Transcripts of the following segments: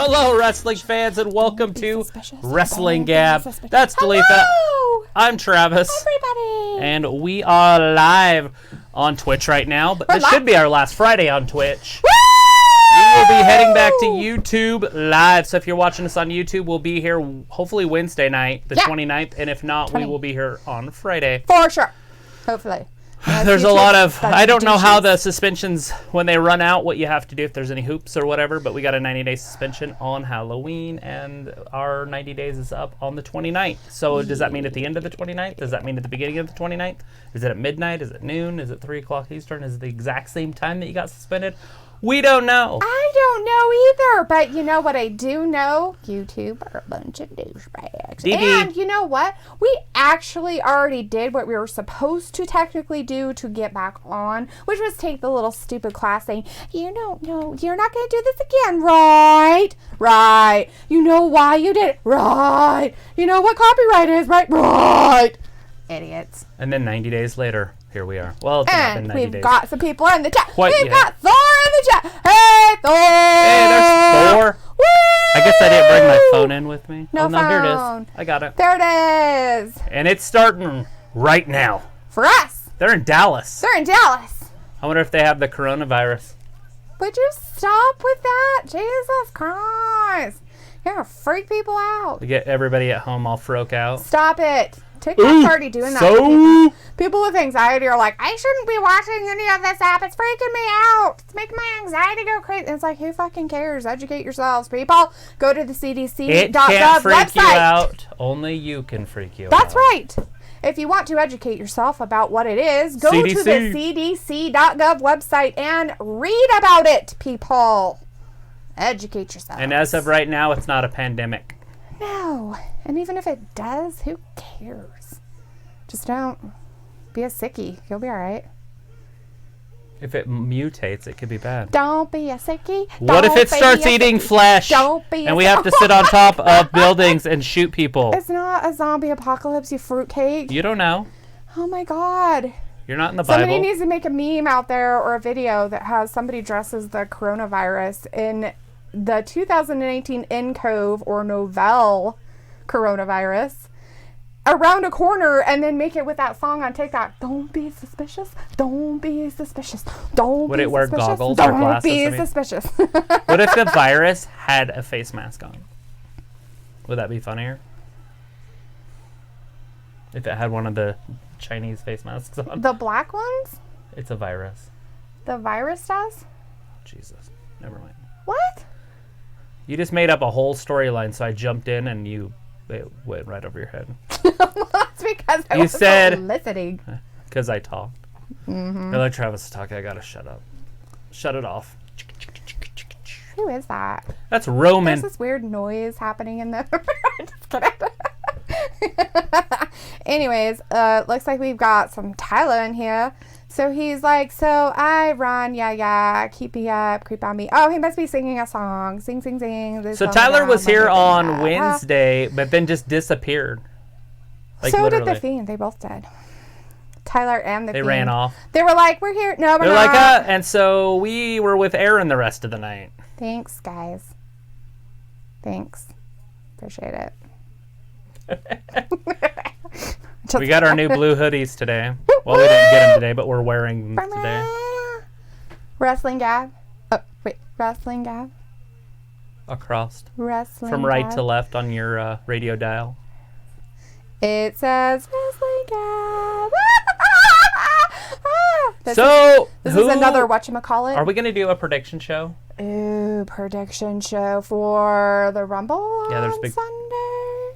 Hello, wrestling fans, and welcome to Wrestling Gab. That's Dalitha. I'm Travis. Everybody. And we are live on Twitch right now, but this should be our last Friday on Twitch. Woo! We will be heading back to YouTube live, so if you're watching us on YouTube, we'll be here hopefully Wednesday night, the 29th, and if not, we will be here on Friday. For sure. Hopefully. There's a lot of, I don't know how the suspensions, when they run out, what you have to do, if there's any hoops or whatever, but we got a 90-day suspension on Halloween, and our 90 days is up on the 29th. So does that mean at the end of the 29th? Does that mean at the beginning of the 29th? Is it at midnight? Is it noon? Is it 3 o'clock Eastern? Is it the exact same time that you got suspended? We don't know. I don't know either, but you know what I do know? YouTube are a bunch of douchebags. And you know what? We actually already did what we were supposed to technically do to get back on, which was take the little stupid class saying, you don't know, you're not going to do this again, right? Right. You know why you did it? Right. You know what copyright is, right? Right. Idiots. And then 90 days later, here we are. Well, it's not been 90 days. We've got some people in the chat. We've got Thor in the chat. Hey, Thor! Hey, there's Thor. Woo! I guess I didn't bring my phone in with me. No phone. Here it is. I got it. There it is. And it's starting right now. For us. They're in Dallas. They're in Dallas. I wonder if they have the coronavirus. Would you stop with that? Jesus Christ. You're going to freak people out. To get everybody at home all froke out. Stop it. TikTok's already doing that. So people with anxiety are like, I shouldn't be watching any of this app. It's freaking me out. It's making my anxiety go crazy. It's like, who fucking cares? Educate yourselves, people. Go to the CDC.gov it can't freak website. You out. Only you can freak you out. That's right. If you want to educate yourself about what it is, go to the CDC.gov website and read about it, people. Educate yourself. And as of right now, it's not a pandemic. No. And even if it does, who cares? Just don't be a sickie. You'll be all right. If it mutates, it could be bad. Don't be a sickie. What if it starts eating flesh? Don't be and we have to sit on top of buildings and shoot people. It's not a zombie apocalypse, you fruitcake. You don't know. Oh my God. You're not in the Bible. Somebody needs to make a meme out there or a video that has somebody dressed as the coronavirus in the 2018 Cove or Novell coronavirus around a corner and then make it with that song on TikTok. Don't be suspicious. Don't be suspicious. Don't Would be it wear suspicious. goggles Don't or glasses? be suspicious. What if the virus had a face mask on? Would that be funnier? If it had one of the Chinese face masks on? The black ones? It's a virus. The virus does? Jesus. Never mind. What? You just made up a whole storyline, so I jumped in and it went right over your head. That's because I was listening. Because I talked. Mm-hmm. You're like, Travis is talking, I gotta shut up. Shut it off. Who is that? That's Roman. There's this weird noise happening in the... Just kidding. Anyways, looks like we've got some Tyler in here. So he's like, so I run, yeah, keep me up, creep on me. Oh, he must be singing a song. Sing, sing, sing. So Tyler was here on Wednesday, but then just disappeared. Like, so literally. did the Fiend. They both did. Tyler and the Fiend. They ran off. They were like, we're here. No, we're They're not. like, and so we were with Aaron the rest of the night. Thanks, guys. Thanks. Appreciate it. We got our new blue hoodies today. Well, we didn't get them today, but we're wearing them today. Wrestling Gab. Oh, wait. Wrestling Gab. Across. Wrestling From right Gab. to left on your radio dial. It says Wrestling Gab. This is another whatchamacallit. Are we going to do a prediction show? Ooh, prediction show for the Rumble on big Sunday?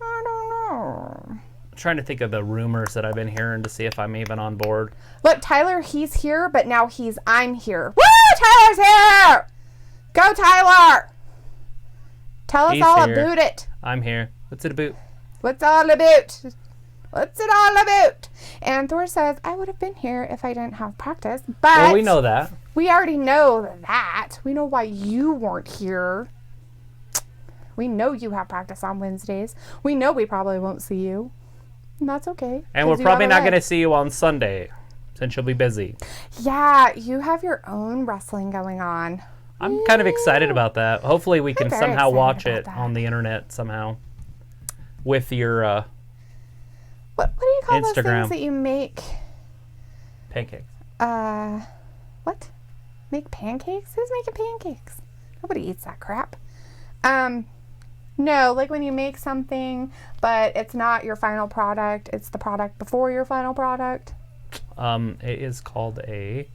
I don't know. I'm trying to think of the rumors that I've been hearing to see if I'm even on board. Look, Tyler, he's here, but now I'm here. Woo! Tyler's here! Go, Tyler! Tell us all about it. I'm here. What's it about? What's all about? What's it all about? And Thor says, I would have been here if I didn't have practice, but... Well, we know that. We already know that. We know why you weren't here. We know you have practice on Wednesdays. We know we probably won't see you. And that's okay. And we're probably not going to see you on Sunday, since you'll be busy. Yeah, you have your own wrestling going on. I'm kind of excited about that. Hopefully we can very somehow excited watch about it that. on the internet somehow with your What do you call those Instagram. things that you make? pancakes. What? Make pancakes? Who's making pancakes? Nobody eats that crap. No, like when you make something, but it's not your final product. It's the product before your final product. It is called a...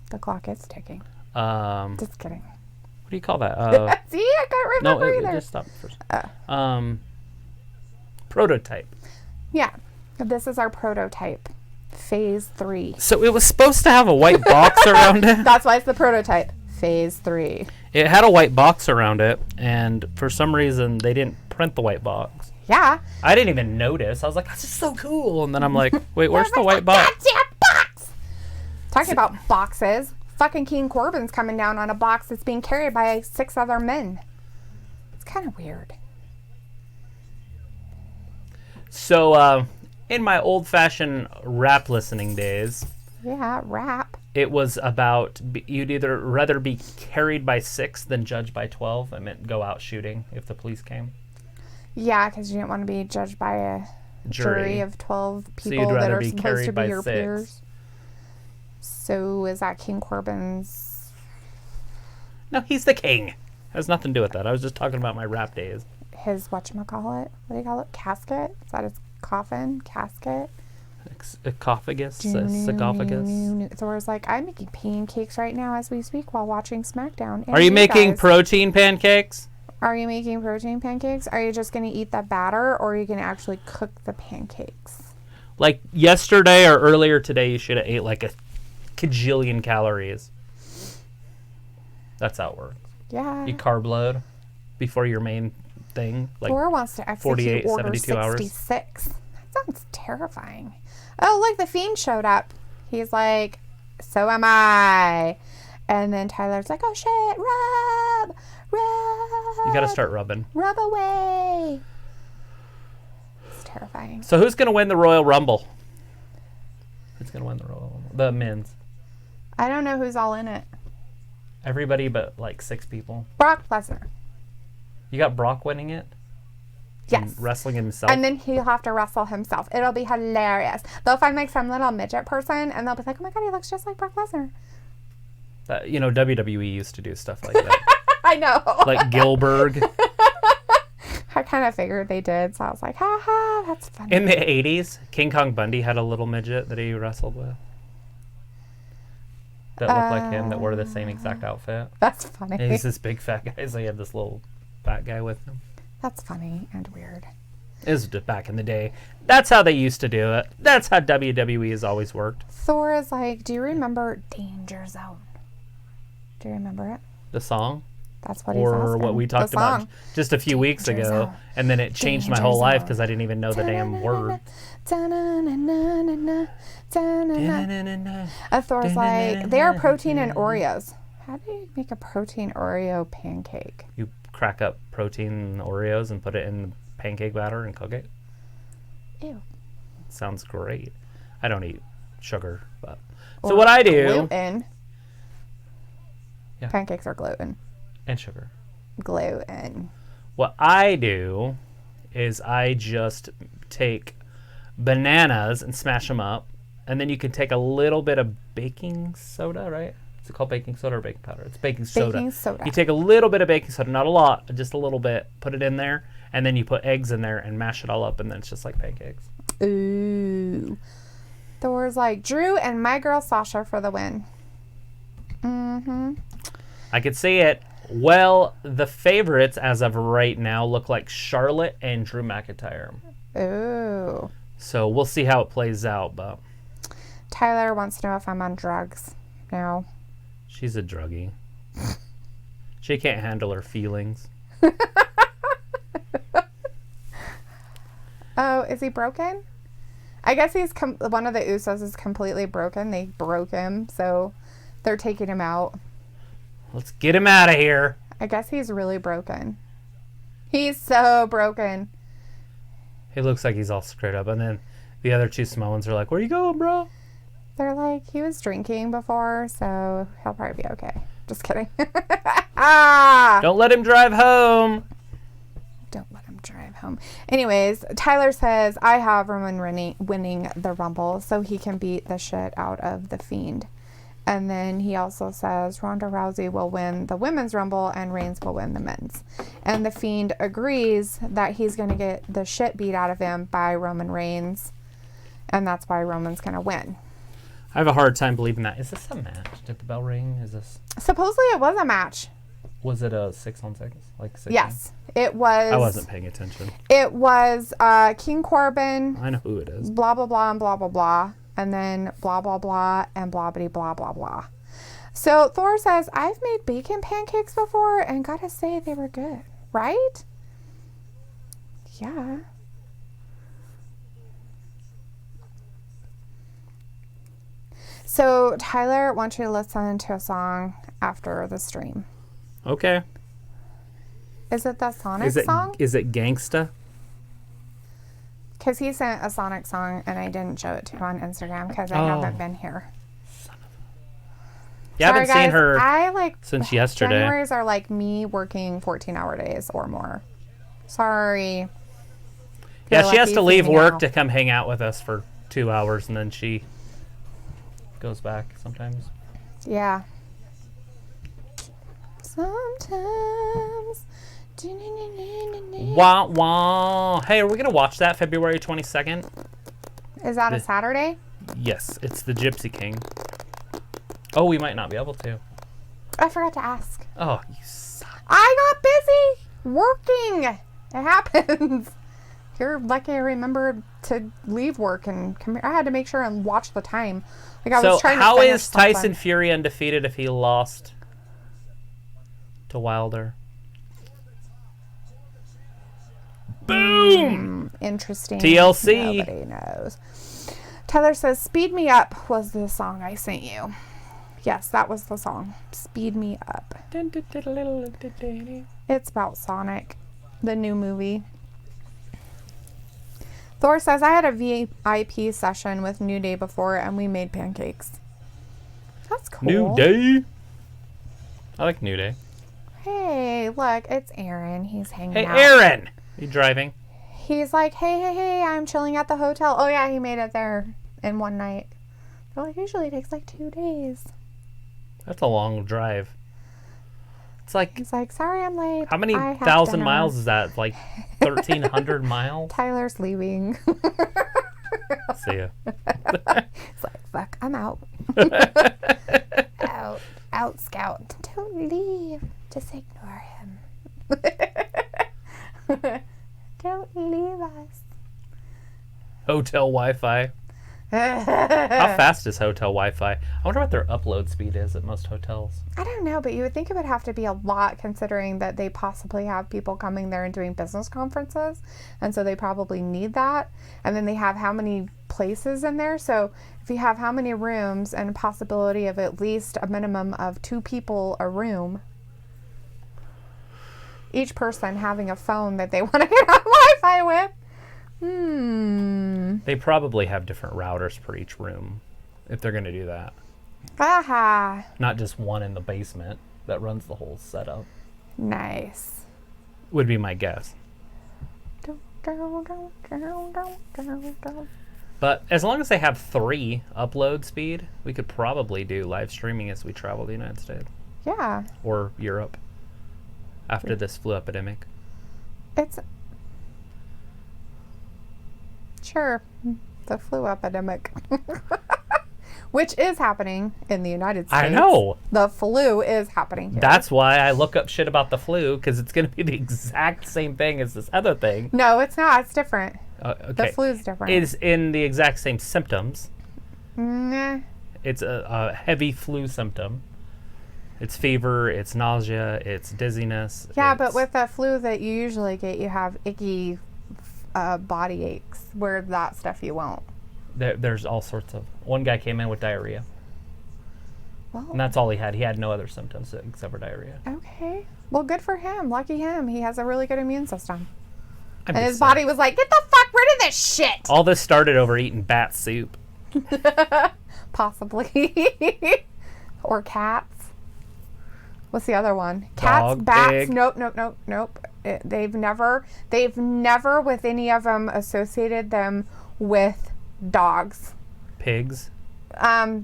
The clock is ticking. What Just kidding. do you call that? See, I can't No, remember it either. just stopped first. Prototype. Yeah, this is our prototype. Phase 3. So it was supposed to have a white box around it. That's why it's the prototype. Phase 3. It had a white box around it, and for some reason they didn't print the white box. Yeah. I didn't even notice. I was like, "This is so cool," and then I'm like, "Wait, where's the white box?" Goddamn box! Talking about boxes, fucking King Corbin's coming down on a box that's being carried by 6 other men. It's kind of weird. So, in my old-fashioned rap listening days, Yeah, rap. it was about you'd either rather be carried by 6 than judged by 12. I meant go out shooting if the police came. Yeah, because you didn't want to be judged by a jury of 12 So people you'd that rather are be supposed carried to by be your 6. peers. So is that King Corbin's? No, he's the king. Has nothing to do with that. I was just talking about my rap days. His whatchamacallit? What do you call it? Casket? Is that his coffin? Casket? Esophagus. Thor's like, I'm making pancakes right now as we speak while watching SmackDown. Are you making guys. protein pancakes? Are you making protein pancakes? Are you just going to eat the batter, or are you going to actually cook the pancakes? Like yesterday or earlier today, you should have ate like a kajillion calories. That's how it works. Yeah. You carb load before your main thing. Like Thor wants to execute 48, Order 72 hours. 66. That sounds terrifying. Oh, look, the Fiend showed up. He's like, so am I. And then Tyler's like, oh shit, rub. you got to start rubbing. Rub away. It's terrifying. So who's going to win the Royal Rumble? Who's going to win the Royal Rumble? The men's. I don't know who's all in it. Everybody but like 6 people. Brock Lesnar. You got Brock winning it? Yes. And wrestling himself? And then he'll have to wrestle himself. It'll be hilarious. They'll find like some little midget person and they'll be like, oh my God, he looks just like Brock Lesnar. WWE used to do stuff like that. I know. Like Gilbert. I kind of figured they did. So I was like, ha ha, that's funny. In the 80s, King Kong Bundy had a little midget that he wrestled with. That looked like him, that wore the same exact outfit. That's funny. And he's this big fat guy, so he had this little fat guy with him. That's funny and weird. It was just back in the day. That's how they used to do it. That's how WWE has always worked. Thor is like, do you remember Danger Zone? Do you remember it? The song? That's what he's Or asking. what we talked The about song. just a few weeks Danger ago. Zone. And then it changed my Danger whole life Zone. because I didn't even know the damn word. Thor's like, they are protein and Oreos. How do you make a protein Oreo pancake? You crack up protein Oreos and put it in pancake batter and cook it. Ew. Sounds great. I don't eat sugar, but so what I do Gluten. Yeah. Pancakes are gluten. and sugar. Gluten. What I do is I just take bananas and smash them up, and then you can take a little bit of baking soda, right? Is it called baking soda or baking powder? It's baking soda. Baking soda. You take a little bit of baking soda, not a lot, just a little bit, put it in there, and then you put eggs in there and mash it all up, and then it's just like pancakes. Ooh. Thor's like, Drew and my girl Sasha for the win. Mm-hmm. I could see it. Well, the favorites as of right now look like Charlotte and Drew McIntyre. Ooh. So we'll see how it plays out, but Tyler wants to know if I'm on drugs now. she's a druggie. She can't handle her feelings. Oh, is he broken? I guess he's one of the Usos is completely broken. They broke him, so they're taking him out. Let's get him out of here. I guess he's really broken. He's so broken. He looks like he's all screwed up. And then The other two Samoans are like, where you going, bro? They're like, he was drinking before, so he'll probably be okay. Just kidding. Ah! Don't let him drive home. Don't let him drive home. Anyways, Tyler says, I have Roman winning the Rumble so he can beat the shit out of The Fiend. And then he also says Ronda Rousey will win the Women's Rumble and Reigns will win the Men's. And The Fiend agrees that he's going to get the shit beat out of him by Roman Reigns. And that's why Roman's going to win. I have a hard time believing that. Is this a match? Did the bell ring? Is this... Supposedly it was a match. Was it a 6-on-6? Like 6? Yes. It was... I wasn't paying attention. It was King Corbin. I know who it is. Blah, blah, blah, and blah, blah, blah. And then blah, blah, blah, and blah, blah, blah, blah, blah. So Thor says, I've made bacon pancakes before and gotta say they were good. Right? Yeah. So Tyler wants you to listen to a song after the stream. Okay. Is it the Sonic song? Is it Gangsta? Because he sent a Sonic song and I didn't show it to him on Instagram because I haven't been here. Yeah, I haven't seen her since yesterday. Januaries are like me working 14-hour days or more. Sorry. Yeah, she has to leave work to come hang out with us for 2 hours and then she goes back sometimes. Yeah. Sometimes. Wah, wah. Hey, are we going to watch that February 22nd? Is that a Saturday? Yes, it's the Gypsy King. Oh, we might not be able to. I forgot to ask. Oh, you suck. I got busy working. It happens. You're lucky I remembered to leave work and come here. I had to make sure and watch the time. Like I was trying to how finish is Tyson something. Fury undefeated if he lost to Wilder? Boom! Interesting. TLC. Nobody knows. Tyler says, Speed Me Up was the song I sent you. Yes, that was the song. Speed Me Up. It's about Sonic, the new movie. Thor says, I had a VIP session with New Day before and we made pancakes. That's cool. New Day? I like New Day. Hey, look, it's Aaron. He's hanging out. Hey, Aaron! You driving? He's like, hey, I'm chilling at the hotel. Oh, yeah, he made it there in one night. They're like, usually it takes like 2 days. That's a long drive. It's like... He's like, sorry I'm late. How many thousand miles is that? Like 1,300 miles? Tyler's leaving. See ya. It's like, fuck, I'm out. Out, Scout. Don't leave. Just ignore him. Don't leave us. Hotel Wi-Fi. How fast is hotel Wi-Fi? I wonder what their upload speed is at most hotels. I don't know, but you would think it would have to be a lot considering that they possibly have people coming there and doing business conferences. And so they probably need that. And then they have how many places in there. So if you have how many rooms and a possibility of at least a minimum of 2 people a room, each person having a phone that they want to get on Wi-Fi with. They probably have different routers per each room if they're going to do that. Aha. Not just one in the basement that runs the whole setup. Nice. Would be my guess. But as long as they have 3 upload speed, we could probably do live streaming as we travel the United States. Yeah. Or Europe. After this flu epidemic. It's... Sure. The flu epidemic. Which is happening in the United States. I know. The flu is happening here. That's why I look up shit about the flu, because it's going to be the exact same thing as this other thing. No, it's not. It's different. Okay. The flu's different. It's in the exact same symptoms. Nah. It's a heavy flu symptom. It's fever, it's nausea, it's dizziness. Yeah, but with the flu that you usually get, you have icky body aches, where that stuff you won't. There's all sorts of... One guy came in with diarrhea. Well, And that's all he had. He had no other symptoms except for diarrhea. okay. Well, good for him. Lucky him. He has a really good immune system. I'm And just his body was like, get the fuck rid of this shit. All this started over eating bat soup. Possibly. Or cats. What's the other one? Cats, Dog, bats. pig. Nope. They've never with any of them associated them with dogs. Pigs.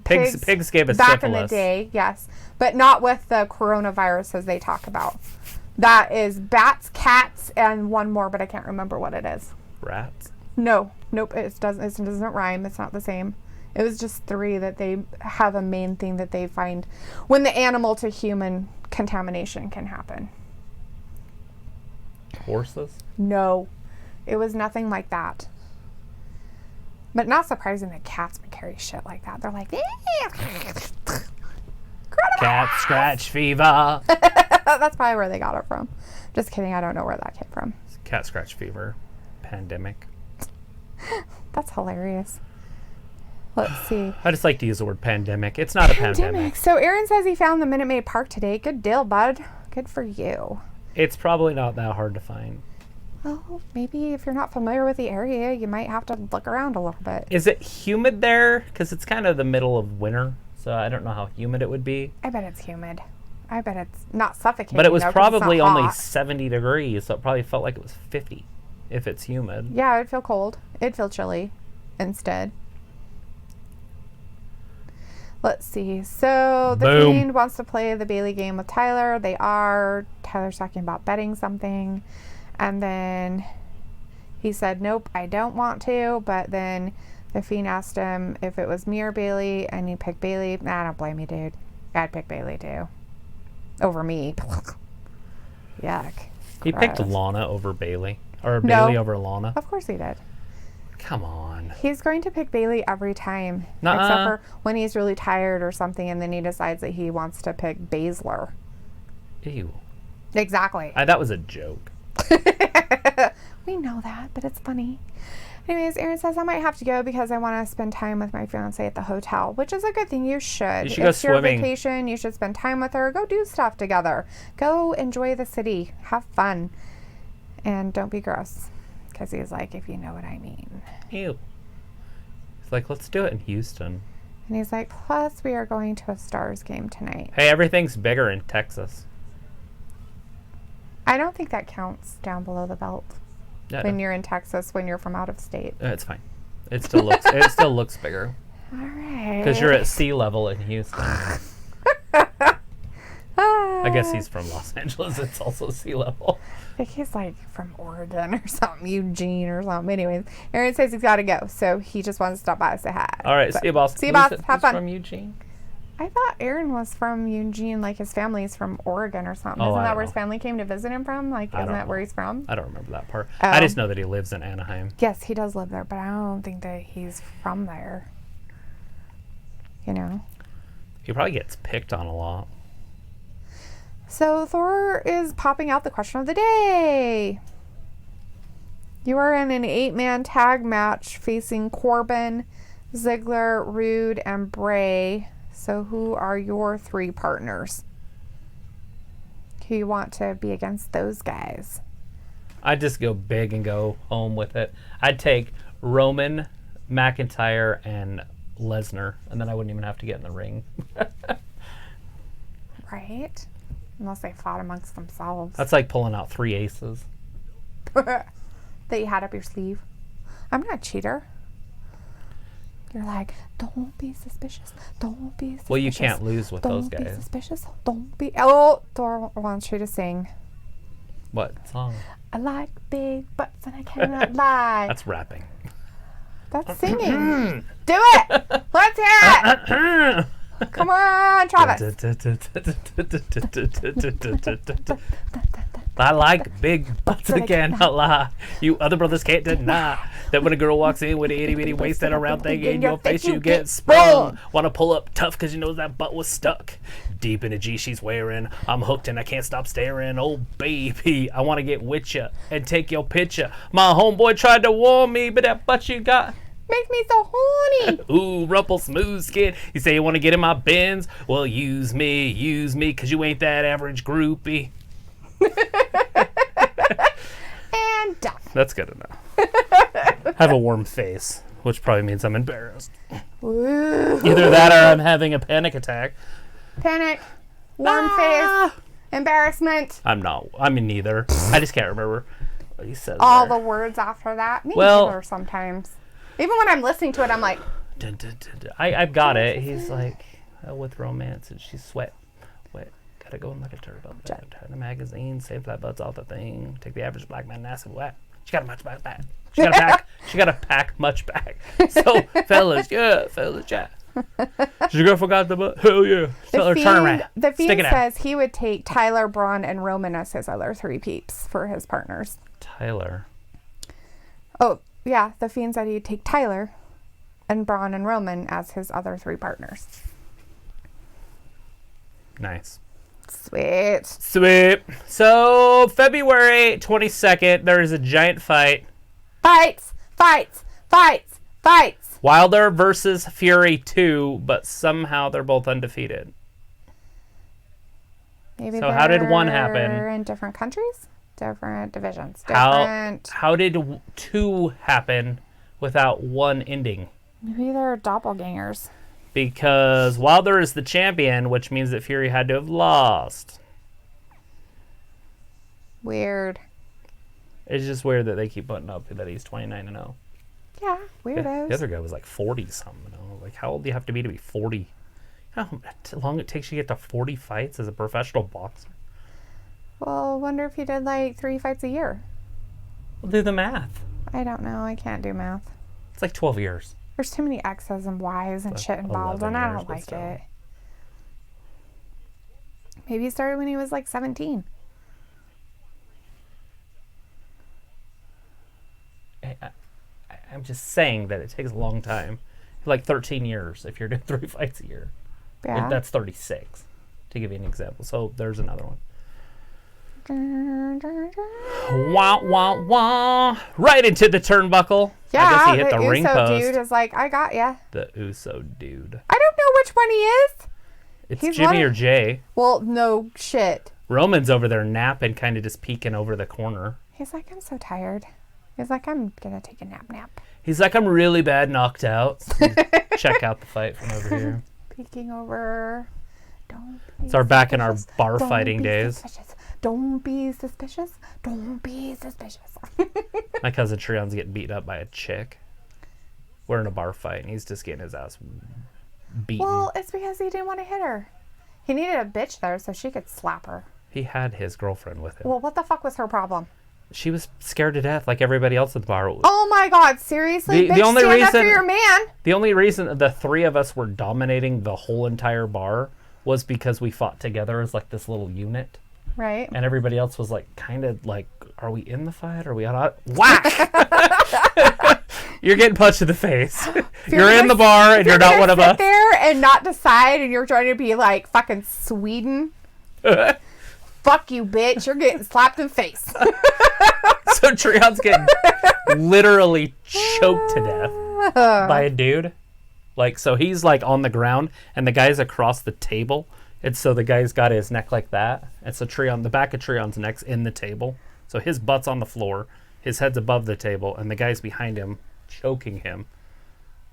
Pigs gave us back syphilis. in the day, yes, but not with the coronavirus as they talk about. That is bats, cats, and one more, but I can't remember what it is. Rats. Nope. It doesn't rhyme. It's not the same. It was just 3 that they have a main thing that they find when the animal to human contamination can happen. Horses. No, it was nothing like that. But not surprising that cats would carry shit like that. They're like, Cat scratch fever. that's probably where they got it from. Just kidding. I don't know where that came from. Cat scratch fever. Pandemic. That's hilarious. Let's see. I just like to use the word pandemic. It's not a pandemic. So Aaron says he found the Minute Maid Park today. Good deal, bud. Good for you. It's probably not that hard to find. Well, maybe if you're not familiar with the area, you might have to look around a little bit. Is it humid there? Because it's kind of the middle of winter, so I don't know how humid it would be. I bet it's humid. I bet it's not suffocating. But it was though, 'cause it's probably not only hot. 70 degrees, so it probably felt like it was 50 if it's humid. Yeah, it'd feel cold. It'd feel chilly instead. Let's see. So the Boom. Fiend wants to play the Bailey game with Tyler. They are. Tyler's talking about betting something. And then he said, nope, I don't want to. But then the Fiend asked him if it was me or Bailey, and he picked Bailey. Nah, I don't blame you, dude. I'd pick Bailey too. Over me. Yuck. He picked Gross. Lana over Bailey. Or No. Bailey over Lana. Of course he did. Come on. He's going to pick Bailey every time. Nuh-uh. Except for when he's really tired or something, and then he decides that he wants to pick Baszler. Ew. Exactly. That was a joke. We know that, but it's funny. Anyways, Aaron says I might have to go because I want to spend time with my fiance at the hotel, which is a good thing. You should. You should go it's your swimming. vacation. You should spend time with her. Go do stuff together. Go enjoy the city. Have fun. And don't be gross. Because he's like, if you know what I mean. Ew. He's like, let's do it in Houston. And he's like, plus we are going to a Stars game tonight. Hey, everything's bigger in Texas. I don't think that counts down below the belt. Yeah, When you're in Texas, when you're from out of state. it's fine. It still looks bigger. All right. Because you're at sea level in Houston. I guess he's from Los Angeles. It's also sea level. I think he's like from Oregon or something, Eugene or something. Anyways, Aaron says he's got to go, so he just wants to stop by and say hi. All right, So, see you, boss. See you, boss. Who's Have fun. from Eugene? I thought Aaron was from Eugene, like his family's from Oregon or something. Oh, Isn't I that don't where his know. family came to visit him from? Like, isn't don't that where know. he's from? I don't remember that part. Oh. I just know that he lives in Anaheim. Yes, he does live there, but I don't think that he's from there. You know? He probably gets picked on a lot. So Thor is popping out the question of the day. You are in an 8-man tag match facing Corbin, Ziggler, Rude, and Bray. So who are your 3 partners? Who you want to be against those guys? I'd just go big and go home with it. I'd take Roman, McIntyre, and Lesnar, and then I wouldn't even have to get in the ring. Right? Unless they fought amongst themselves. That's like pulling out 3 aces. That you had up your sleeve. I'm not a cheater. You're like, don't be suspicious. Don't be suspicious. Well, you can't lose with those Don't be guys. suspicious. Don't be. Oh, Thor wants you to sing. What song? I like big butts and I cannot lie. That's rapping. That's singing. Do it. Let's hear it. Come on, Travis. I like big butts and I cannot lie. You other brothers can't deny that when a girl walks in with an itty bitty waist and a round thing in your face, you get sprung. Wanna pull up tough cause you know that butt was stuck deep in the G she's wearing. I'm hooked and I can't stop staring. Oh baby, I wanna get with ya and take your picture. My homeboy tried to warn me, but that butt you got Makes me so horny. ooh, rumple smooth skin. You say you want to get in my Benz? Well, use me, cause you ain't that average groupie. And done. That's good enough. Have a warm face, which probably means I'm embarrassed. Ooh. Either that or I'm having a panic attack. Panic. Warm face. Embarrassment. I'm not. I mean, neither. I just can't remember what he says. All there. the words after that. Me Well- neither sometimes. Even when I'm listening to it, I'm like... Dun, dun, dun, dun. I've got it. He's like, with romance, and she's wet. Gotta go and look at turbo. Turn the magazine, save flat butts off the thing. Take the average black man, nice and wet. She got a much back. She got a pack. She got a pack much back. So, fellas, yeah. Your girl forgot the butt. Hell yeah. Tell her turn around. The Stick Fiend it out. says he would take Tyler, Braun, and Roman as his other 3 peeps for his partners. Tyler. Oh, yeah. The Fiend said he'd take Tyler and Braun and Roman as his other 3 partners. Nice. Sweet. So, February 22nd, there is a giant fight. Fights. Wilder versus Fury 2, but somehow they're both undefeated. Maybe So how did one happen? They're in different countries, different divisions, How did 2 happen without 1 ending? Maybe they're doppelgangers. Because Wilder is the champion, which means that Fury had to have lost. Weird. It's just weird that they keep putting up that he's 29-0. Yeah, weirdos. The other guy was like 40-something. Like, how old do you have to be 40? How long it takes you to get to 40 fights as a professional boxer? Well, I wonder if he did like 3 fights a year. Well, do the math. I don't know. I can't do math. It's like 12 years. There's too many X's and Y's and shit involved, 11 and I years, don't but like still. it. Maybe he started when he was like 17. I'm just saying that it takes a long time. Like 13 years if you're doing 3 fights a year. Yeah. That's 36, to give you an example. So there's another one. Wah, wah, wah. Right into the turnbuckle. Yeah, I guess he hit the ring Uso post. dude is like, I got ya. The Uso dude. I don't know which one he is. It's He's Jimmy one- or Jay. Well, no shit. Roman's over there napping, kind of just peeking over the corner. He's like, I'm so tired. He's like, I'm gonna take a nap. He's like, I'm really bad knocked out. So check out the fight from over here. Peeking over. Don't be It's our back in our suspicious. bar Don't fighting be days. suspicious. Don't be suspicious. Don't be suspicious. My cousin Trion's getting beat up by a chick. We're in a bar fight, and he's just getting his ass beaten. Well, it's because he didn't want to hit her. He needed a bitch there so she could slap her. He had his girlfriend with him. Well, what the fuck was her problem? She was scared to death, like everybody else at the bar. Oh my God! Seriously, The bitch, only stand up for reason- your man. The only reason the 3 of us were dominating the whole entire bar was because we fought together as like this little unit. Right. And everybody else was like, kind of like, are we in the fight? Are we out? Whack! You're getting punched in the face. You're in the bar and you're not one of us. Sit there and not decide, and you're trying to be like fucking Sweden. Fuck you, bitch! You're getting slapped in the face. So Trion's getting literally choked to death by a dude. Like, so he's like on the ground and the guy's across the table. And so the guy's got his neck like that. And so the back of Trion's neck's in the table. So his butt's on the floor. His head's above the table. And the guy's behind him, choking him.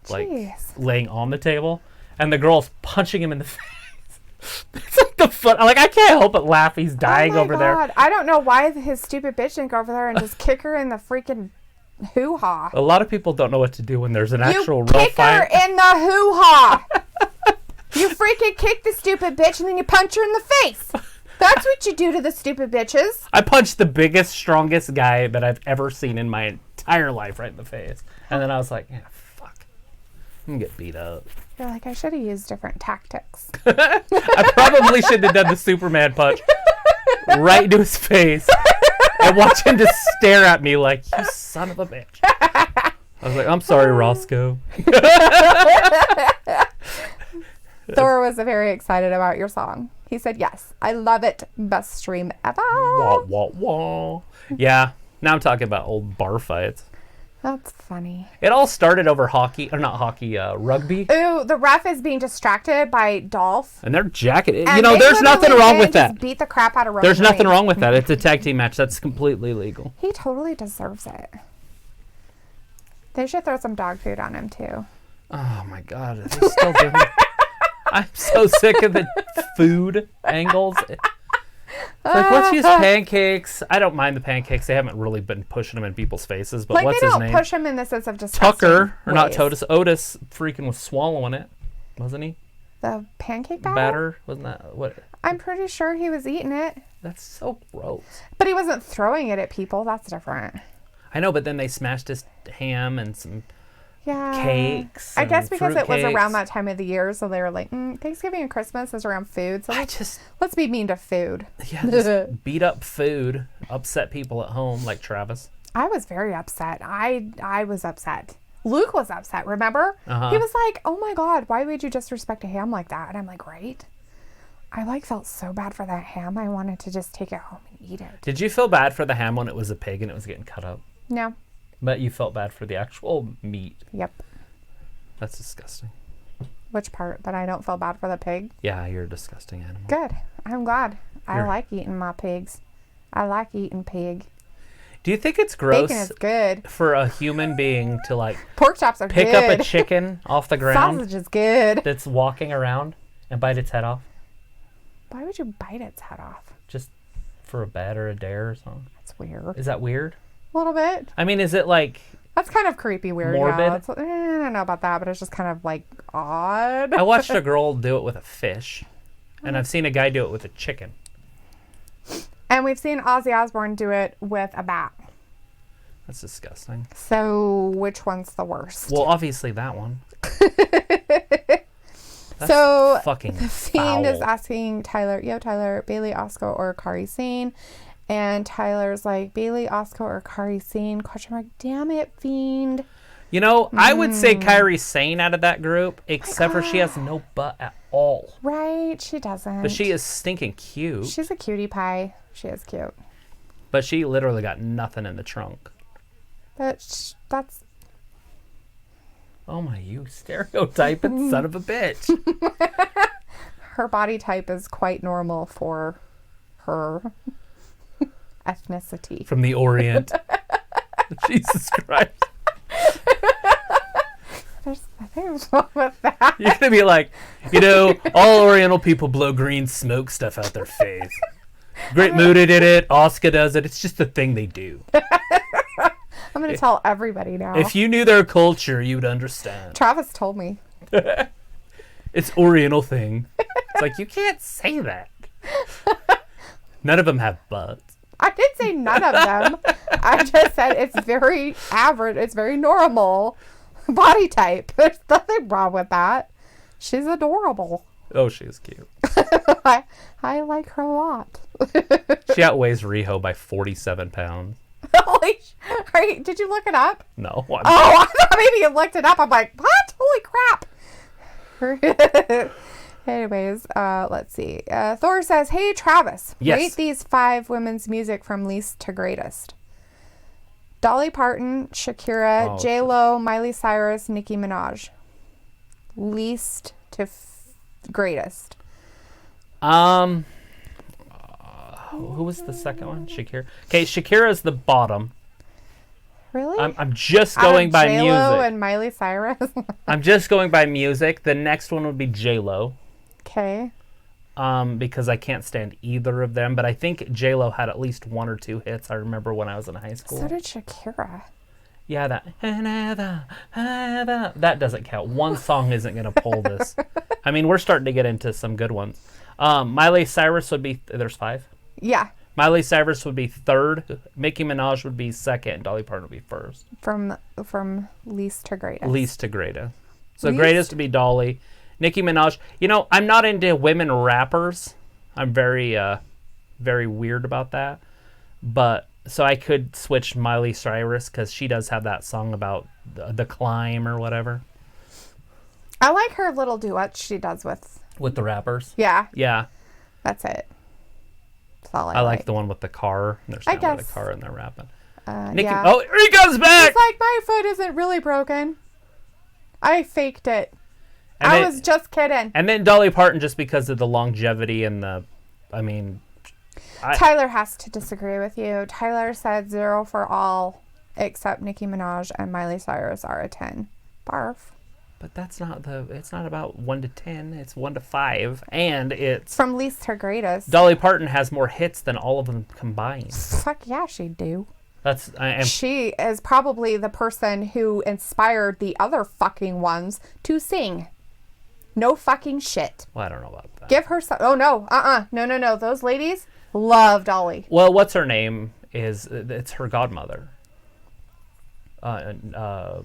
Like, Jeez. laying on the table. And the girl's punching him in the face. It's like the foot. Like, I can't help but laugh. He's dying Oh my over God. there. I don't know why his stupid bitch didn't go over there and just kick her in the freaking hoo-ha. A lot of people don't know what to do when there's an actual You real kick her fight. in the hoo-ha. You freaking kick the stupid bitch and then you punch her in the face. That's what you do to the stupid bitches. I punched the biggest, strongest guy that I've ever seen in my entire life right in the face. And then I was like, yeah, fuck. I'm going to get beat up. You're like, I should have used different tactics. I probably should have done the Superman punch right into his face and watch him just stare at me like, you son of a bitch. I was like, I'm sorry, Roscoe. Thor was very excited about your song. He said, yes, I love it. Best stream ever. Wah, wah, wah. Yeah, now I'm talking about old bar fights. That's funny. It all started over hockey, or not hockey, rugby. Ooh, the ref is being distracted by Dolph. And their jacket, And there's nothing wrong with that. Just beat the crap out of Roman There's nothing Reigns. wrong with that. It's a tag team match. That's completely legal. He totally deserves it. They should throw some dog food on him, too. Oh, my God. Are they still doing it? I'm so sick of the food angles. It's like, let's use pancakes. I don't mind the pancakes. They haven't really been pushing them in people's faces. But what's his name? They don't push him in the sense of disgusting Tucker, or not ways. Totus. Otis freaking was swallowing it. Wasn't he? The pancake batter? Batter? Wasn't that what? I'm pretty sure he was eating it. That's so gross. But he wasn't throwing it at people. That's different. I know, but then they smashed his ham and some Yeah. cakes. I guess and because fruit it was around cakes. that time of the year, so they were like, Thanksgiving and Christmas is around food, so let's be mean to food. Yeah, just beat up food, upset people at home like Travis. I was very upset. I was upset. Luke was upset, remember? Uh-huh. He was like, oh my God, why would you disrespect a ham like that? And I'm like, right? I felt so bad for that ham. I wanted to just take it home and eat it. Did you feel bad for the ham when it was a pig and it was getting cut up? No. But you felt bad for the actual meat. Yep. That's disgusting. Which part? That I don't feel bad for the pig? Yeah, you're a disgusting animal. Good. I'm glad. I like eating my pigs. I like eating pig. Do you think it's gross Bacon is good. for a human being to like Pork chops are pick good. up a chicken off the ground Sausage is good. that's walking around and bite its head off? Why would you bite its head off? Just for a bet or a dare or something? That's weird. Is that weird? A little bit. I mean, is it like That's kind of creepy weird. morbid? Yeah. I don't know about that, but it's just kind of like odd. I watched a girl do it with a fish, and I've seen a guy do it with a chicken. And we've seen Ozzy Osbourne do it with a bat. That's disgusting. So which one's the worst? Well, obviously that one. That's so fucking the foul. Fiend is asking Tyler, Tyler, Bailey, Oscar, or Kari Sane. And Tyler's like, Bailey, Oscar, or Kari Sane? Question mark. Damn it, Fiend. You know, I would say Kairi Sane out of that group, except for she has no butt at all. Right, she doesn't. But she is stinking cute. She's a cutie pie. She is cute. But she literally got nothing in the trunk. But that's... Oh my, you stereotyping son of a bitch. Her body type is quite normal for her ethnicity. From the Orient. Jesus Christ. There's nothing wrong with that. You're going to be like, all Oriental people blow green smoke stuff out their face. Great Muda did it. Asuka does it. It's just the thing they do. I'm going to tell everybody now. If you knew their culture, you would understand. Travis told me. It's Oriental thing. It's like, you can't say that. None of them have butts. I didn't say none of them. I just said it's very average. It's very normal body type. There's nothing wrong with that. She's adorable. Oh, she's cute. I like her a lot. She outweighs Riho by 47 pounds. Holy did you look it up? No. I thought maybe you looked it up. I'm like, what? Holy crap. Anyways, let's see. Thor says, hey, Travis, yes. Rate these 5 women's music from least to greatest. Dolly Parton, Shakira, J-Lo, Miley Cyrus, Nicki Minaj. Least to greatest. Who was the second one? Shakira. Okay, Shakira's the bottom. Really? I'm just going by J-Lo music. and Miley Cyrus? I'm just going by music. The next one would be J-Lo. Okay. Because I can't stand either of them. But I think J-Lo had at least 1 or 2 hits. I remember when I was in high school. So did Shakira. Yeah, that doesn't count. One song isn't going to pull this. I mean, we're starting to get into some good ones. Miley Cyrus would be... There's 5? Yeah. Miley Cyrus would be 3rd. Nicki Minaj would be 2nd. Dolly Parton would be 1st. From least to greatest. Least to greatest. So greatest would be Dolly. Nicki Minaj. I'm not into women rappers. I'm very, very weird about that. But... So I could switch Miley Cyrus because she does have that song about the climb or whatever. I like her little duets she does with the rappers. Yeah. Yeah. That's it. That's all I like the one with the car. They're I standing by guess. the car and they're rapping. Yeah. Oh, he comes back! It's like, my foot isn't really broken. I faked it. And I was just kidding. And then Dolly Parton, just because of the longevity and Tyler has to disagree with you. Tyler said 0 for all except Nicki Minaj and Miley Cyrus are a 10. Barf. But it's not about 1 to 10. It's 1 to 5. And it's... From least to greatest. Dolly Parton has more hits than all of them combined. Fuck yeah, she do. She is probably the person who inspired the other fucking ones to sing. No fucking shit. Well, I don't know about that. Give her some... Oh, no. No. Those ladies love Dolly. Well, what's her name? It's her godmother. The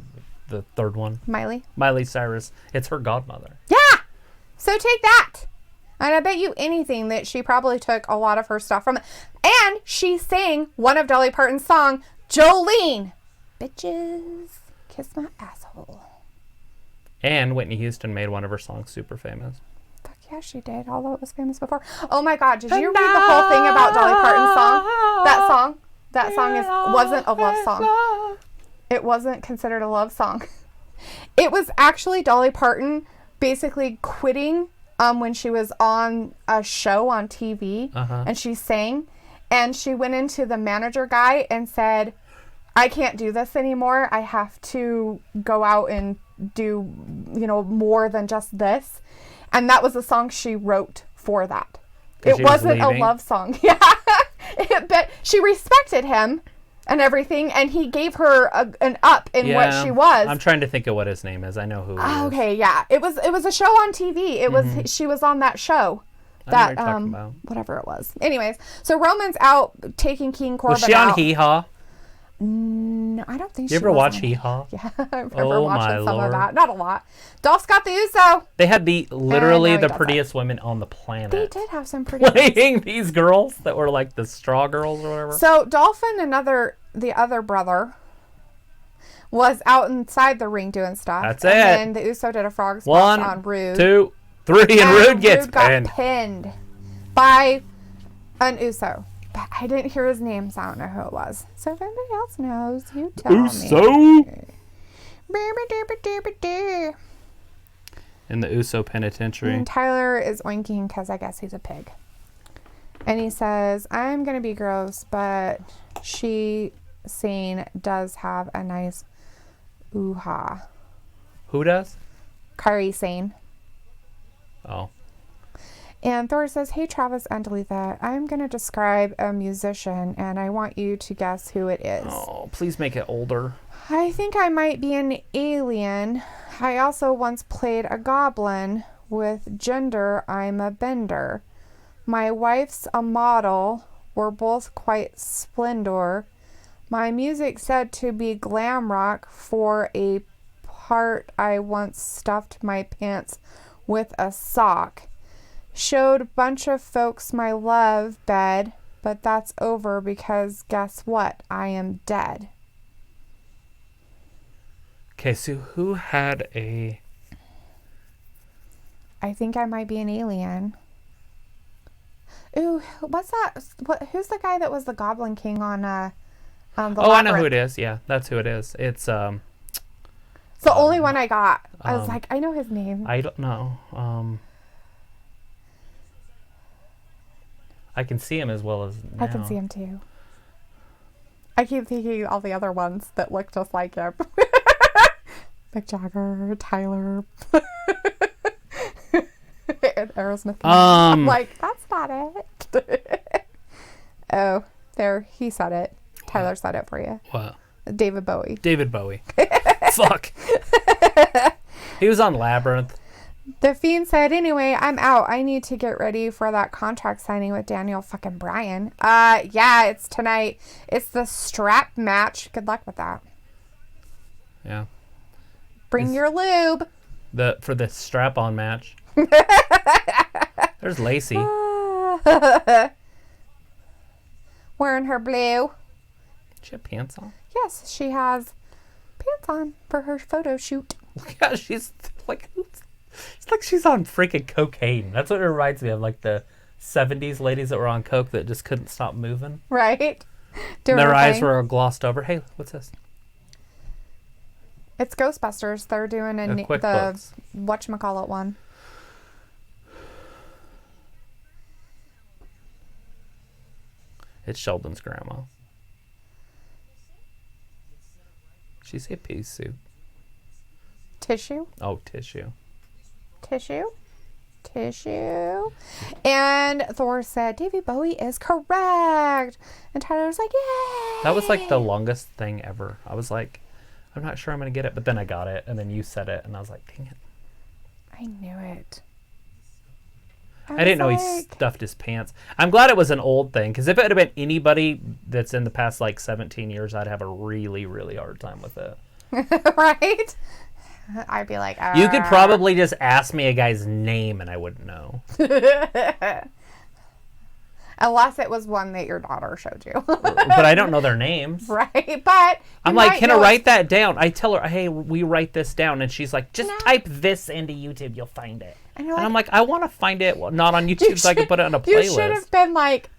third one. Miley Cyrus. It's her godmother. Yeah! So take that. And I bet you anything that she probably took a lot of her stuff from it. And she sang one of Dolly Parton's song, Jolene. Bitches, kiss my asshole. And Whitney Houston made one of her songs super famous. Fuck yeah, she did. Although it was famous before. Oh my God, did you read the whole thing about Dolly Parton's song? That song wasn't a love song. It wasn't considered a love song. It was actually Dolly Parton basically quitting when she was on a show on TV, and she sang, and she went into the manager guy and said, I can't do this anymore. I have to go out and do, more than just this. And that was the song she wrote for that. It wasn't a love song. Yeah. But she respected him and everything, and he gave her an up in what she was. I'm trying to think of what his name is. I know who he is. Okay, yeah. It was a show on TV. It was she was on that show. That whatever it was. Anyways, so Roman's out taking King Corbin out. Was she on Hee Haw? No, I don't think she was. You ever watch Hee Haw? Yeah, I remember watching some of that. Not a lot. Dolph's got the Uso. They had literally the prettiest women on the planet. They did have some pretty playing these girls that were like the straw girls or whatever. So Dolph and the other brother was out inside the ring doing stuff. That's it. And the Uso did a frog splash on Rude. 1, 2, 3, and Rude gets pinned by an Uso. But I didn't hear his name, so I don't know who it was. So if anybody else knows, you tell me. Uso? In the Uso penitentiary. And Tyler is oinking because I guess he's a pig. And he says, I'm going to be gross, but she, Sane, does have a nice ooh-ha. Who does? Kairi Sane. Oh. And Thor says, hey, Travis and Aletha, I'm going to describe a musician, and I want you to guess who it is. Oh, please make it older. I think I might be an alien. I also once played a goblin. With gender, I'm a bender. My wife's a model. We're both quite splendor. My music said to be glam rock. For a part, I once stuffed my pants with a sock. Showed bunch of folks my love bed, but that's over because guess what? I am dead. Okay, so who had a... I think I might be an alien. Ooh, what's that? Who's the guy that was the Goblin King on the Labyrinth? I know who it is. Yeah, that's who it is. It's the only one I got. I was like, I know his name. I don't know. I can see him as well as now. I can see him too. I keep thinking all the other ones that look just like him. Mick Jagger, Tyler, Aerosmith. I'm like, that's not it. Oh, there, he said it. Tyler said it for you. What? David Bowie. Fuck. He was on Labyrinth. The Fiend said, anyway, I'm out. I need to get ready for that contract signing with Daniel fucking Bryan. Yeah, it's tonight. It's the strap match. Good luck with that. Yeah. Bring your lube. For the strap-on match. There's Lacey. Wearing her blue. She have pants on? Yes, she has pants on for her photo shoot. Yeah, she's like... It's like she's on freaking cocaine. That's what it reminds me of, like the 70s ladies that were on coke that just couldn't stop moving. Right. Their eyes were glossed over. Hey, what's this? It's Ghostbusters. They're doing the whatchamacallit one. It's Sheldon's grandma. She say pea soup. Tissue? Oh, tissue. Tissue? And Thor said, David Bowie is correct. And Tyler was like, yay! That was like the longest thing ever. I was like, I'm not sure I'm going to get it. But then I got it. And then you said it. And I was like, dang it. I knew it. I didn't know he stuffed his pants. I'm glad it was an old thing. Because if it had been anybody that's in the past like 17 years, I'd have a really, really hard time with it. Right? I'd be like, You could probably just ask me a guy's name and I wouldn't know. Unless it was one that your daughter showed you. But I don't know their names. Right, but... I'm like, can I write that down? I tell her, hey, we write this down. And she's like, just type this into YouTube. You'll find it. And I'm like, I want to find it not on YouTube so I can put it on a playlist. You should have been like,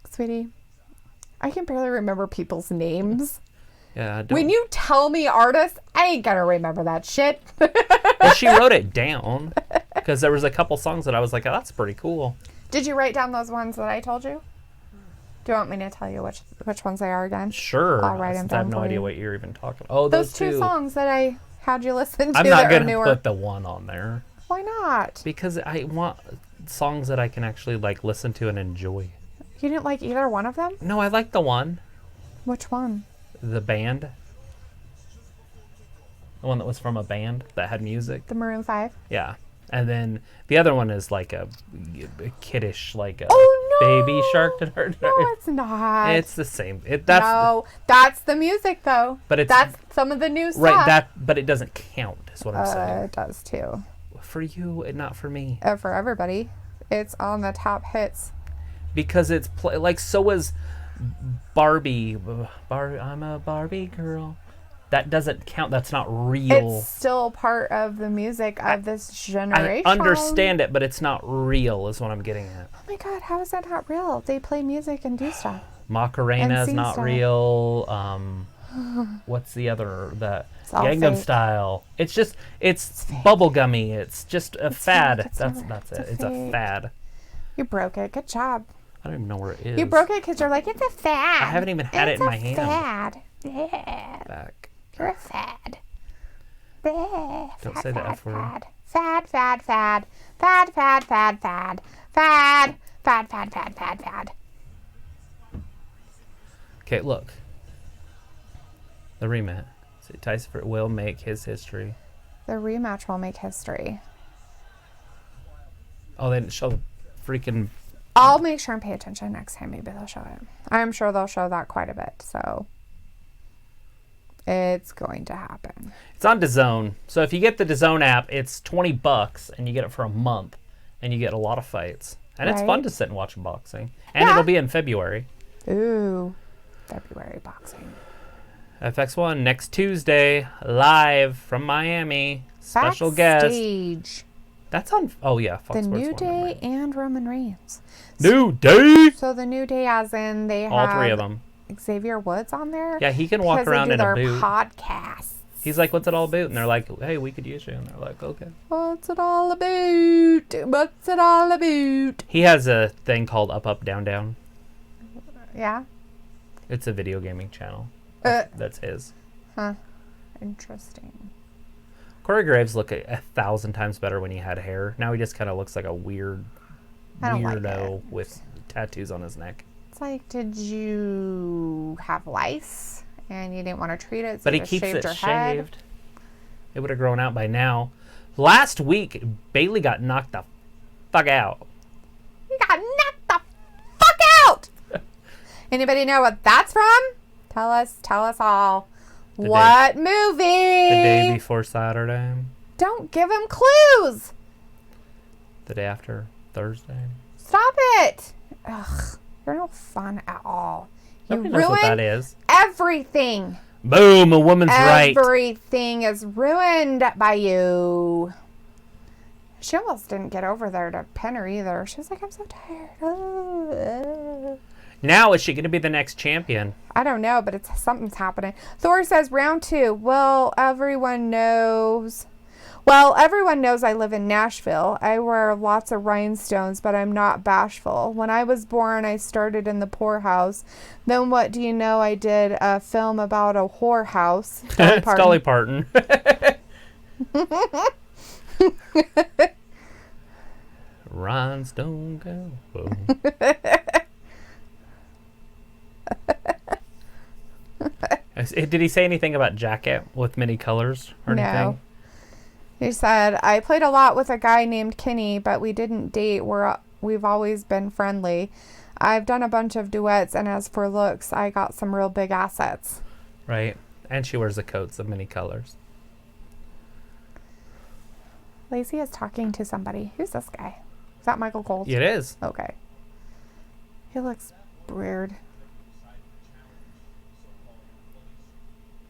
sweetie, I can barely remember people's names. Yeah, when you tell me artists, I ain't gonna remember that shit. Well, she wrote it down because there was a couple songs that I was like, oh, that's pretty cool. Did you write down those ones that I told you? Do you want me to tell you which ones they are again? Sure. I'll write them down. I have no idea what you're even talking about. Oh, those two songs that I had you listen to. I'm not gonna put the one on there. Why not? Because I want songs that I can actually like listen to and enjoy. You didn't like either one of them? No, I like the one. Which one? The band. The one that was from a band that had music. The Maroon 5? Yeah. And then the other one is like a kiddish, like a baby shark. No, it's not. It's the same. That's the music though. But that's some of the new stuff. Right, but it doesn't count, is what I'm saying. It does too. For you and not for me. For everybody. It's on the top hits. Because it's like, so is Barbie. I'm a Barbie girl. That doesn't count. That's not real. It's still part of the music of this generation. I understand it, but it's not real is what I'm getting at. Oh my God, how is that not real? They play music and do stuff. Macarena is not real. What's the other? Gangnam Style. It's just, it's bubblegummy. It's just a fad. That's it. It's a fad. You broke it. Good job. I don't even know where it is. You broke it because you're like, it's a fad. I haven't even had it in my hand. It's a fad. Yeah. Back. You're a fad. Don't say the F word. Fad, fad, fad. Fad, fad, fad, fad. Fad, fad, fad, fad, fad, fad. Okay, look. The rematch. Tyson will make his history. The rematch will make history. Oh, they didn't show the freaking... I'll make sure and pay attention next time. Maybe they'll show it. I'm sure they'll show that quite a bit, so... It's going to happen. It's on DAZN. So if you get the DAZN app, it's $20 and you get it for a month. And you get a lot of fights. And it's fun to sit and watch boxing. And it'll be in February. Ooh. February boxing. FX1 next Tuesday, live from Miami. Special Backstage. guest. That's on... Oh, yeah. Fox the Sports New 1 Day and Roman Reigns. New Day? So the New Day as in they have... All three of them. Xavier Woods on there? Yeah, he can walk around in a boot. Podcasts. He's like, what's it all about? And they're like, hey, we could use you. And they're like, okay. What's it all about? What's it all about? He has a thing called Up, Up, Down, Down. Yeah? It's a video gaming channel. That's his. Huh. Interesting. Corey Graves looked 1,000 times better when he had hair. Now he just kind of looks like a weirdo with tattoos on his neck. It's like, did you have lice and you didn't want to treat it, so but you he keeps shaved it your shaved. Head? It would have grown out by now. Last week, Bailey got knocked the fuck out. You got knocked the fuck out! Anybody know what that's from? Tell us all. What movie? The day before Saturday. Don't give him clues. The day after Thursday. Stop it. Ugh, you're no fun at all. Nobody knows what that is. Everything. Boom, a woman's right. Everything is ruined by you. She almost didn't get over there to pin her either. She was like, I'm so tired. You Now is she going to be the next champion? I don't know, but something's happening. Thor says round 2. Well, everyone knows I live in Nashville. I wear lots of rhinestones, but I'm not bashful. When I was born, I started in the poorhouse. Then what do you know? I did a film about a whorehouse. Dolly Parton. Rhinestone girl. Did he say anything about jacket with many colors or anything? No. He said, I played a lot with a guy named Kenny, but we didn't date. We've always been friendly. I've done a bunch of duets, and as for looks, I got some real big assets. Right. And she wears the coats of many colors. Lacey is talking to somebody. Who's this guy? Is that Michael Colt? It is. Okay. He looks weird.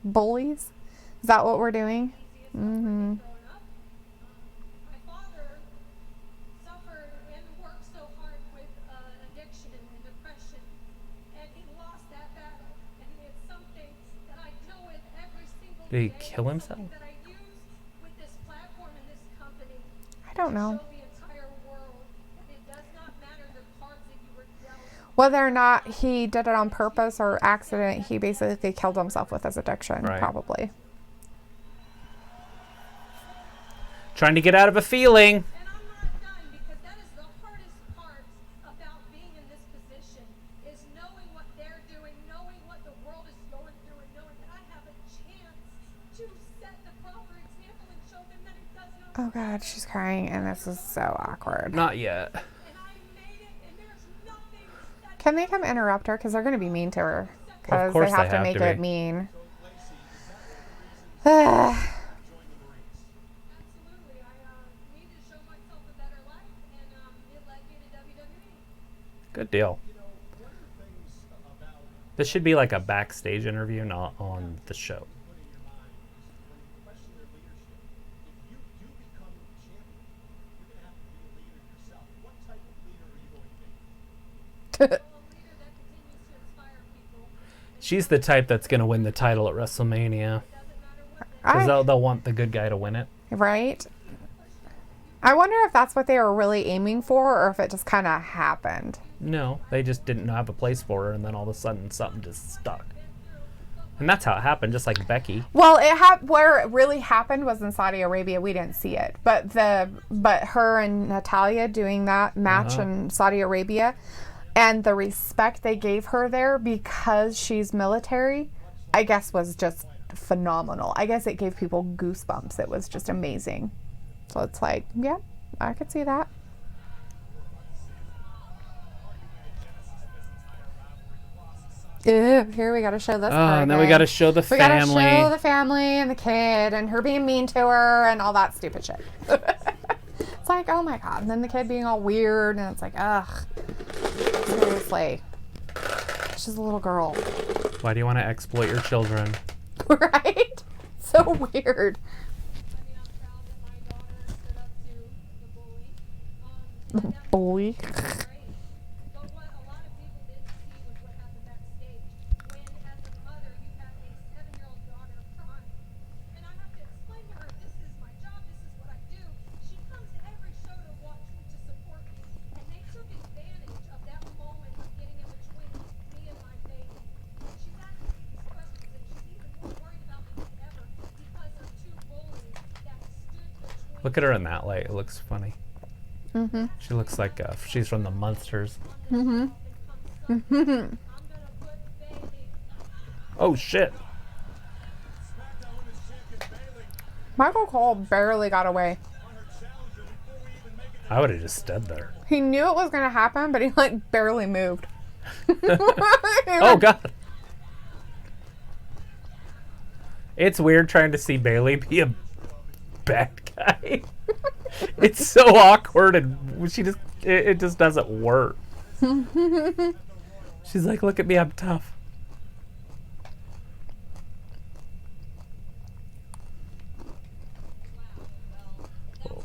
Bullies? Is that what we're doing? Mm-hmm. My father suffered and worked so hard with addiction and depression, and he lost that battle. And it's something that I deal with every single Did he day. kill himself? That I use with this platform and this company. I don't know. To show the entire world that it does not matter the cards that you were dealt. Whether or not he did it on purpose or accident, he basically killed himself with his addiction, Right. probably. Trying to get out of a feeling. And I'm not done, because that is the hardest part about being in this position, is knowing what they're doing, knowing what the world is going through, and knowing that I have a chance to set the proper example and show them that it does not Oh god, she's crying and this is so awkward. Not yet. and I made it, and there's nothing that Can they come interrupt her? Because they're going to be mean to her. Because course they have they to have make to it be. mean. absolutely, I need to show myself a better life, and it led me to WWE. Good deal. This should be like a backstage interview, not on the show. A leader that continues to inspire people. She's the type that's going to win the title at WrestleMania. Because they'll want the good guy to win it. Right? I wonder if that's what they were really aiming for or if it just kind of happened. No, they just didn't have a place for her, and then all of a sudden something just stuck. And that's how it happened, just like Becky. Well, where it really happened was in Saudi Arabia. We didn't see it, but her and Natalia doing that match in Saudi Arabia, and the respect they gave her there because she's military, I guess was just phenomenal. I guess it gave people goosebumps. It was just amazing. So it's like, yeah, I could see that. Ew, here we gotta show this. part And then we again. got to show the We gotta family. show the family and the kid and her being mean to her and all that stupid shit. It's like, oh my god. And then the kid being all weird and it's like, ugh. Seriously. She's a little girl. Why do you want to exploit your children? Right? So weird. I mean, I'm proud that my daughter stood up to the bully. Bully. Great. But what a lot of people didn't see was what happened backstage. When, as a mother, you have a 7-year-old daughter crying. And I have to explain to her, this is my job, this is what I do. She comes to every show to watch me, to support me. And they took advantage of that moment of getting in between me and my baby. And she's asking me these questions, and she's even more worried about me than ever because of 2 bullies that stood between. Look at her in that light. It looks funny. Mm-hmm. She looks like she's from the Munsters. Mm-hmm. I'm gonna put Bailey. Oh, shit. Michael Cole barely got away. I would have just stood there. He knew it was gonna happen, but he like barely moved. Oh, God. It's weird trying to see Bailey be a bad guy. It's so awkward, and it just doesn't work. She's like, look at me, I'm tough.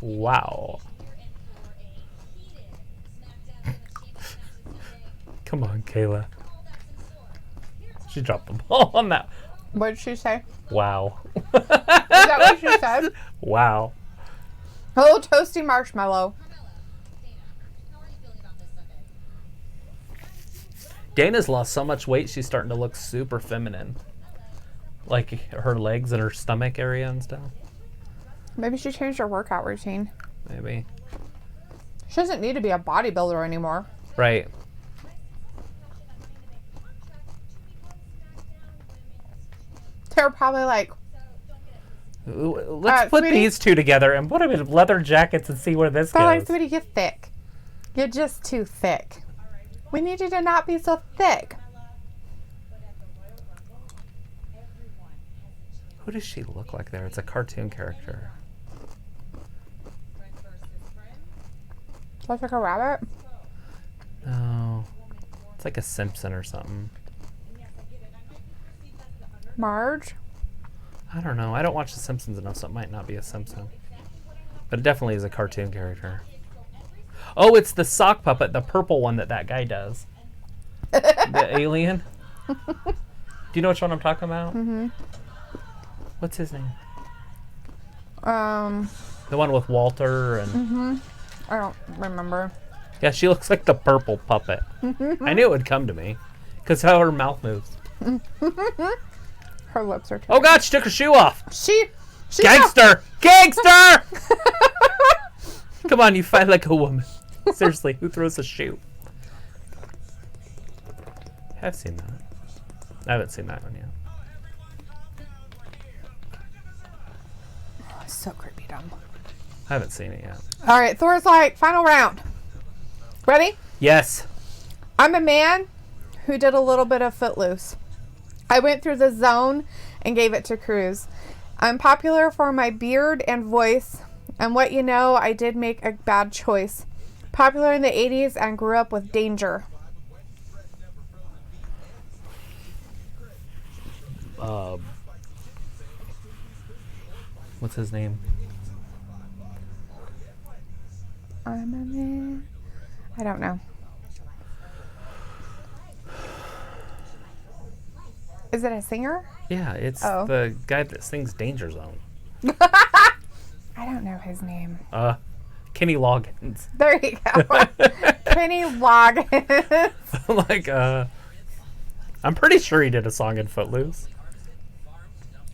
Wow. Come on, Kayla. She dropped the ball on that. What did she say? Wow. Is that what she said? Wow. Oh, toasty marshmallow. How are you feeling about this Sunday? Dana's lost so much weight, she's starting to look super feminine. Like her legs and her stomach area and stuff. Maybe she changed her workout routine. Maybe. She doesn't need to be a bodybuilder anymore. Right. They're probably like, Let's put sweetie? these two together and put them in leather jackets and see where this they're like, goes. sweetie, you're thick. You're just too thick. We need you to not be so thick. Who does she look like there? It's a cartoon character. Looks like a rabbit. No. It's like a Simpson or something. Marge. I don't know. I don't watch The Simpsons enough, so it might not be a Simpson. But it definitely is a cartoon character. Oh, it's the sock puppet, the purple one that guy does. The alien. Do you know which one I'm talking about? Mm-hmm. What's his name? Um, The one with Walter and... I don't remember. Yeah, she looks like the purple puppet. I knew it would come to me. Because how her mouth moves. Her lips are too. Oh God, she took her shoe off. She Gangster! Gangster! Come on, you fight like a woman. Seriously, who throws a shoe? I've seen that. I haven't seen that one yet. So creepy dumb. I haven't seen it yet. All right, Thor's like, final round. Ready? Yes. I'm a man who did a little bit of Footloose. I went through the zone and gave it to Cruz. I'm popular for my beard and voice, and what you know, I did make a bad choice. Popular in the 80s and grew up with danger. What's his name? I'm a man. I don't know. Is it a singer? Yeah, it's Oh. the guy that sings Danger Zone. I don't know his name. Kenny Loggins. There you go. Kenny Loggins. Like, I'm pretty sure he did a song in Footloose.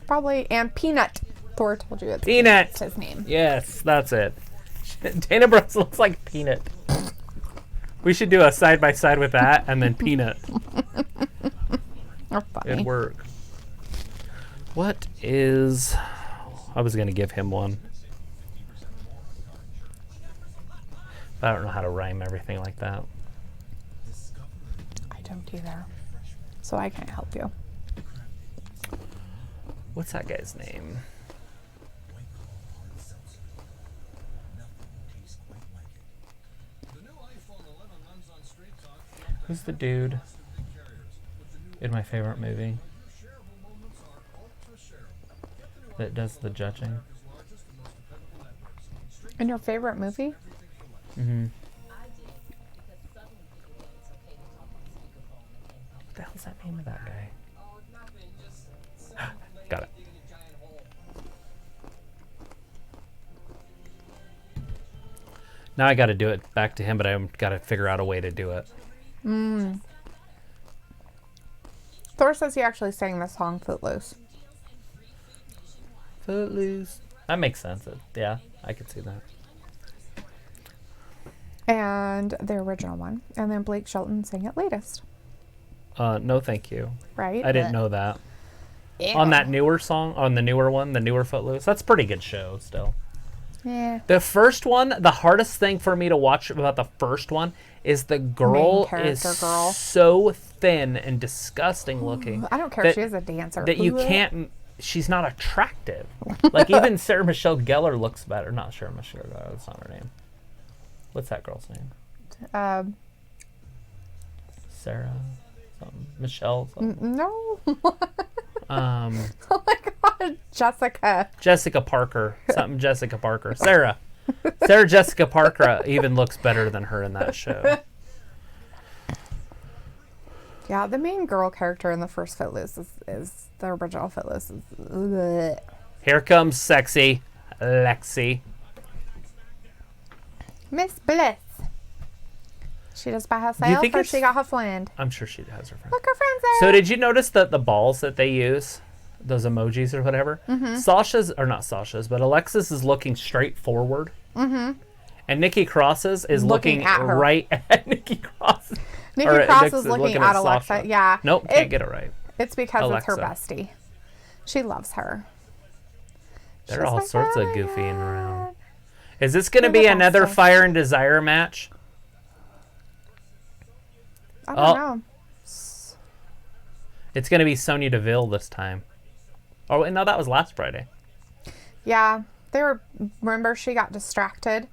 Probably. And Peanut. Thor told you it's Peanut. That's his name. Yes, that's it. Dana Brooks looks like Peanut. We should do a side by side with that and then Peanut. Or funny. It'd work. What is... I was going to give him one. But I don't know how to rhyme everything like that. I don't either. So I can't help you. What's that guy's name? Who's the dude in my favorite movie that does the judging? In your favorite movie? Mm-hmm. What the hell's that name of that guy? Got it. Now I got to do it back to him, but I've got to figure out a way to do it. Thor says he actually sang the song Footloose. Footloose. That makes sense. Yeah, I could see that. And the original one. And then Blake Shelton sang it latest. No, thank you. Right? I didn't know that. Yeah. On that newer song, on the newer one, the newer Footloose, that's a pretty good show still. Yeah. The first one, the hardest thing for me to watch about the first one is the girl is character girl. so thin and disgusting looking. I don't care that- if she is a dancer. that you can't. She's not attractive. Like even Sarah Michelle Gellar looks better. Not Sarah Michelle Gellar. That's not her name. What's that girl's name? Sarah. Something. Michelle. Something. No. Um. Oh my God. Jessica. Jessica Parker. Something. Jessica Parker. Sarah. Sarah Jessica Parker even looks better than her in that show. Yeah, the main girl character in the first Footloose is the original Footloose. Bleh. Here comes sexy Lexi. Miss Bliss. She just by Do you herself think or it's- she got her friend? I'm sure she has her friend. Look, her friend's there. So did you notice that the balls that they use, those emojis or whatever, Sasha's, or not Sasha's, but Alexis is looking straight forward. Mm-hmm. And Nikki Cross's is looking at her. right at Nikki Cross. Nikki Or Cross Alexis is looking at Alexa. Sasha. Yeah. Nope, can't get it right. It's because it's her Alexa. bestie. She loves her. They're She's all like, sorts of "Oh, goofying yeah." around. Is this going to They're be the another bestest. Fire and Desire match? I Oh. don't know. It's going to be Sonya Deville this time. Oh, wait, no, that was last Friday. Yeah. Remember she got distracted?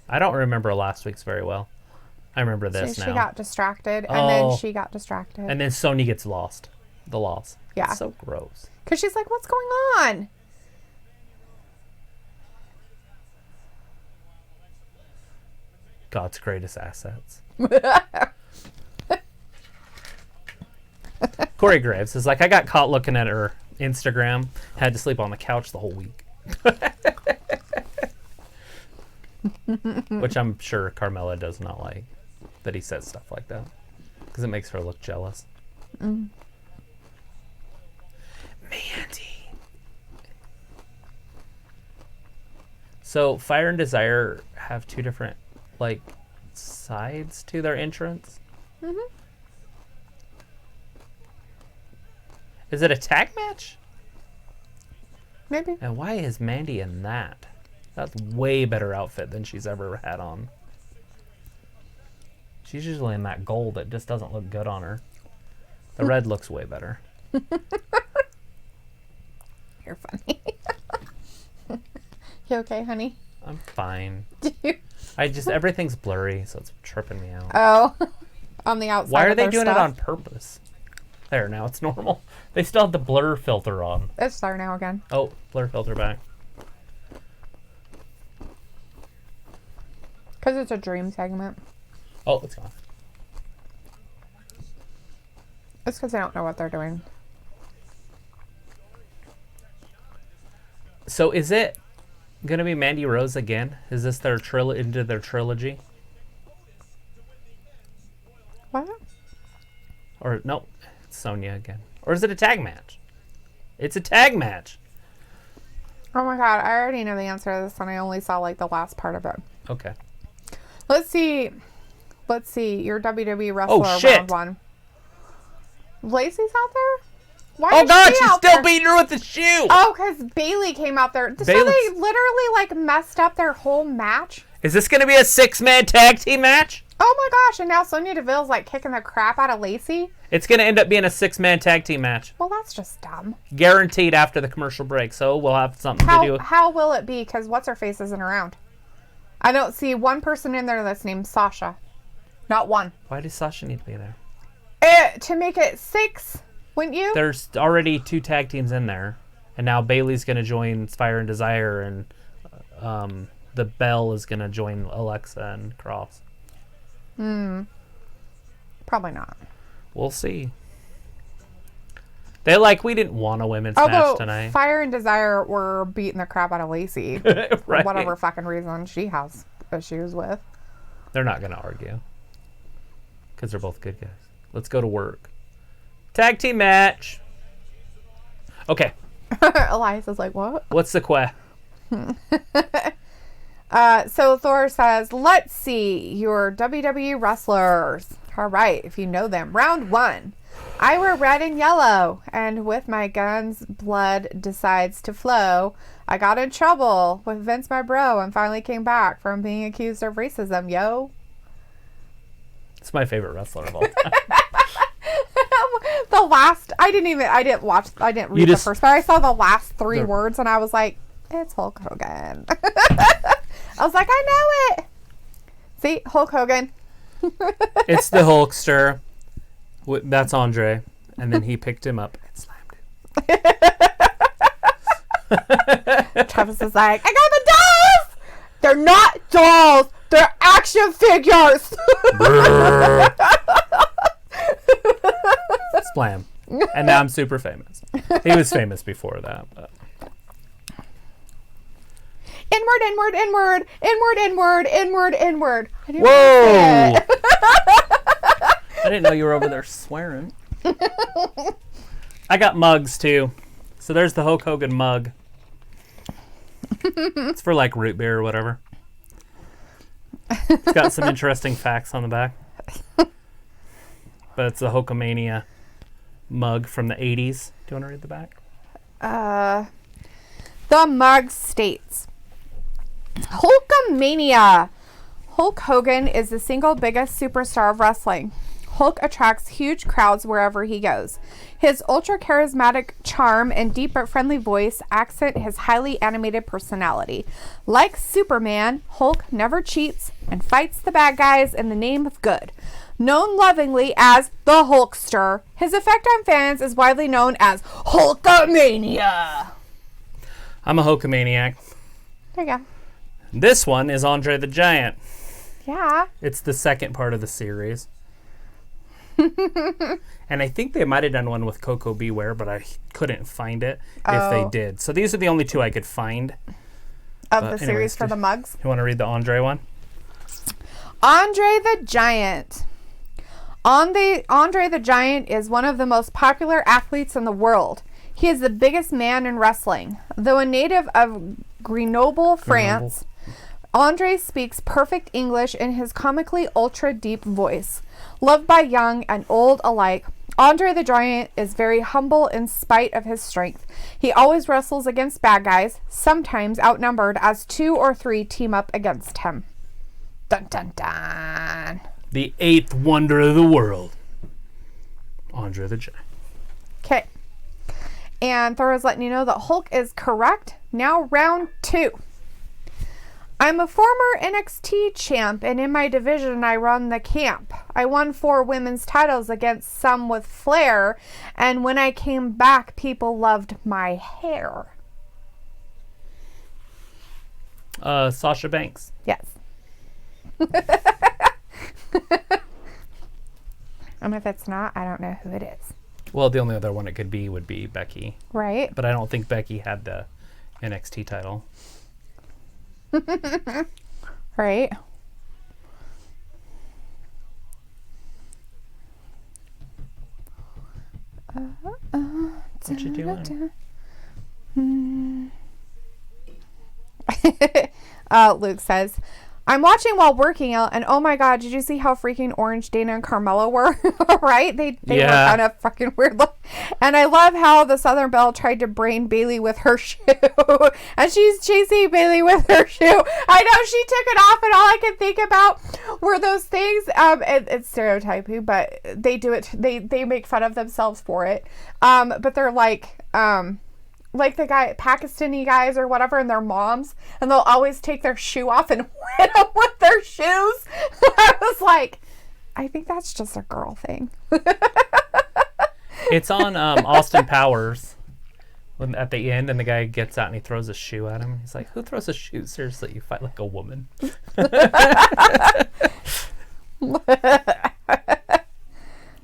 I don't remember last week's very well. I remember this She now. got distracted, and Oh. then she got distracted. And then Sonya gets lost. The loss. Yeah. It's so gross. Because she's like, what's going on? God's greatest assets. Corey Graves is like, I got caught looking at her Instagram. Had to sleep on the couch the whole week. Which I'm sure Carmella does not like that he says stuff like that. Because it makes her look jealous. Mandy. So Fire and Desire have two different like sides to their entrance. Is it a tag match? Maybe. And why is Mandy in that? That's way better outfit than she's ever had on. She's usually in that gold that just doesn't look good on her. The red looks way better. You're funny. You okay, honey? I'm fine. Everything's blurry, so it's tripping me out. Oh, on the outside. Why are of they their doing it stuff. on purpose? There, now it's normal. They still have the blur filter on. It's there now again. Oh, blur filter back. Because it's a dream segment. Oh, it's gone. It's because I don't know what they're doing. So is it gonna be Mandy Rose again? Is this their into their trilogy? What? Or no, it's Sonya again. Or is it a tag match? It's a tag match. Oh my god, I already know the answer to this and I only saw like the last part of it. Okay. Let's see. Your WWE wrestler Oh, shit. round one. Lacey's out there? Why Oh is god, she she's out still there? beating her with the shoe! Oh, because Bailey came out there. So they Bayley's- literally like messed up their whole match? Is this gonna be a 6-man tag team match? Oh my gosh, and now Sonya Deville's like kicking the crap out of Lacey? It's gonna end up being a 6-man tag team match. Well, that's just dumb. Guaranteed after the commercial break, so we'll have something to do. How will it be? Because what's-her-face isn't around. I don't see one person in there that's named Sasha. Not one. Why does Sasha need to be there? To make it 6, wouldn't you? There's already 2 tag teams in there. And now Bailey's gonna join Fire and Desire, and the Bell is gonna join Alexa and Cross. Probably not. We'll see. We didn't want a women's match Although tonight. Fire and Desire were beating the crap out of Lacey. Right. For whatever fucking reason she has issues with. They're not gonna argue. Because they're both good guys. Let's go to work. Tag team match. Okay. Elias is like, what? What's the quest? So Thor says, let's see your WWE wrestlers. All right, if you know them. Round 1. I wear red and yellow, and with my gun's blood decides to flow. I got in trouble with Vince, my bro, and finally came back from being accused of racism, yo. It's my favorite wrestler of all time. The last, I didn't read the first, but I saw the last 3 words, and I was like, it's Hulk Hogan. I was like, I know it. See, Hulk Hogan. It's the Hulkster. That's Andre. And then he picked him up and slammed him. Travis is like, I got the dolls! They're not dolls! They're action figures! Splam. And now I'm super famous. He was famous before that. But. Inward, inward, inward, inward, inward, inward, inward. Whoa! I didn't know you were over there swearing. I got mugs too. So there's the Hulk Hogan mug. It's for like root beer or whatever. It's got some interesting facts on the back. But it's a Hulkamania mug from the 80s. Do you want to read the back? The mug states, Hulkamania. Hulk Hogan is the single biggest superstar of wrestling. Hulk attracts huge crowds wherever he goes. His ultra charismatic charm and deep but friendly voice accent his highly animated personality. Like Superman, Hulk never cheats and fights the bad guys in the name of good. Known lovingly as the Hulkster, his effect on fans is widely known as Hulkamania. I'm a Hulkamaniac. There you go. This one is Andre the Giant. Yeah. It's the second part of the series. And I think they might have done one with Coco Beware, but I couldn't find it if they did. So these are the only two I could find. Of the series for the mugs. You want to read the Andre one? Andre the Giant. Andre the Giant is one of the most popular athletes in the world. He is the biggest man in wrestling. Though a native of Grenoble, France, Andre speaks perfect English in his comically ultra-deep voice. Loved by young and old alike, Andre the Giant is very humble in spite of his strength. He always wrestles against bad guys, sometimes outnumbered as 2 or 3 team up against him. Dun dun dun. The 8th wonder of the world. Andre the Giant. Okay. And Thor is letting you know that Hulk is correct. Now round 2. I'm a former NXT champ, and in my division I run the camp. I won 4 women's titles against some with flair, and when I came back, people loved my hair. Sasha Banks. Yes. And if it's not, I don't know who it is. Well, the only other one it could be would be Becky. Right? But I don't think Becky had the NXT title. Right? What you doing? Luke says, I'm watching while working out, and oh my god, did you see how freaking orange Dana and Carmella were? Right? They were kind of fucking weird look. And I love how the Southern Belle tried to brain Bailey with her shoe. And she's chasing Bailey with her shoe. I know she took it off, and all I could think about were those things. It's stereotyping, but they do it. They make fun of themselves for it. But they're like the Pakistani guys or whatever, and their moms, and they'll always take their shoe off and hit them with their shoes. I was like, I think that's just a girl thing. It's on Austin Powers at the end, and the guy gets out and he throws a shoe at him. He's like, who throws a shoe? Seriously, you fight like a woman.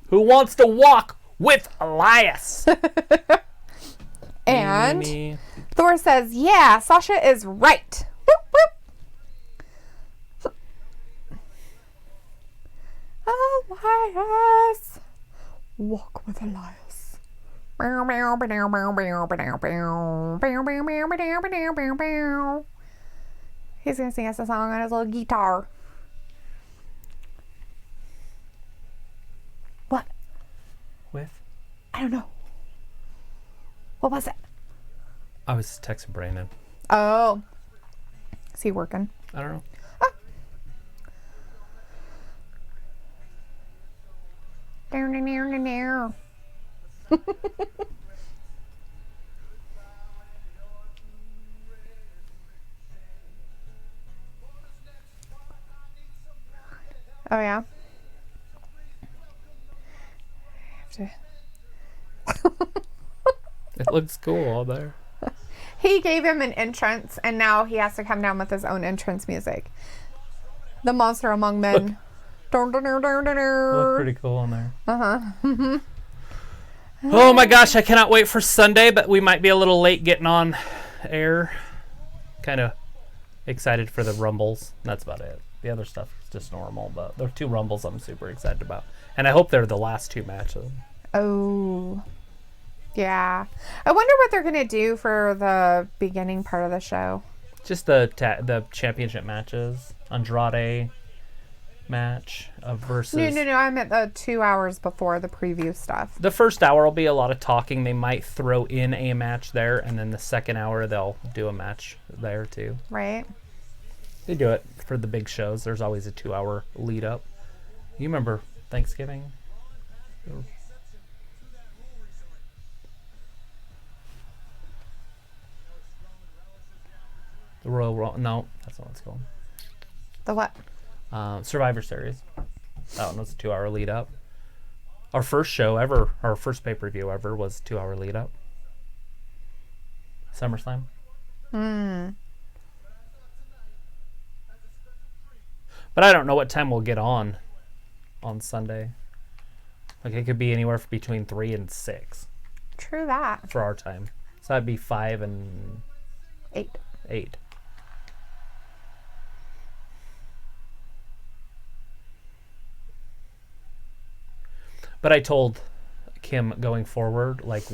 Who wants to walk with Elias? And Thor says, yeah, Sasha is right. Whoop, whoop. Elias. Walk with Elias. He's going to sing us a song on his little guitar. What? With? I don't know. What was it? I was texting Brandon. Oh. Is he working? I don't know. Oh, yeah. It looks cool all there. He gave him an entrance, and now he has to come down with his own entrance music. The Monster Among Men. Look pretty cool on there. Uh-huh. Oh my gosh, I cannot wait for Sunday, but we might be a little late getting on air. Kind of excited for the Rumbles. That's about it. The other stuff is just normal, but there are 2 Rumbles I'm super excited about. And I hope they're the last 2 matches. Oh. Yeah. I wonder what they're going to do for the beginning part of the show. Just the championship matches. Andrade match versus... No. I meant the 2 hours before the preview stuff. The first hour will be a lot of talking. They might throw in a match there, and then the second hour they'll do a match there too. Right. They do it for the big shows. There's always a 2-hour lead up. You remember Thanksgiving? The No, that's not what it's called. The what? Survivor Series. That one was a 2-hour lead up. Our first show ever, our first pay-per-view ever was 2-hour lead up. SummerSlam. But I don't know what time we'll get on Sunday. Like, it could be anywhere between 3 and 6 True that. for our time. So that'd be 5 and 8. But I told Kim going forward, like,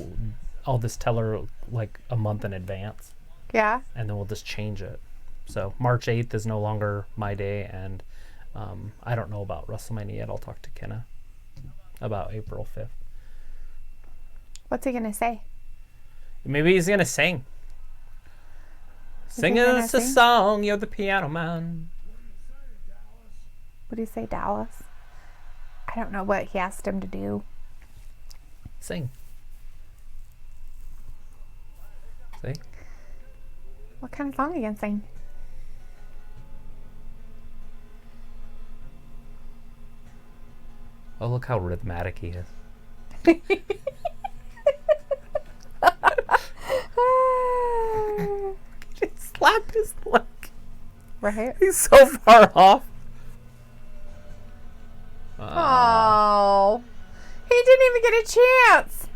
I'll just tell her like a month in advance, Yeah. and then we'll just change it. So March 8th is no longer my day, and I don't know about WrestleMania yet. I'll talk to Kenna about April 5th. What's he going to say? Maybe he's gonna sing. Sing he gonna us a sing? song, you're the piano man. What do you say, Dallas? I don't know what he asked him to do. Sing. See? What kind of song are you going to sing? Oh, look how rhythmatic he is. He slapped his leg. Right? He's so far off. Oh, he didn't even get a chance.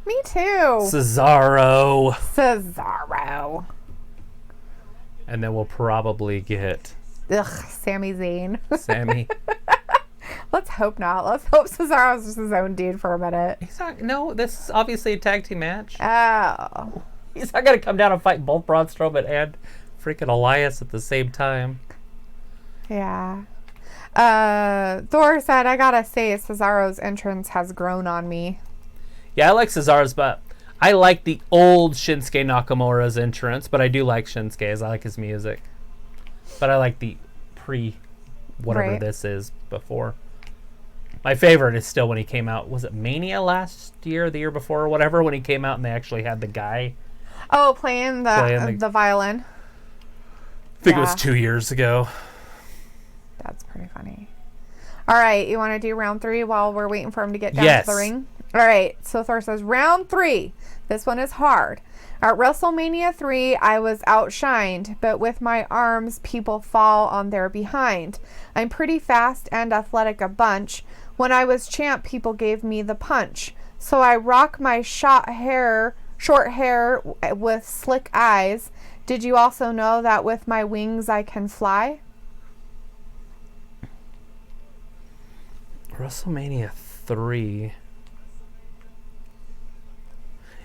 Me too. Cesaro. Cesaro. And then we'll probably get Ugh, Sami Zayn. Sammy. Let's hope not. Let's hope Cesaro's just his own dude for a minute. He's not. No, this is obviously a tag team match. Oh. He's not gonna come down and fight both Braun Strowman and freaking Elias at the same time. Yeah. Thor said, I gotta say, Cesaro's entrance has grown on me. Yeah, I like Cesaro's, but I like the old Shinsuke Nakamura's entrance, but I do like Shinsuke's. I like his music. But I like the whatever Right. this is before. My favorite is still when he came out. Was it Mania last year, the year before, or whatever, when he came out and they actually had the guy. Oh, playing the violin. I think it was Yeah. 2 years ago. That's pretty funny. All right, you want to do round 3 while we're waiting for him to get down Yes. to the ring? All right, so Thor says, round 3. This one is hard. At WrestleMania 3, I was outshined, but with my arms, people fall on their behind. I'm pretty fast and athletic a bunch. When I was champ, people gave me the punch. So I rock my short hair with slick eyes. Did you also know that with my wings I can fly? WrestleMania 3.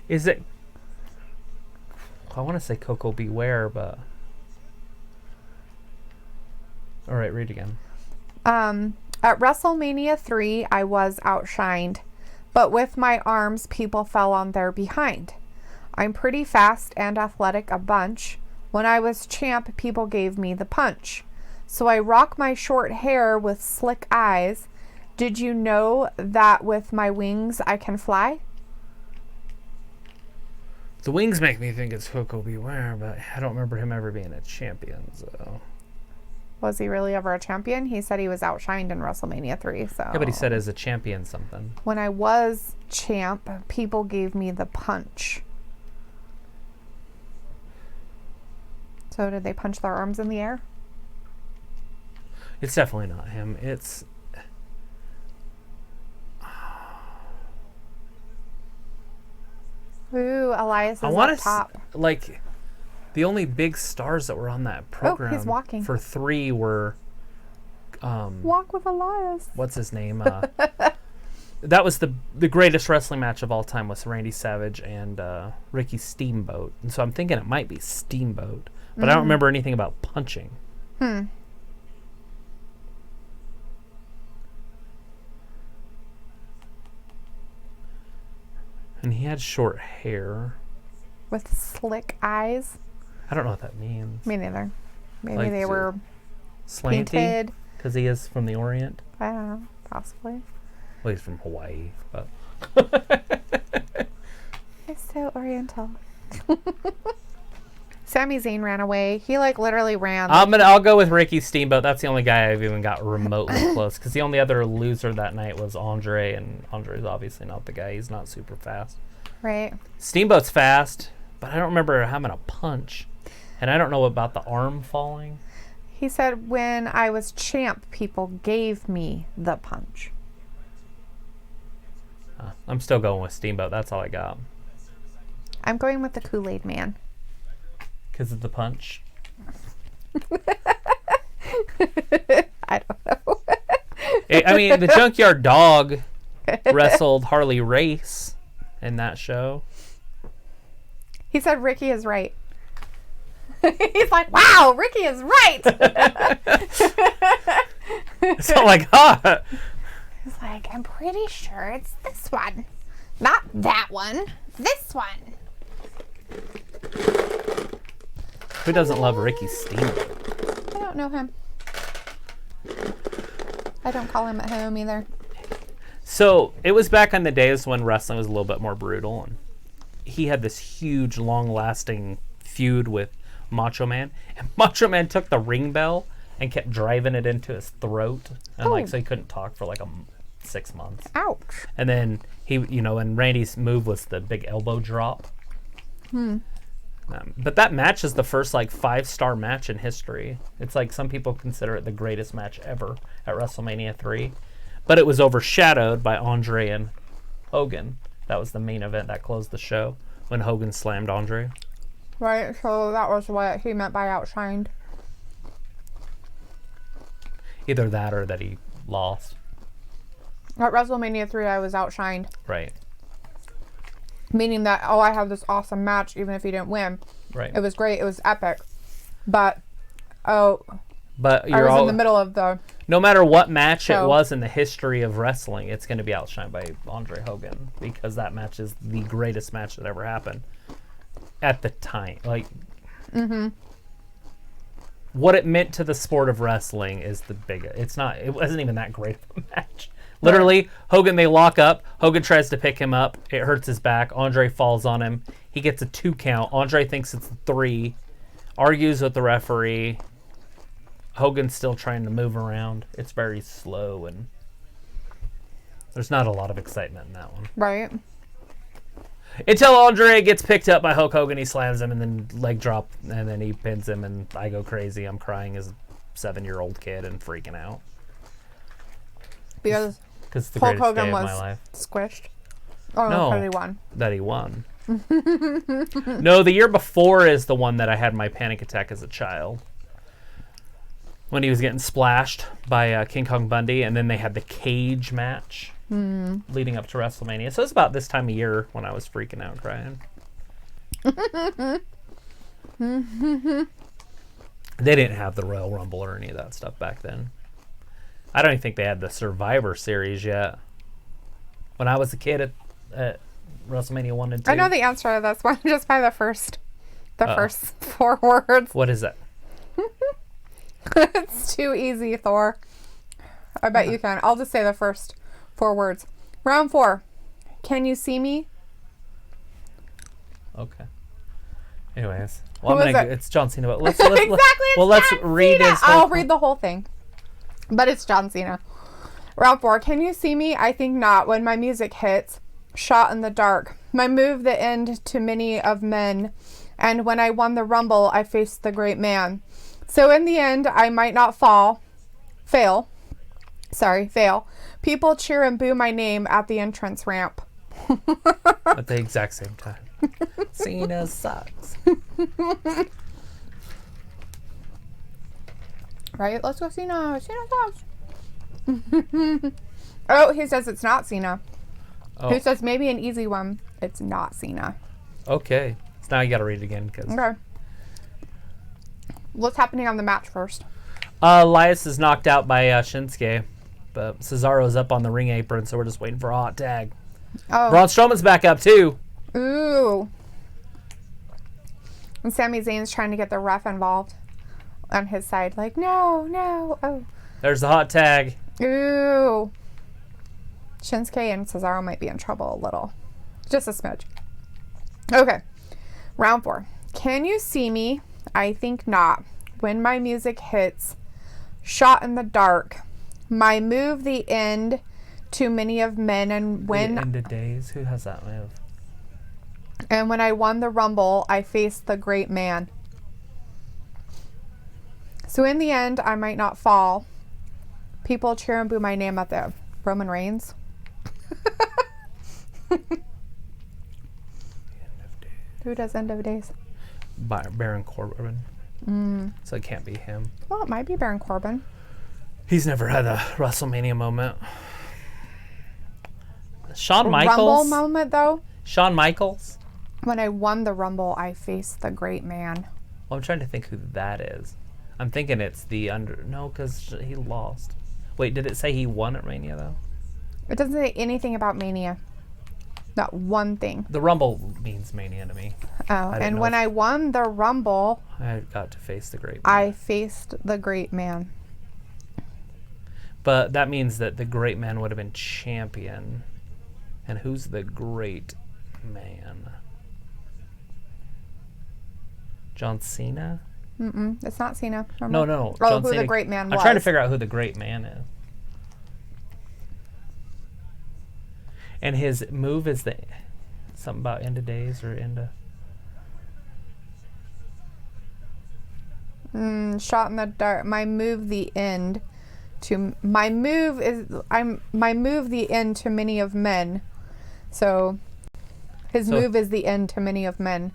Is it... I want to say Coco Beware, but... All right, read again. At WrestleMania 3, I was outshined, but with my arms, people fell on their behind. I'm pretty fast and athletic a bunch. When I was champ, people gave me the punch. So I rock my short hair with slick eyes. Did you know that with my wings I can fly? The wings make me think it's Coco Beware, but I don't remember him ever being a champion, so... Was he really ever a champion? He said he was outshined in WrestleMania 3, so... Yeah, but he said as a champion something. When I was champ, people gave me the punch. So did they punch their arms in the air? It's definitely not him. It's... Ooh, Elias is I up want to top. like the only big stars that were on that program. he's walking. For 3 were. Walk with Elias. What's his name? That was the greatest wrestling match of all time was Randy Savage and Ricky Steamboat. And so I'm thinking it might be Steamboat, but I don't remember anything about punching. Hmm. And he had short hair. With slick eyes. I don't know what that means. Me neither. Maybe Like they were Slanty? painted. Because he is from the Orient. I don't know. Possibly. Well, he's from Hawaii, but... It's so oriental. Sami Zayn ran away. He literally ran. I'll go with Ricky Steamboat. That's the only guy I've even got remotely close. Because the only other loser that night was Andre, and Andre's obviously not the guy. He's not super fast. Right. Steamboat's fast, but I don't remember having a punch. And I don't know about the arm falling. He said, when I was champ, people gave me the punch. I'm still going with Steamboat. That's all I got. I'm going with the Kool-Aid Man. Because of the punch. I don't know. I mean, the Junkyard Dog wrestled Harley Race in that show. He said Ricky is right. He's like, wow, Ricky is right. So like, huh? He's like, I'm pretty sure it's this one. Not that one. This one. Who doesn't love Ricky Steamboat? I don't know him. I don't call him at home either. So it was back in the days when wrestling was a little bit more brutal, and he had this huge, long-lasting feud with Macho Man, and Macho Man took the ring bell and kept driving it into his throat, and so he couldn't talk for 6 months. Ouch. And then he, and Randy's move was the big elbow drop. But that match is the first 5-star match in history. It's some people consider it the greatest match ever at WrestleMania 3. But it was overshadowed by Andre and Hogan. That was the main event that closed the show when Hogan slammed Andre. Right, so that was what he meant by outshined. Either that or that he lost. At WrestleMania 3, I was outshined. Right. Meaning that, I had this awesome match even if he didn't win. Right. It was great. It was epic. But, but I was in the middle of the... No matter what match So- it was in the history of wrestling, it's going to be outshined by Andre Hogan because that match is the greatest match that ever happened at the time. What it meant to the sport of wrestling is the biggest. It wasn't even that great of a match. Literally, Hogan, they lock up. Hogan tries to pick him up. It hurts his back. Andre falls on him. He gets a 2 count. Andre thinks it's a 3. Argues with the referee. Hogan's still trying to move around. It's very slow, and there's not a lot of excitement in that one. Right. Until Andre gets picked up by Hulk Hogan, he slams him, and then leg drop, and then he pins him, and I go crazy. I'm crying as a 7-year-old kid and freaking out. Because it's the Hulk greatest day Hogan of was my life. squished. Oh, No. no, he won. That he won. No, the year before is the one that I had my panic attack as a child. When he was getting splashed by King Kong Bundy, and then they had the cage match leading up to WrestleMania. So it was about this time of year when I was freaking out crying. They didn't have the Royal Rumble or any of that stuff back then. I don't even think they had the Survivor Series yet. When I was a kid at WrestleMania 1 and 2. I know the answer to this one just by the first 4 words. What is that? It's too easy, Thor. I bet you can. I'll just say the first 4 words. Round 4. Can you see me? Okay. Anyways, well, Who is it? it's John Cena. But let's Exactly. let's John read Cena. his. I'll read the whole thing. But it's John Cena. Round 4. Can you see me? I think not. When my music hits, shot in the dark. My move the end to many of men. And when I won the Rumble, I faced the great man. So in the end, I might not fail. People cheer and boo my name at the entrance ramp. At the exact same time. Cena sucks. Right? Let's go Cena. Cena sucks. Oh, he says it's not Cena. Oh, He says maybe an easy one. It's not Cena. okay. So now you got to read it again because Okay. What's happening on the match first? Elias is knocked out by Shinsuke, but Cesaro's up on the ring apron, so we're just waiting for a hot tag. Oh. Braun Strowman's back up too. Ooh. And Sami Zayn's trying to get the ref involved on his side. Like, no, no. Oh. There's the hot tag. Ooh. Shinsuke and Cesaro might be in trouble a little. Just a smidge. Okay. Round 4. Can you see me? I think not. When my music hits. Shot in the dark. My move, the end. Too many of men. And when... The end of days. Who has that move? And when I won the Rumble, I faced the great man. So in the end, I might not fall. People cheer and boo my name at the Roman Reigns. Who does End of Days? Baron Corbin. So it can't be him. Well, it might be Baron Corbin. He's never had a WrestleMania moment. Shawn Rumble Michaels. moment, though. Shawn Michaels. When I won the Rumble, I faced the great man. Well, I'm trying to think who that is. I'm thinking it's the No, because he lost. Wait, did it say he won at Mania, though? It doesn't say anything about Mania. Not one thing. The Rumble means Mania to me. Oh, didn't and know when if- I won the Rumble, I got to face the great man. I faced the great man. But that means that the great man would have been champion. And who's the great man? John Cena? It's not Cena. No, no. Oh, John who Cena. the great man was. I'm trying to figure out who the great man is. And his move is the something about end of days or end of. Shot in the dark. My move, the end. My move the end to many of men. So his So- move is the end to many of men.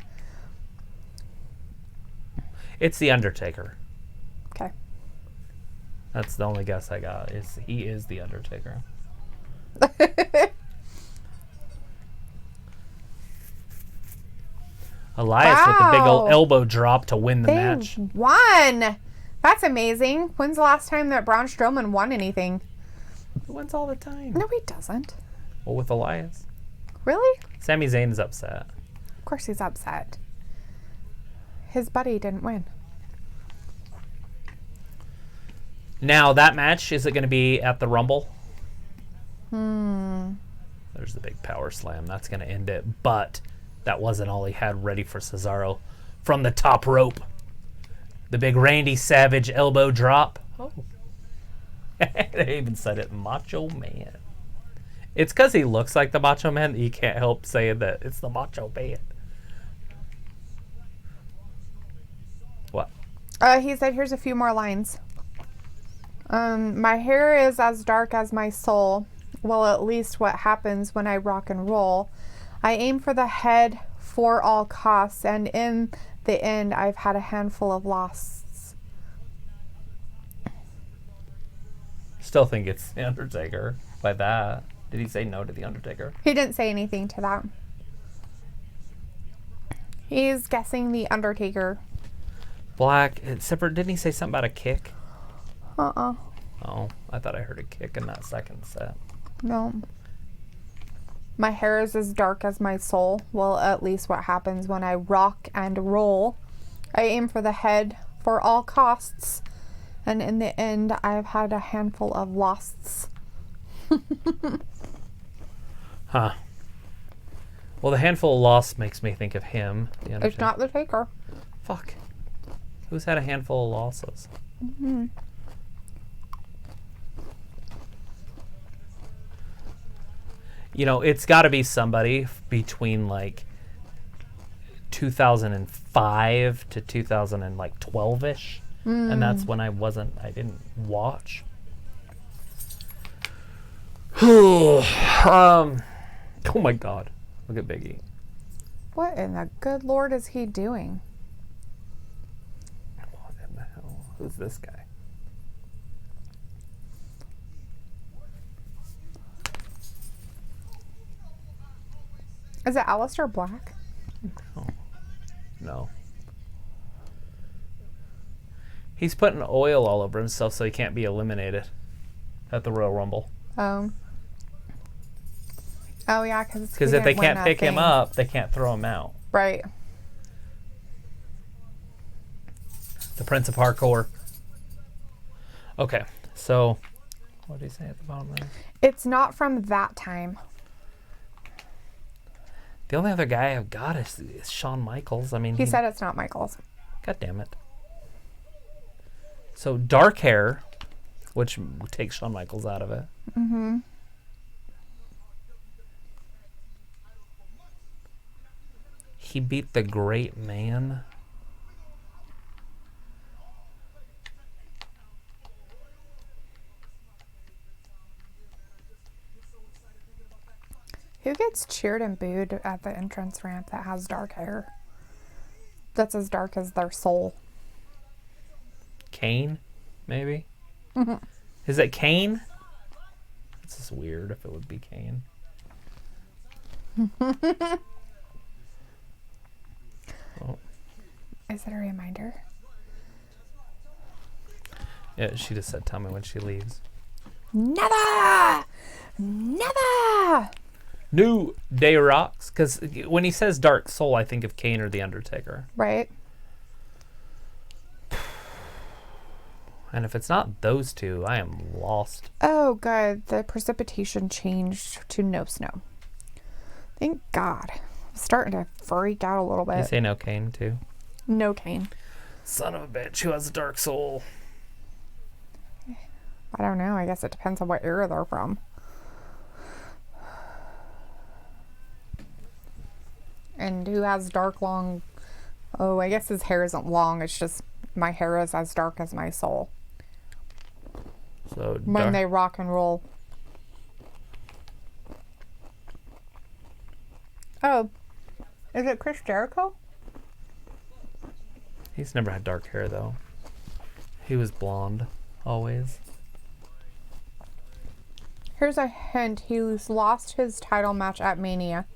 It's the Undertaker. Okay. That's the only guess I got. He is the Undertaker. Elias with the big old Wow. elbow drop to win the They match. won. That's amazing. When's the last time that Braun Strowman won anything? He wins all the time. No, he doesn't. Well, with Elias. Really? Sami Zayn is upset. Of course he's upset. His buddy didn't win. Now, that match, is it going to be at the Rumble? There's the big power slam. That's going to end it. But that wasn't all he had ready for Cesaro. From the top rope. The big Randy Savage elbow drop. Oh. They even said it, Macho Man. It's because he looks like the Macho Man that you can't help saying that it's the Macho Man. What? He said, here's a few more lines. My hair is as dark as my soul. Well, at least what happens when I rock and roll. I aim for the head for all costs, and in the end, I've had a handful of losses. Still think it's The Undertaker by that. Did he say no to The Undertaker? He didn't say anything to that. He's guessing the Undertaker. Black, separate. Didn't he say something about a kick? Uh-uh. Oh, I thought I heard a kick in that second set. No. My hair is as dark as my soul. Well, at least what happens when I rock and roll. I aim for the head for all costs. And in the end, I've had a handful of losts. Huh. Well, the handful of loss makes me think of him. The It's Undertaker. not the Taker. Fuck. Who's had a handful of losses? You know, it's got to be somebody between like 2005 to 2012-ish. And that's when I didn't watch. Oh my God. Look at Biggie. What in the good Lord is he doing? What in the hell? Who's this guy? Is it Aleister Black? Oh. No. He's putting oil all over himself so he can't be eliminated at the Royal Rumble. Oh yeah, Because if they can't pick him up, they can't throw him out. Right. The Prince of Hardcore. Okay, so what did he say at the bottom there? It's not from that time. The only other guy I've got is Shawn Michaels. I mean, He said it's not Michaels. God damn it. So dark hair, which takes Shawn Michaels out of it. Mm-hmm. He beat the Great Man. Who gets cheered and booed at the entrance ramp that has dark hair? That's as dark as their soul. Kane, maybe? Mm-hmm. Is it Kane? It's just weird if it would be Kane. Oh. Is it a reminder? Yeah, she just said, tell me when she leaves. Never! Never! New Day Rocks, because when he says Dark Soul, I think of Kane or The Undertaker. Right. And if it's not those two, I am lost. Oh, good. The precipitation changed to no snow. Thank God. I'm starting to freak out a little You bit. say no Kane, too? No Kane. Son of a bitch, who has a dark soul? I don't know. I guess it depends on what era they're from. And who has dark, long... Oh, I guess his hair isn't long. It's just my hair is as dark as my soul. So When they rock and roll. Oh. Is it Chris Jericho? He's never had dark hair, though. He was blonde, always. Here's a hint. He's lost his title match at Mania.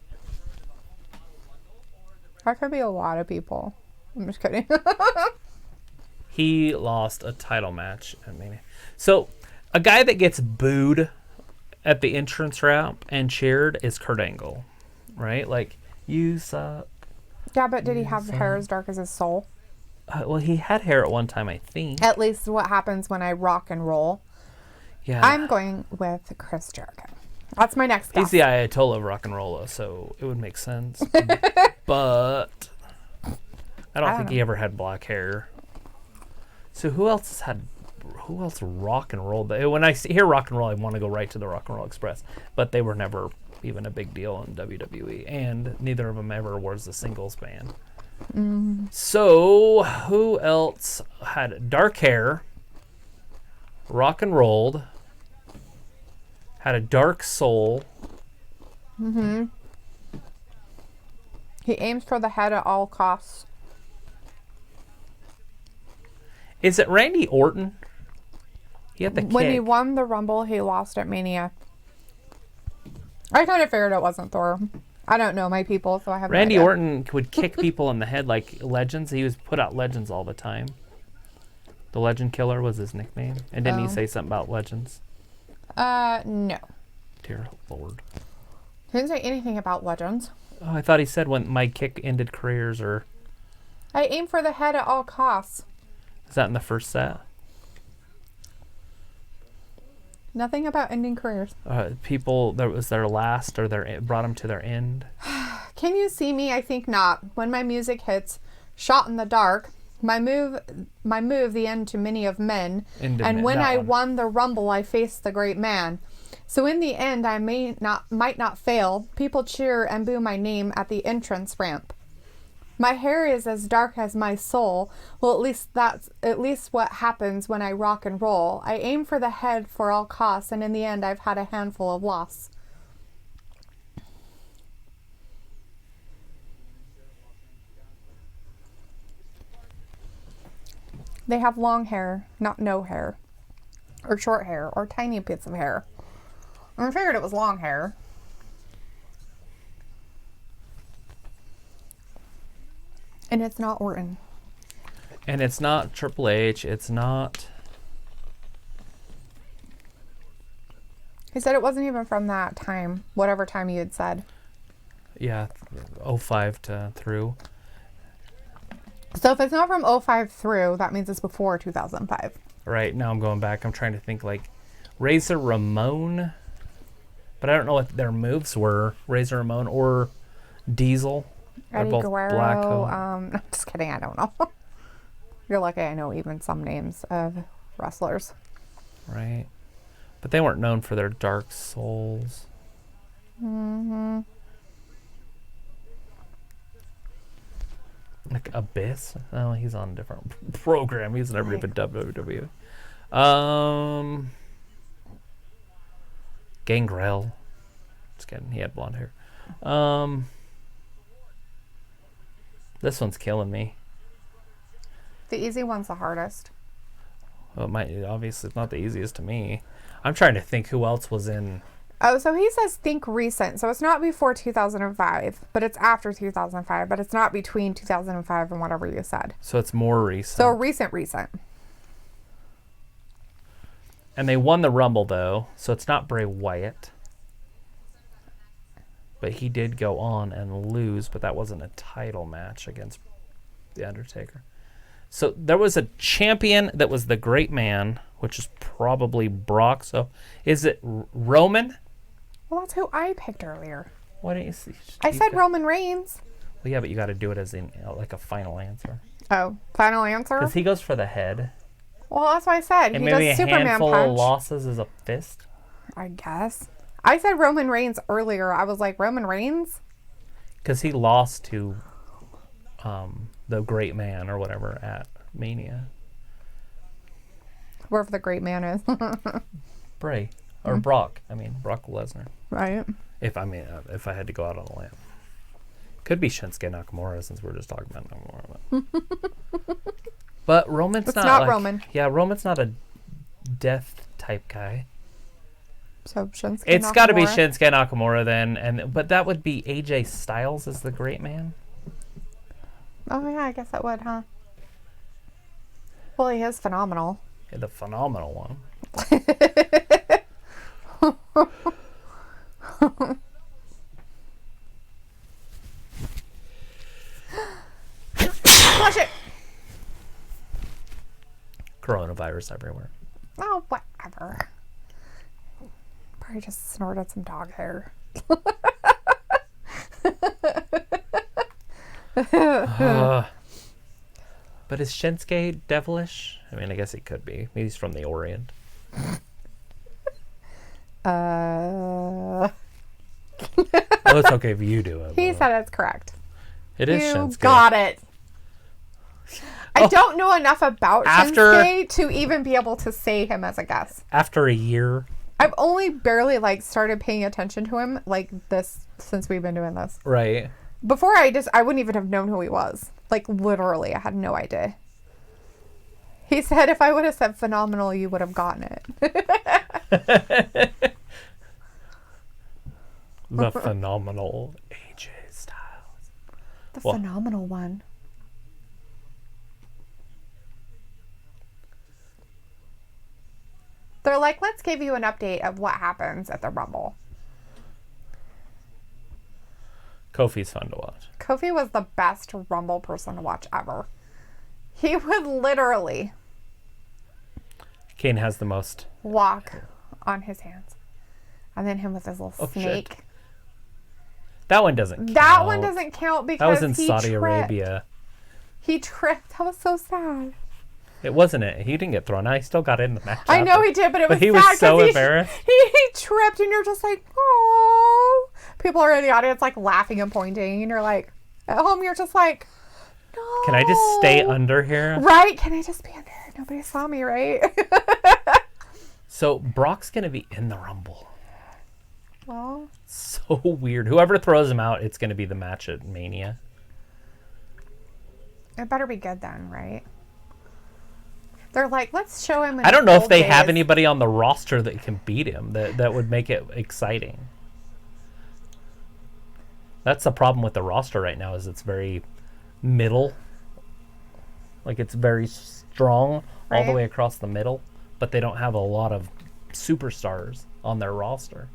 That could be a lot of people. I'm just kidding. He lost a title match at Mania. So, a guy that gets booed at the entrance ramp and cheered is Kurt Angle, right? Like, you suck. Yeah, but did he have hair as dark as his soul? Well, he had hair at one time, I think. At least what happens when I rock and roll. Yeah. I'm going with Chris Jericho. That's my next guess. He's the Ayatollah of rock and roll, so it would make sense. But I don't think he ever had black hair. So who else rock and rolled? When I hear rock and roll, I want to go right to the Rock and Roll Express. But they were never even a big deal in WWE, and neither of them ever was a singles band. So who else had dark hair, rock and rolled, had a dark soul? Mm-hmm. He aims for the head at all costs. Is it Randy Orton? He had the When kick. he won the Rumble, he lost at Mania. I kind of figured it wasn't Thor. I don't know my people, so I have Randy no idea. Orton would kick people in the head like Legends. He was put out Legends all the time. The Legend Killer was his nickname. And didn't he say something about Legends? No. Dear Lord. He didn't say anything about Legends. Oh, I thought he said when my kick ended careers, or I aim for the head at all costs. is that in the first set? Nothing about ending careers. People that was their last, or brought them to their end. Can you see me? I think not. When my music hits, shot in the dark, my move, the end to many of men. And when I won the Rumble, I faced the great man. So in the end, I might not fail. People cheer and boo my name at the entrance ramp. My hair is as dark as my soul. Well, that's what happens when I rock and roll. I aim for the head for all costs, and in the end, I've had a handful of loss. They have long hair, not no hair. Or short hair, or tiny bits of hair. I figured it was long hair. And it's not Orton. And it's not Triple H. It's not... He said it wasn't even from that time, whatever time you had said. Yeah, 05 to through. So if it's not from 05 through, that means it's before 2005. Right, now I'm going back. I'm trying to think like Razor Ramon. But I don't know what their moves were. Razor Ramon or Diesel. They're Eddie both Guerrero. black. No, just kidding. I don't know. You're lucky I know even some names of wrestlers. Right. But they weren't known for their dark souls. Mm-hmm. Like Abyss? Oh, he's on a different program. He's never even done WWE. Gangrel. Just kidding. He had blonde hair. This one's killing me. The easy one's the hardest. Well, obviously it's not the easiest to me. I'm trying to think who else was in. Oh, so he says think recent. So it's not before 2005, but it's after 2005, but it's not between 2005 and whatever you said. So it's more recent. So recent. And they won the Rumble, though, so it's not Bray Wyatt. But he did go on and lose, but that wasn't a title match against The Undertaker. So there was a champion that was the Great Man, which is probably Brock. So is it Roman? Well, that's who I picked earlier. Why didn't you see? I said Roman Reigns. Well, yeah, but you got to do it as in like a final answer. Oh, final answer? Because he goes for the head. Well, that's what I said. And He maybe does a Superman handful punch. of losses is a fist. I guess. I said Roman Reigns earlier. I was like, Roman Reigns? Because he lost to the Great Man or whatever at Mania. Wherever the great man is. Bray. Or Brock. I mean, Brock Lesnar. Right. If I had to go out on a limb. Could be Shinsuke Nakamura since we're just talking about Nakamura. But Roman's It's not not like, Roman. Yeah, Roman's not a death type guy. So Shinsuke It's got to be Nakamura. Shinsuke Nakamura then, but that would be AJ Styles as the Great Man. Oh, yeah, I guess that would, huh? Well, he is phenomenal. Yeah, the phenomenal one. Flush it! Coronavirus everywhere. Oh, whatever. Probably just snorted some dog hair. But is Shinsuke devilish? I mean, I guess he could be. Maybe he's from the Orient. Uh, Oh, it's okay if you do it. he but said it's correct. it is You Shinsuke. got it. I Oh. don't know enough about After- Shinsuke to even be able to say him as a guess. After a year. I've only barely started paying attention to him like this since we've been doing this. Right. Before I wouldn't even have known who he was. Like literally, I had no idea. He said if I would have said phenomenal, you would have gotten it. The phenomenal AJ Styles. The Well- phenomenal one. They're like, let's give you an update of what happens at the Rumble. Kofi's fun to watch. Kofi was the best Rumble person to watch ever. He would literally Kane has the most. walk on his hands. And then him with his little Oh, shit. snake. That one doesn't count. That one doesn't count because That was in he Saudi tripped. Arabia. He tripped. That was so sad. It wasn't it. He didn't get thrown out. He still got in the match. I know after. he did, but it was But he sad was 'cause so he, embarrassed. He tripped, and you're just like, oh. People are in the audience like laughing and pointing, and you're like, at home, you're just like, no. Can I just stay under here? Right? Can I just be under? Nobody saw me, right? So Brock's gonna be in the Rumble. Well, So weird. Whoever throws him out, it's gonna be the match at Mania. it better be good then, right? They're like, let's show him. I don't know if they have days. anybody on the roster that can beat him. That would make it exciting. That's the problem with the roster right now. Is it's very middle. Like it's very strong all the Right. way across the middle, but they don't have a lot of superstars on their roster.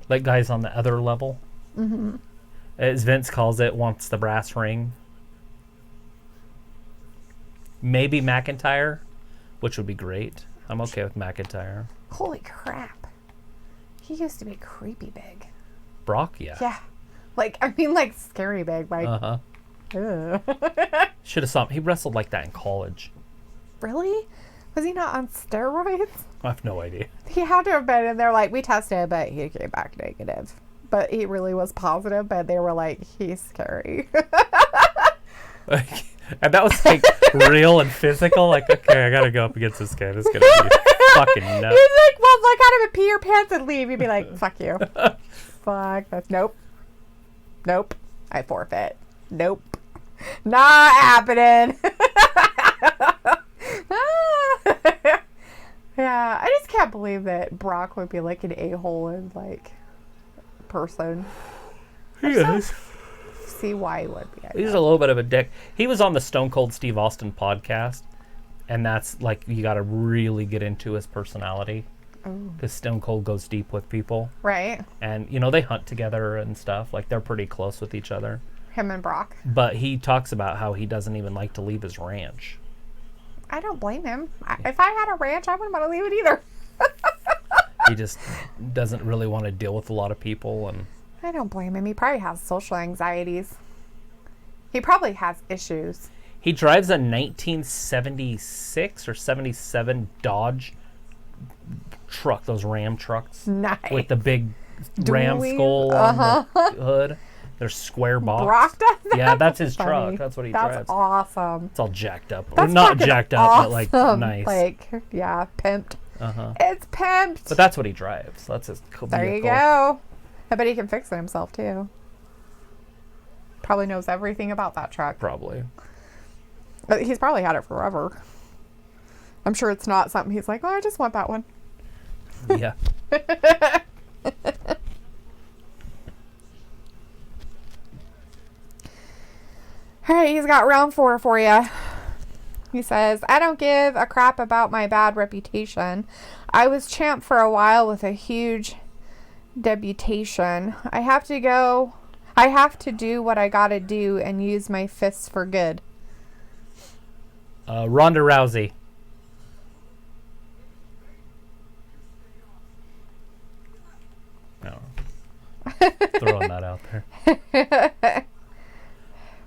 Like guys on the other level. As Vince calls it, wants the brass ring. Maybe McIntyre, which would be great. I'm okay with McIntyre. Holy crap! He used to be creepy big. Brock, yeah. Yeah, like I mean, like scary big. Like, Uh huh. ugh. Should have saw him. He wrestled like that in college. Really? Was he not on steroids? I have no idea. He had to have been, and they're like, we tested, but he came back negative. But he really was positive, but they were like, he's scary. And that was like real and physical. Like, okay, I gotta go up against this guy. This is gonna be fucking nuts. He's like, well, look at him and pee your pants and leave. You'd be like, fuck you. Fuck. That's nope. Nope. I forfeit. Nope. Not happening. Yeah, I just can't believe that Brock would be like an a-hole and like person. Yes. See why he would be. I He's guess. a little bit of a dick. He was on the Stone Cold Steve Austin podcast, and that's like you got to really get into his personality because Stone Cold goes deep with people, Right. and you know they hunt together and stuff. Like they're pretty close with each other. Him and Brock. But he talks about how he doesn't even like to leave his ranch. I don't blame him. If I had a ranch, I wouldn't want to leave it either. He just doesn't really want to deal with a lot of people, and I don't blame him. He probably has social anxieties. He probably has issues. he drives a 1976 or 77 Dodge truck, those Ram trucks Nice. with the big ram Dually? skull on the hood. They're square box. Brock does that? Yeah, that's his funny. truck. That's what he That's drives. awesome. It's all jacked up. That's Not fucking jacked up, but like awesome. nice. Like, yeah, pimped. Uh-huh. It's pimped. But that's what he drives. That's his cool There you vehicle. go. I bet he can fix it himself too. Probably knows everything about that truck. Probably. But he's probably had it forever. I'm sure it's not something he's like, oh, I just want that one. Yeah. All right, he's got round 4 for you. He says, I don't give a crap about my bad reputation. I was champ for a while with a huge debutation. I have to do what I gotta do and use my fists for good. Ronda Rousey. No. Throwing that out there.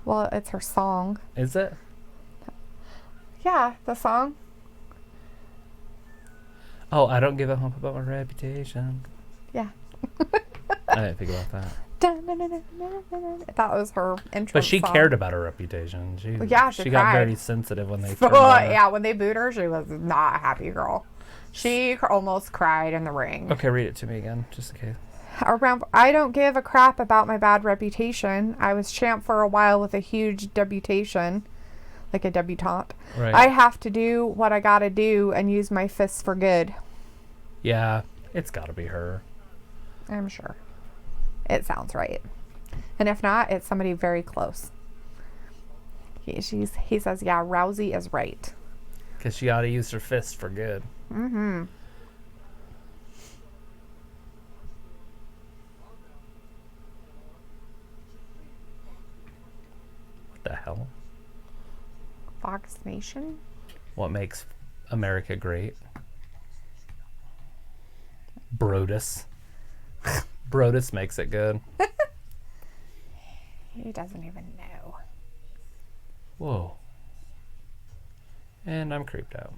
Well, it's her song. Is it? Yeah, the song. Oh, I don't give a hump about my reputation. Yeah. I didn't think about that. That was her intro. But she song. cared about her reputation. She got cried. very sensitive when they Oh, turned on her. yeah, when they booed her, she was not a happy girl. She almost cried in the ring. Okay, read it to me again, just in case. I don't give a crap about my bad reputation. I was champ for a while with a huge debutation, like a debutante. Right. I have to do what I gotta do and use my fists for good. Yeah, it's got to be her. I'm sure. It sounds right. And if not, it's somebody very close. He says, yeah, Rousey is right. Because she ought to use her fist for good. Mm-hmm. What the hell? Fox Nation? What makes America great? Brodus. Brodus makes it good. He doesn't even know. Whoa. And I'm creeped out.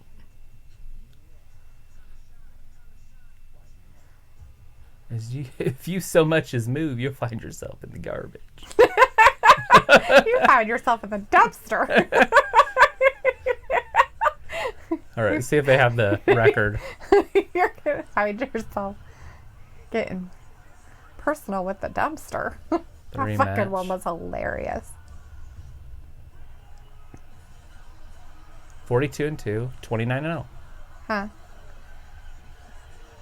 If you so much as move, you'll find yourself in the garbage. You find yourself in the dumpster. All right, see if they have the record. You're going to find yourself getting personal with the dumpster. The That fucking rematch. one was hilarious. 42-2, 29-0. Huh.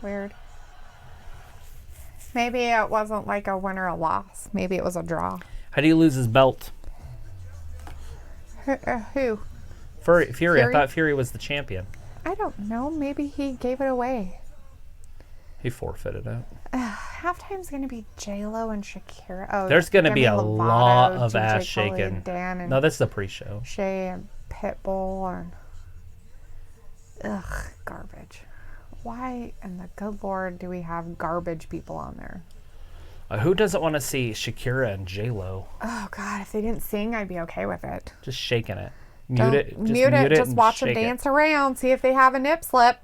Weird. Maybe it wasn't like a win or a loss. Maybe it was a draw. How do you lose his belt? Who? Fury. I thought Fury was the champion. I don't know. Maybe he gave it away. He forfeited it. Halftime's going to be J-Lo and Shakira. Oh, There's going to be a Lovato, lot of DJ ass Khaled, shaking. Dan and No, this is the pre-show. Shay and Pitbull and garbage. Why in the good Lord do we have garbage people on there? Who doesn't want to see Shakira and J-Lo? Oh God, if they didn't sing, I'd be okay with it. Just shaking it. Don't mute it. Just watch them dance around. See if they have a nip slip.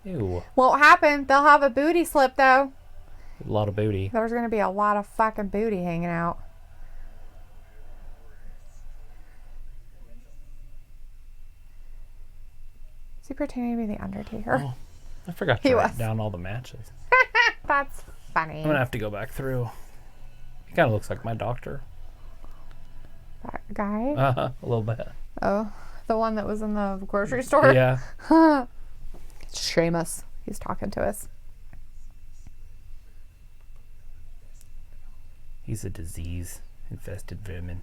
Ew. Won't happen. They'll have a booty slip though. A lot of booty. There's gonna be a lot of fucking booty hanging out. Is he pretending to be the Undertaker? Oh, I forgot to write down all the matches. That's funny. I'm going to have to go back through. He kind of looks like my doctor. That guy? A little bit. Oh, the one that was in the grocery store? Yeah. It's Sheamus. He's talking to us. He's a disease-infested vermin.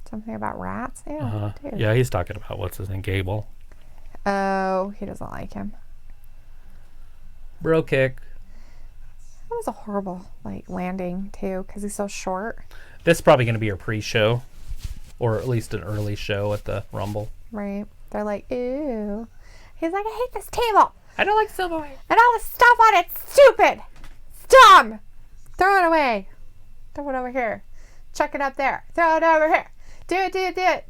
Something about rats? Ew, dude. Yeah, he's talking about what's his name, Gable. Oh, he doesn't like him. Bro kick. That was a horrible landing too, because he's so short. This is probably going to be your pre-show, or at least an early show at the Rumble. Right? They're like, ew. He's like, I hate this table. I don't like silverware. And all the stuff on it's stupid. It's dumb. Throw it away. Throw it over here. Chuck it up there. Throw it over here. Do it.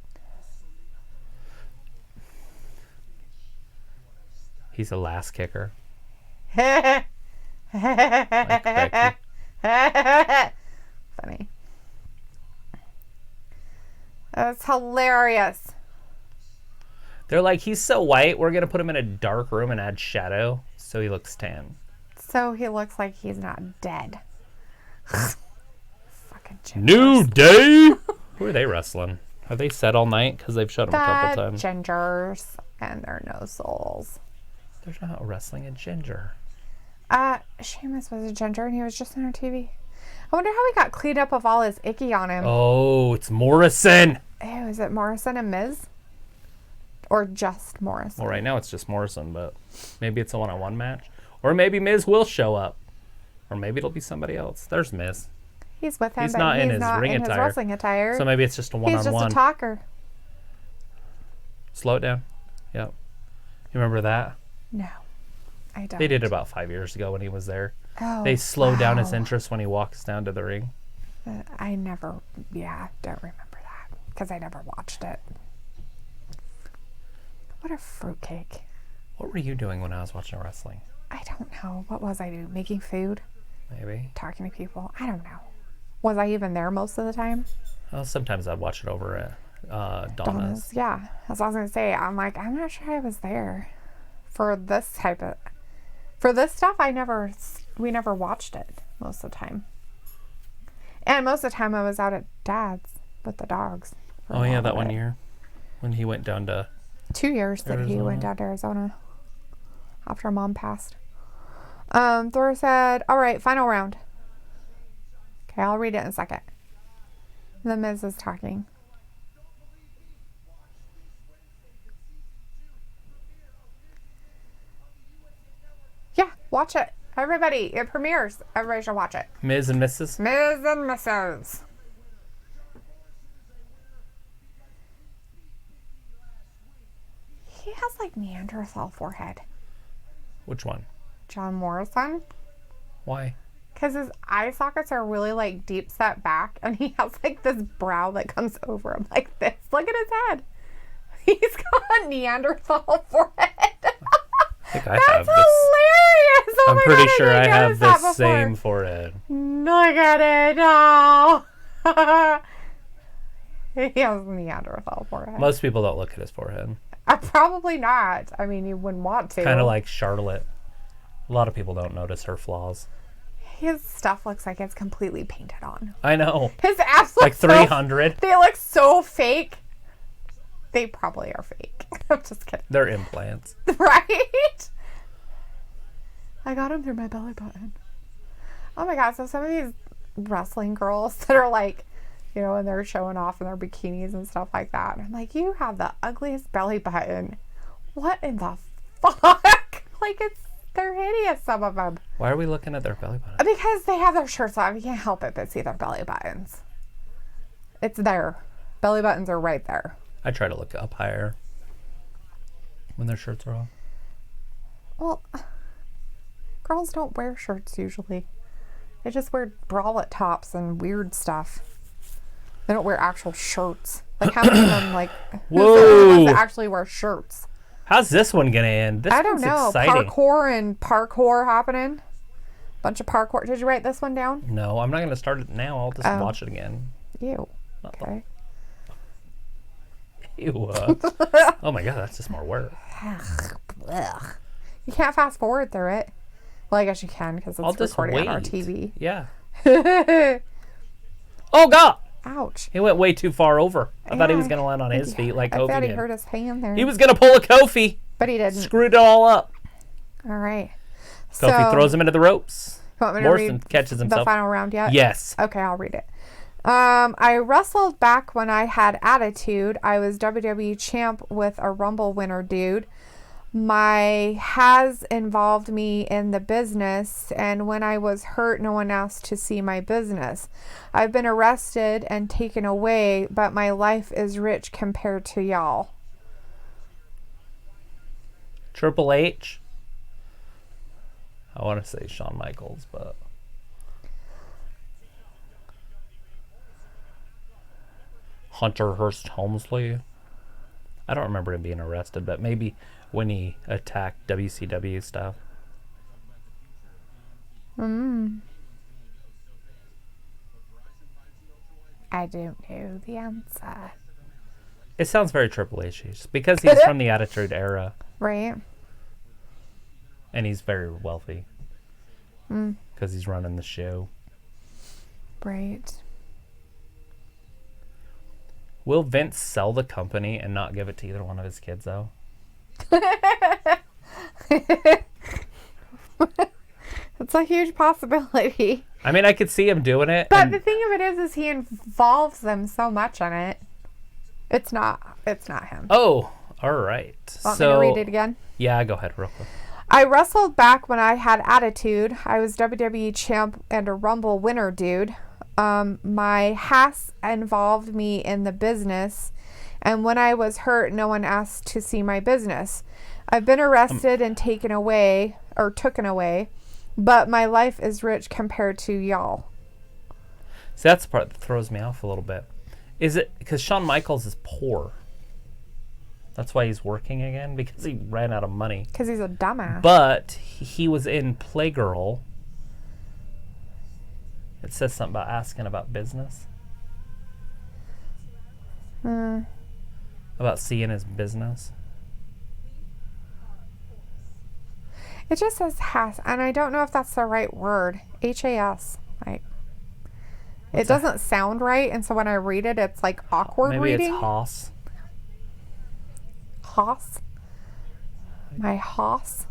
He's a last kicker. Funny. That's hilarious. They're like, he's so white, we're going to put him in a dark room and add shadow so he looks tan. So he looks like he's not dead. Fucking gingers. New Day! Who are they wrestling? Are they set all night? Because they've showed them a couple times. Gingers and their no souls. They're not wrestling a ginger. Sheamus was a ginger and he was just on our TV. I wonder how he got cleaned up of all his icky on him. Oh, it's Morrison. Ew, is it Morrison and Miz? Or just Morrison? Well, right now it's just Morrison, but maybe it's a one-on-one match. Or maybe Miz will show up. Or maybe it'll be somebody else. There's Miz. He's with him, He's but not in he's his not ring in his attire. wrestling attire. So maybe it's just a He's one-on-one. just a talker. Slow it down. Yep. You remember that? No, I don't. They did it about 5 years ago when he was there. Oh, They slowed down his wow. interest when he walks down to the ring. I never, don't remember that because I never watched it. What a fruitcake. What were you doing when I was watching wrestling? I don't know. What was I doing? Making food? Maybe. Talking to people? I don't know. Was I even there most of the time? Well, sometimes I'd watch it over at Donna's. Yeah. That's what I was going to say. I'm like, I'm not sure I was there for this type of... For this stuff, we never watched it most of the time. And most of the time I was out at Dad's with the dogs. Oh, yeah, that one year when he went down to... 2 years that he went down to Arizona after Mom passed. Thor said, all right, final round. Okay, I'll read it in a second. The Miz is talking. Yeah, watch it. Everybody, it premieres. Everybody should watch it. Miz and Mrs.? Miz and Mrs. He has like Neanderthal forehead. Which one? John Morrison. Why? Because his eye sockets are really like deep set back and he has like this brow that comes over him like this. Look at his head. He's got a Neanderthal forehead. I think I That's have this. hilarious. Oh I'm my pretty God, sure I didn't have notice that the same forehead. Look at it. Oh. He has a Neanderthal forehead. Most people don't look at his forehead. Probably not. I mean, you wouldn't want to. Kind of like Charlotte. A lot of people don't notice her flaws. His stuff looks like it's completely painted on. I know. His abs Like look 300. they look so fake. They probably are fake. I'm just kidding. They're implants. Right? I got them through my belly button. Oh my god, so some of these wrestling girls that are like, you know, and they're showing off in their bikinis and stuff like that. And I'm like, you have the ugliest belly button. What in the fuck? Like, they're hideous, some of them. Why are we looking at their belly button? Because they have their shirts on. You can't help it but see their belly buttons. It's there. Belly buttons are right there. I try to look up higher when their shirts are on. Well, girls don't wear shirts usually. They just wear bralette tops and weird stuff. They don't wear actual shirts. Like, how many of them, like, who's the ones that actually wear shirts? How's this one gonna end? This I don't one's know. exciting. Parkour happening. Bunch of parkour. Did you write this one down? No, I'm not gonna start it now. I'll just watch it again. Ew. Okay. Ew. Oh my god, that's just more work. You can't fast forward through it. Well, I guess you can because I'll it's just recording wait. on our TV. Yeah. Oh god! Ouch. He went way too far over. I thought he Yeah. was gonna land on his feet like I Kofi thought he did. hurt his hand there. He was gonna pull a Kofi. But he didn't. Screwed it all up. All right. Kofi throws him into the ropes. You want me to Morrison read catches the himself. final round yet? Yes. Okay, I'll read it. I wrestled back when I had attitude. I was WWE champ with a Rumble winner, dude. My has involved me in the business, and when I was hurt, no one asked to see my business. I've been arrested and taken away, but my life is rich compared to y'all. Triple H. I want to say Shawn Michaels, but Hunter Hearst Helmsley. I don't remember him being arrested, but maybe when he attacked WCW stuff. I don't know the answer. It sounds very Triple H because he's from the Attitude Era Right? and he's very wealthy because he's running the show. Right. Will Vince sell the company and not give it to either one of his kids, though? It's a huge possibility. I mean, I could see him doing it. But and the thing of it is he involves them so much in it. It's not him. oh, all right. Want me to read it again? Yeah, go ahead real quick. I wrestled back when I had attitude. I was WWE champ and a Rumble winner, dude. My has involved me in the business, and when I was hurt, no one asked to see my business. I've been arrested and taken away, but my life is rich compared to y'all. So that's the part that throws me off a little bit. Is it because Shawn Michaels is poor? That's why he's working again, because he ran out of money. Because he's a dumbass. But he was in Playgirl. It says something about asking about business. About seeing his business. It just says has, and I don't know if that's the right word. H-A-S. Right. It doesn't sound right, and so when I read it, it's like awkward Maybe reading. it's Haas. Hoss? My Hoss?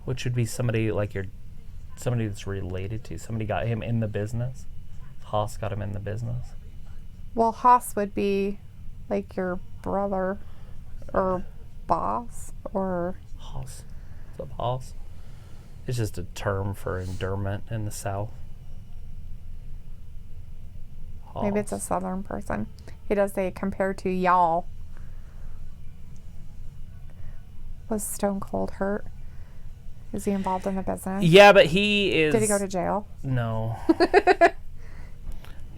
Which would be somebody that's related to. Somebody got him in the business. Haas got him in the business. Well, Hoss would be like your brother or boss or... Haas. What's up, Haas? It's just a term for endearment in the South. Haas. Maybe it's a southern person. He does say compared to y'all. Was Stone Cold hurt? Is he involved in the business? Yeah, but he is... Did he go to jail? No.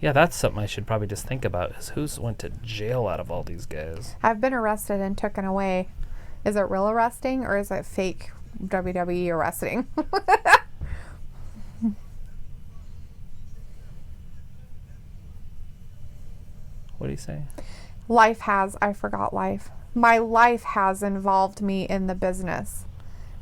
Yeah, that's something I should probably just think about, is who's went to jail out of all these guys. I've been arrested and taken away. Is it real arresting or is it fake WWE arresting? What do you say? I forgot life. My life has involved me in the business.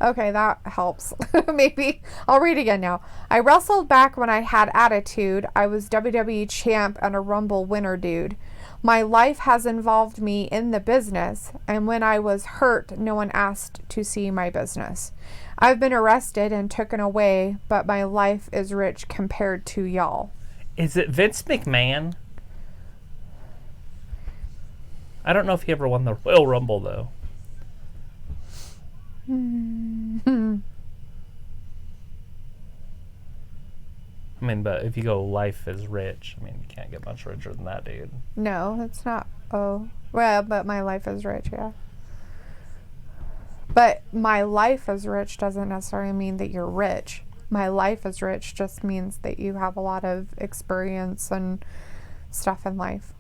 Okay, that helps. Maybe. I'll read again now. I wrestled back when I had attitude. I was WWE champ and a Rumble winner, dude. My life has involved me in the business, and when I was hurt, no one asked to see my business. I've been arrested and taken away, but my life is rich compared to y'all. Is it Vince McMahon? I don't know if he ever won the Royal Rumble, though. I mean, but if you go life is rich, I mean, you can't get much richer than that, dude. No, it's not. Oh, well, but my life is rich, yeah. But my life is rich doesn't necessarily mean that you're rich. My life is rich just means that you have a lot of experience and stuff in life.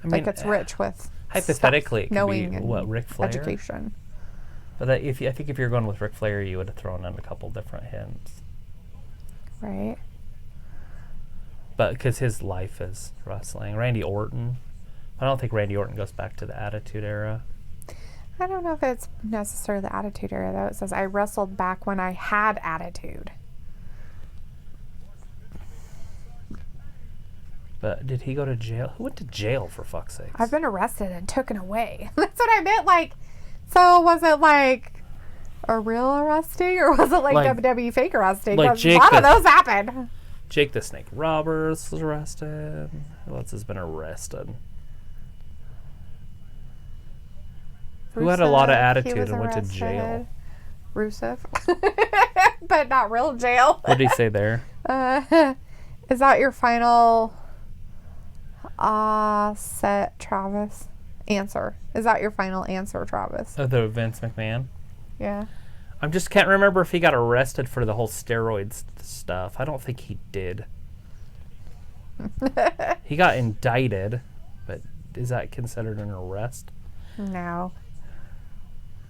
I mean, like it's rich with hypothetically, stuff, it could knowing be, and what, Ric Flair? education. But that, I think if you're going with Ric Flair, you would have thrown in a couple different hints. Right. But because his life is wrestling. Randy Orton. I don't think Randy Orton goes back to the Attitude Era. I don't know if it's necessarily the Attitude Era, though. It says, I wrestled back when I had attitude. But did he go to jail? Who went to jail, for fuck's sake? I've been arrested and taken away. That's what I meant. Like, so was it like a real arresting, or was it like WWE fake arresting? Like a lot of those happened. Jake the Snake Roberts was arrested. Who else has been arrested? Who had a lot of attitude and went to jail? Rusev. But not real jail. What did he say there? Is that your final set, Travis? Answer. Is that your final answer, Travis? The Vince McMahon? Yeah. I just can't remember if he got arrested for the whole steroids stuff. I don't think he did. He got indicted, but is that considered an arrest? No.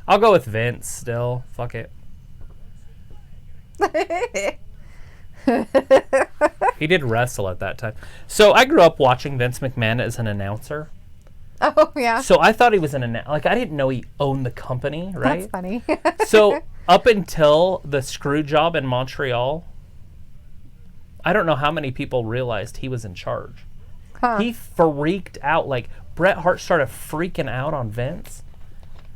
I'll go with Vince still. Fuck it. He did wrestle at that time. So I grew up watching Vince McMahon as an announcer. Oh, yeah. So I thought he was an announcer. Like, I didn't know he owned the company, right? That's funny. So up until the screw job in Montreal, I don't know how many people realized he was in charge. Huh. He freaked out. Like, Bret Hart started freaking out on Vince.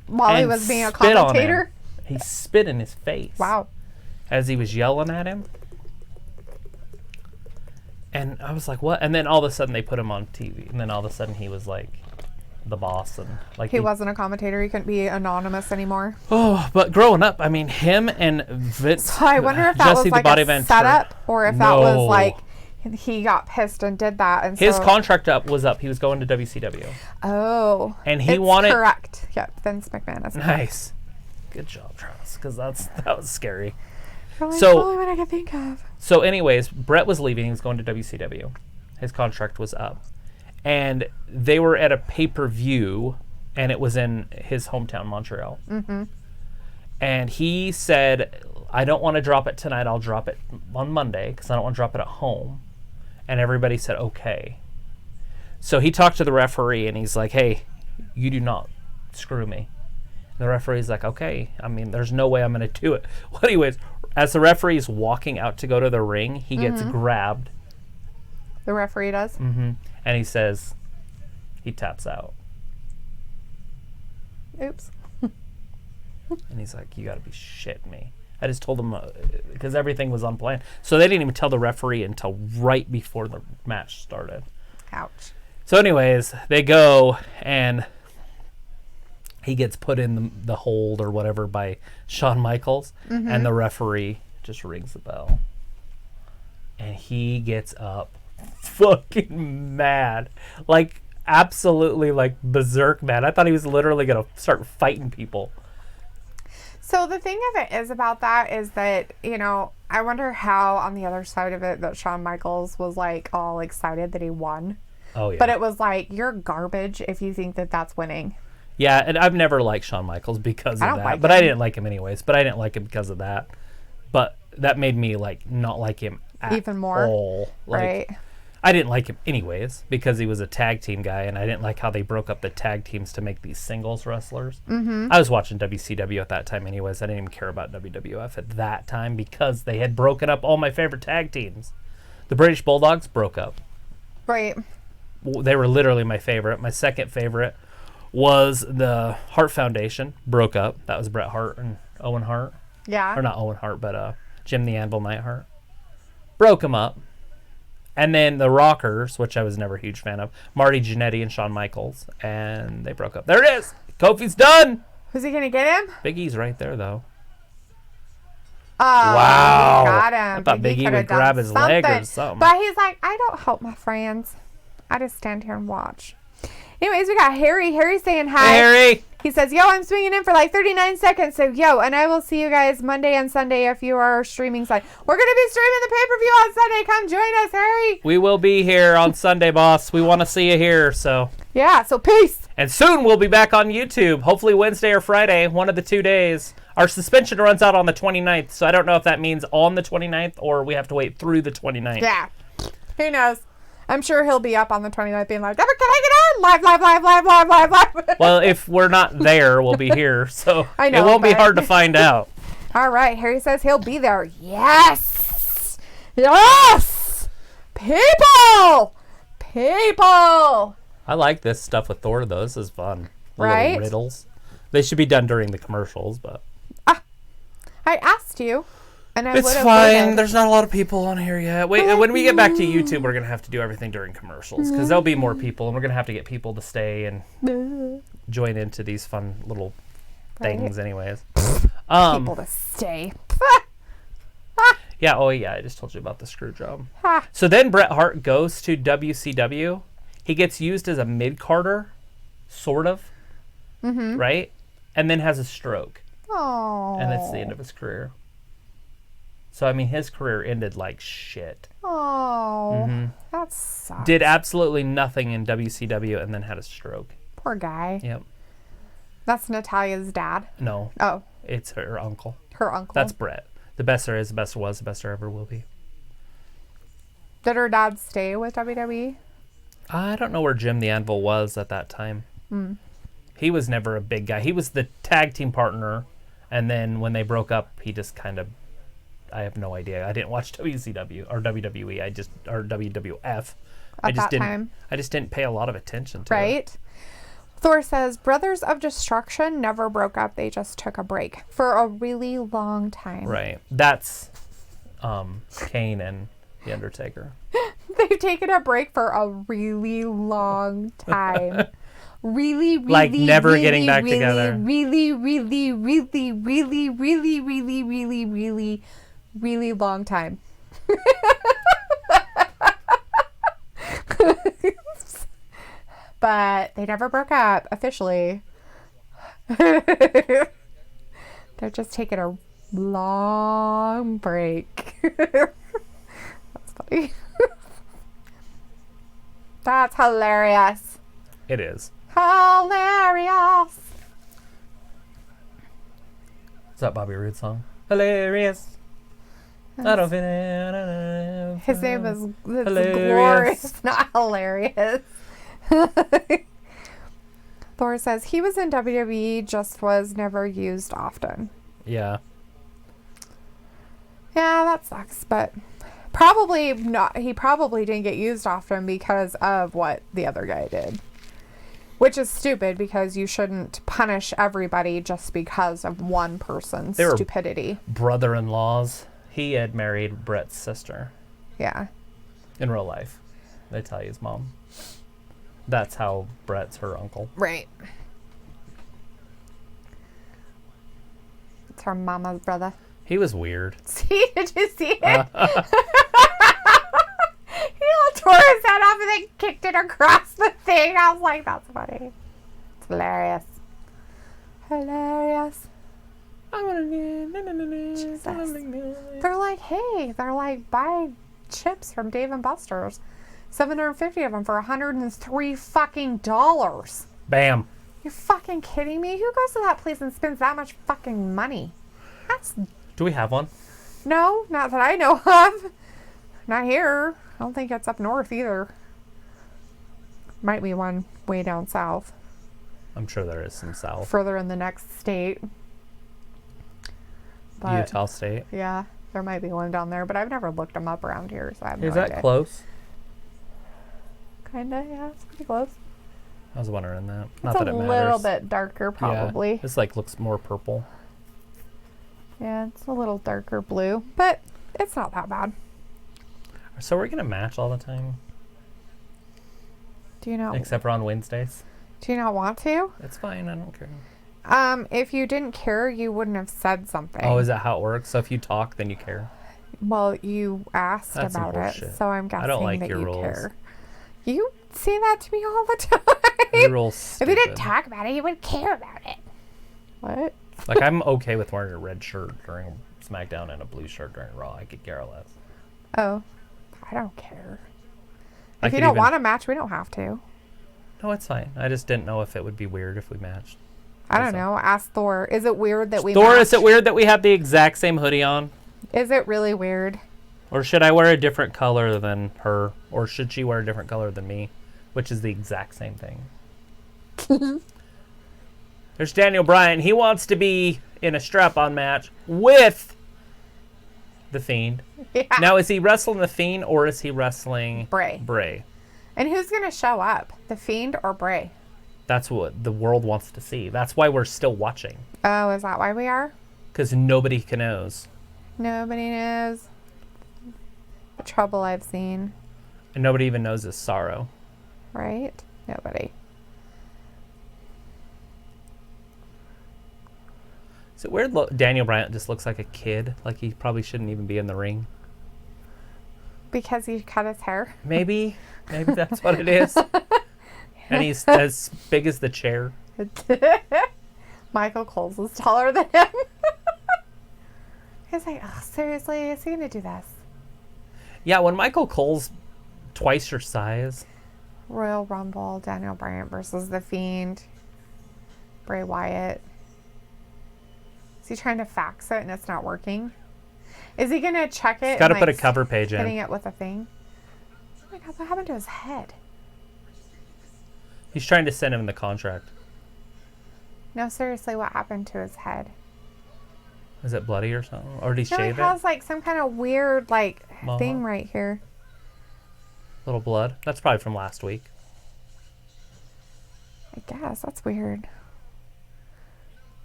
While he was being a commentator? He spit in his face. Wow. As he was yelling at him. And I was like, what? And then all of a sudden they put him on TV. And then all of a sudden he was like the boss. And like he wasn't a commentator. He couldn't be anonymous anymore. Oh, but growing up, I mean, him and Vince. So I wonder if that was like a setup or if that was like he got pissed and did that. And his contract was up. He was going to WCW. Oh. And he wanted. Correct. Yep. Vince McMahon is correct. Nice. Good job, Travis. Because that was scary. That's the only one I can think of. So anyways, Bret was leaving. He was going to WCW. His contract was up. And they were at a pay-per-view, and it was in his hometown, Montreal. Mm-hmm. And he said, I don't want to drop it tonight. I'll drop it on Monday because I don't want to drop it at home. And everybody said, okay. So he talked to the referee, and he's like, hey, you do not screw me. And the referee's like, okay. I mean, there's no way I'm going to do it. Well, anyways, as the referee is walking out to go to the ring, he gets grabbed. The referee does? Mm-hmm. And he says, he taps out. Oops. And he's like, you got to be shitting me. I just told him, because everything was unplanned. So they didn't even tell the referee until right before the match started. Ouch. So anyways, they go, and he gets put in the hold or whatever by Shawn Michaels, and the referee just rings the bell. And he gets up fucking mad. Like, absolutely, like, berserk mad. I thought he was literally going to start fighting people. So the thing of it is about that is that, you know, I wonder how on the other side of it that Shawn Michaels was, like, all excited that he won. Oh, yeah. But it was like, you're garbage if you think that that's winning. Yeah, and I've never liked Shawn Michaels because of that. But I didn't like him anyways. But I didn't like him because of that. But that made me, like, not like him at even more. all. Like, right. I didn't like him anyways because he was a tag team guy, and I didn't like how they broke up the tag teams to make these singles wrestlers. Mm-hmm. I was watching WCW at that time anyways. I didn't even care about WWF at that time because they had broken up all my favorite tag teams. The British Bulldogs broke up. Right. They were literally my favorite. My second favorite was the Hart Foundation. Broke up. That was Bret Hart and Owen Hart. Yeah. Or not Owen Hart, but Jim the Anvil Neidhart. Broke them up. And then the Rockers, which I was never a huge fan of, Marty Jannetty and Shawn Michaels, and they broke up. There it is. Kofi's done. Who's he gonna get him? Big E's right there, though. Oh, Wow. Got him. I thought Big E would grab his leg or something. But he's like, I don't help my friends. I just stand here and watch. Anyways, we got Harry. Harry's saying hi. Hey, Harry. He says, yo, I'm swinging in for like 39 seconds. So, yo, and I will see you guys Monday and Sunday if you are streaming side. We're going to be streaming the pay-per-view on Sunday. Come join us, Harry. We will be here on Sunday, boss. We want to see you here, so. Yeah, so peace. And soon we'll be back on YouTube. Hopefully Wednesday or Friday, one of the 2 days. Our suspension runs out on the 29th, so I don't know if that means on the 29th or we have to wait through the 29th. Yeah. Who knows? I'm sure he'll be up on the 29th being like, Deborah, can I get on? Live. Well, if we're not there, we'll be here, so I know, it won't be but- hard to find out. All right. Harry says he'll be there. Yes. Yes. People. I like this stuff with Thor, though. This is fun. The Right? little riddles. They should be done during the commercials, but I asked you, and I would it's have fine. waited. There's not a lot of people on here yet. Wait, when we get back to YouTube, we're going to have to do everything during commercials because there'll be more people, and we're going to have to get people to stay and join into these fun little things anyways. People to stay. Yeah, oh yeah, I just told you about the screw job. Ha. So then Bret Hart goes to WCW. He gets used as a mid-carder, sort of, right? And then has a stroke. Oh. And that's the end of his career. So, I mean, his career ended like shit. Oh. That sucks. Did absolutely nothing in WCW and then had a stroke. Poor guy. Yep. That's Natalia's dad. No, Oh, it's her uncle. her uncle. That's Bret. The best there is, the best there was, the best there ever will be. Did her dad stay with WWE? I don't know where Jim the Anvil was at that time. He was never a big guy. He was the tag team partner, and then when they broke up, he just kind of, I have no idea. I didn't watch WCW or WWE. Or WWF. At that time. I just didn't pay a lot of attention to it. Right? Thor says, Brothers of Destruction never broke up. They just took a break for a really long time. Right. That's Kane and The Undertaker. They've taken a break for a really long time. Really, Like never getting back really, together. Really long time. But they never broke up officially. They're just taking a long break. That's funny. That's hilarious. It is. Hilarious. Is that Bobby Roode's song? Hilarious. I don't fit in. His name is Hilarious. glorious, not hilarious. Thor says he was in WWE, just was never used often. Yeah. Yeah, that sucks, but probably not. He probably didn't get used often because of what the other guy did. Which is stupid because you shouldn't punish everybody just because of one person's They were stupidity. Brother-in-laws. He had married Bret's sister Yeah. in real life. They tell you his mom. That's how Bret's her uncle. Right. It's her mama's brother. He was weird. See? Did you see it? He all tore his head off and then kicked it across the thing. I was like, that's funny. It's hilarious. Hilarious. Jesus. They're like, hey, buy chips from Dave & Buster's. 750 of them for $103 fucking dollars. Bam. You're fucking kidding me? Who goes to that place and spends that much fucking money? That's Do we have one? no, not that I know of. Not here. don't think it's up north either. Might be one way down south. I'm sure there is some south. Further in the next state. But, Utah State. yeah, there might be one down there, but I've never looked them up around here, so I have no Is that idea. close? Kinda, yeah, it's pretty close. I was wondering that. It's Not that a it matters. little bit darker, probably. Yeah, this like looks more purple. Yeah, it's a little darker blue, but it's not that bad. So we're gonna match all the time, Do you not? except for on Wednesdays. Do you not want to? It's fine. I don't care. If you didn't care, you wouldn't have said something. Oh, is that how it works? So if you talk, then you care. Well, you asked That's some about it, bullshit. so I'm guessing I don't like that your you rules. care. You say that to me all the Your time. rules. If you didn't stupid. talk about it, you would care about it. What? Like I'm okay with wearing a red shirt during SmackDown and a blue shirt during Raw. I could care less. Oh, I don't care. I If you could don't even- want to match, we don't have to. No, it's fine. I just didn't know if it would be weird if we matched. I don't That's know. Ask Thor. Is it weird that we Thor, match? is it weird that we have the exact same hoodie on? Is it really weird? Or should I wear a different color than her? Or should she wear a different color than me? Which is the exact same thing. There's Daniel Bryan. He wants to be in a strap-on match with The Fiend. Yeah. Now, is he wrestling The Fiend or is he wrestling Bray. Bray? And who's going to show up? The Fiend or Bray? That's what the world wants to see. That's why we're still watching. Oh, is that why we are? Because nobody knows. Nobody knows the trouble I've seen, And nobody even knows his sorrow. right? Nobody. Is it weird Daniel Bryan just looks like a kid? Like he probably shouldn't even be in the ring? Because he cut his hair. Maybe. Maybe that's what it is. And he's as big as the chair. Michael Coles is taller than him. He's like, oh, seriously? Is he going to do this? Yeah, when Michael Cole's twice your size. Royal Rumble, Daniel Bryan versus The Fiend. Bray Wyatt. Is he trying to fax it and it's not working? Is he going to check it? Got to and, put a like, cover page hitting in. it with a thing? Oh my God, what happened to his head? He's trying to send him the contract. No, seriously, what happened to his head? Is it bloody or something? Or did he No, he shave it? has like some kind of weird like Mohawk? thing right here. Little blood? That's probably from last week. I guess that's weird.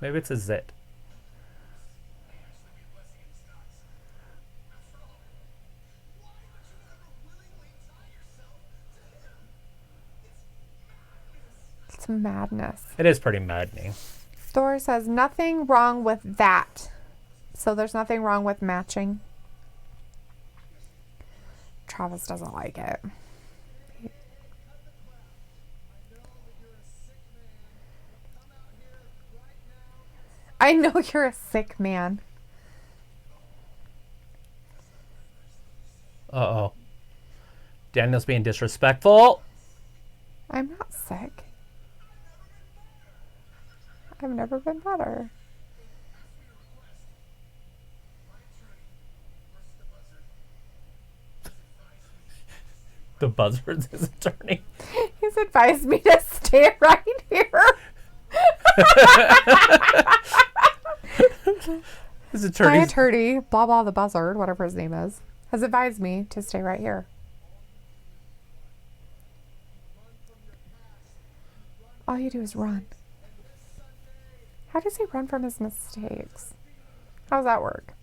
Maybe it's a zit. It's madness. It is pretty maddening. Thor says nothing wrong with that. So there's nothing wrong with matching. Travis doesn't like it. I know you're a sick man. Uh-oh. Daniel's being disrespectful. I'm not sick. I've never been better. The buzzard's his attorney. He's advised me to stay right here. His My attorney's... attorney, blah blah the buzzard, whatever his name is, has advised me to stay right here. All you do is run. How does he run from his mistakes? How does that work?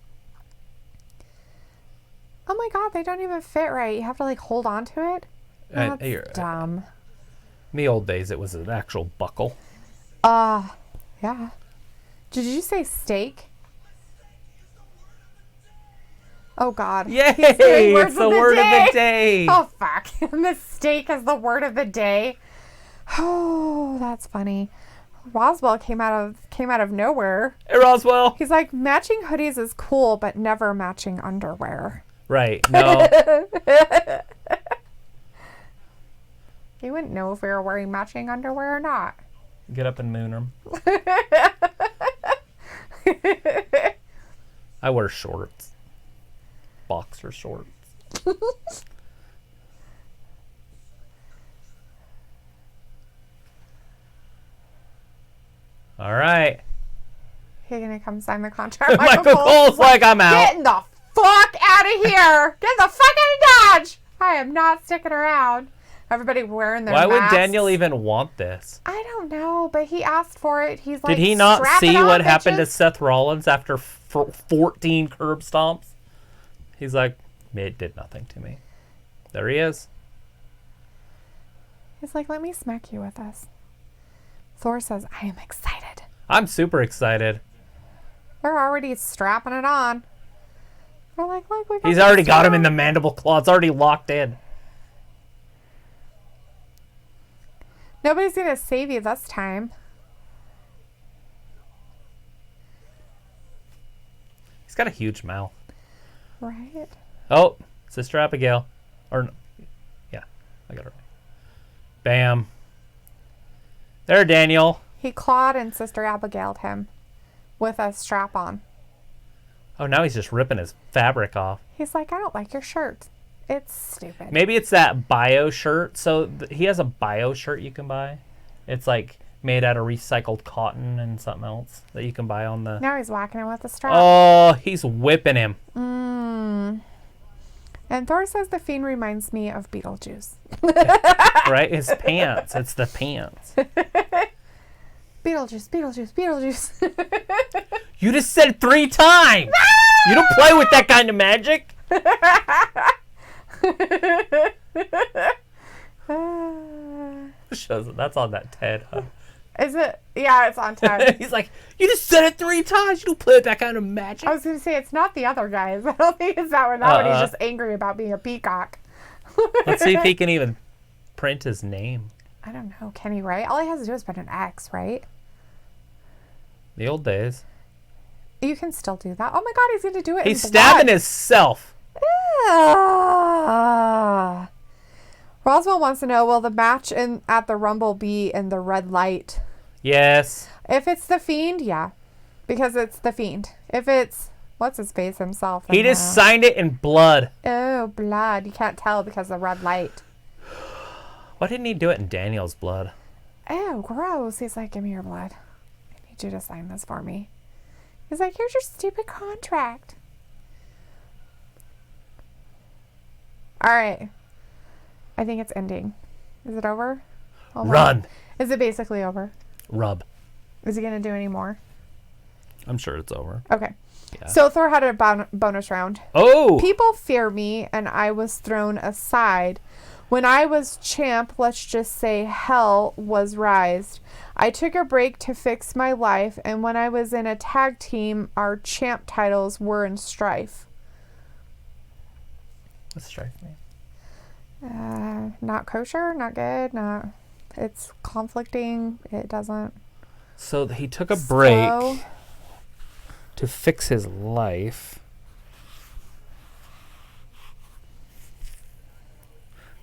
Oh my God, they don't even fit right. You have to like hold on to it. That's dumb. In the old days, it was an actual buckle. Yeah. Did you say steak? Oh God. Yay! He's doing words It's the word of the day. Oh fuck. Mistake is the word of the day. Oh, that's funny. Roswell came out of nowhere. Hey, Roswell. He's like, matching hoodies is cool, but never matching underwear. Right. No. You wouldn't know if we were wearing matching underwear or not. Get up and moon them. I wear shorts. Boxer shorts. All right. He's gonna come sign the contract. Michael Cole's like, I'm out. Getting the fuck out of here! Get the fuck out of Dodge! I am not sticking around. Everybody wearing their Why masks. would Daniel even want this? I don't know, but he asked for it. He's like, Did he not "Strap see it on, what happened to bitches." Seth Rollins after 14 curb stomps? He's like, it did nothing to me. There he is. He's like, let me smack you with this. Thor says, I am excited. I'm super excited. They're already strapping it on. They're like, look, we got He's this already got him on. in the mandible claw. It's already locked in. Nobody's gonna save you this time. He's got a huge mouth. Right? Oh, Sister Abigail. Or, yeah, I got it right. Bam. There, Daniel. He clawed and Sister Abigail'd him with a strap on. Oh, now he's just ripping his fabric off. He's like, I don't like your shirt. It's stupid. Maybe it's that bio shirt. So he has a bio shirt you can buy. It's like made out of recycled cotton and something else that you can buy on the... Now he's whacking him with a strap. Oh, he's whipping him. And Thor says the Fiend reminds me of Beetlejuice. Right? His pants. It's the pants. Beetlejuice, Beetlejuice, Beetlejuice. You just said it 3 times. You don't play with that kind of magic. Shows it. That's on that TED. Huh? Is it? Yeah, it's on time. He's like, you just said it 3 times. You don't play with that kind of magic. I was going to say, it's not the other guys. I don't think it's that one. That one, he's just angry about being a peacock. Let's see if he can even print his name. I don't know. Can he write? All he has to do is put an X, right? The old days. You can still do that. Oh my God, he's going to do it. He's in stabbing blood. himself. Ah. Roswell wants to know, will the match at the Rumble be in the red light? Yes. If it's the Fiend, yeah. Because it's the Fiend. If it's, what's his face himself? He just signed it in blood. Oh, blood. You can't tell because of the red light. Why didn't he do it in Daniel's blood? Oh, gross. He's like, give me your blood. I need you to sign this for me. He's like, here's your stupid contract. All right. I think it's ending. Is it over? Hold on. Run. Is it basically over? Rub. Is he going to do any more? I'm sure it's over. Okay. Yeah. So Thor had a bonus round. Oh! People fear me, and I was thrown aside. When I was champ, let's just say hell was raised. I took a break to fix my life, and when I was in a tag team, our champ titles were in strife. What's strife mean? Not kosher, not good, not... It's conflicting. It doesn't... So he took a break So, to fix his life.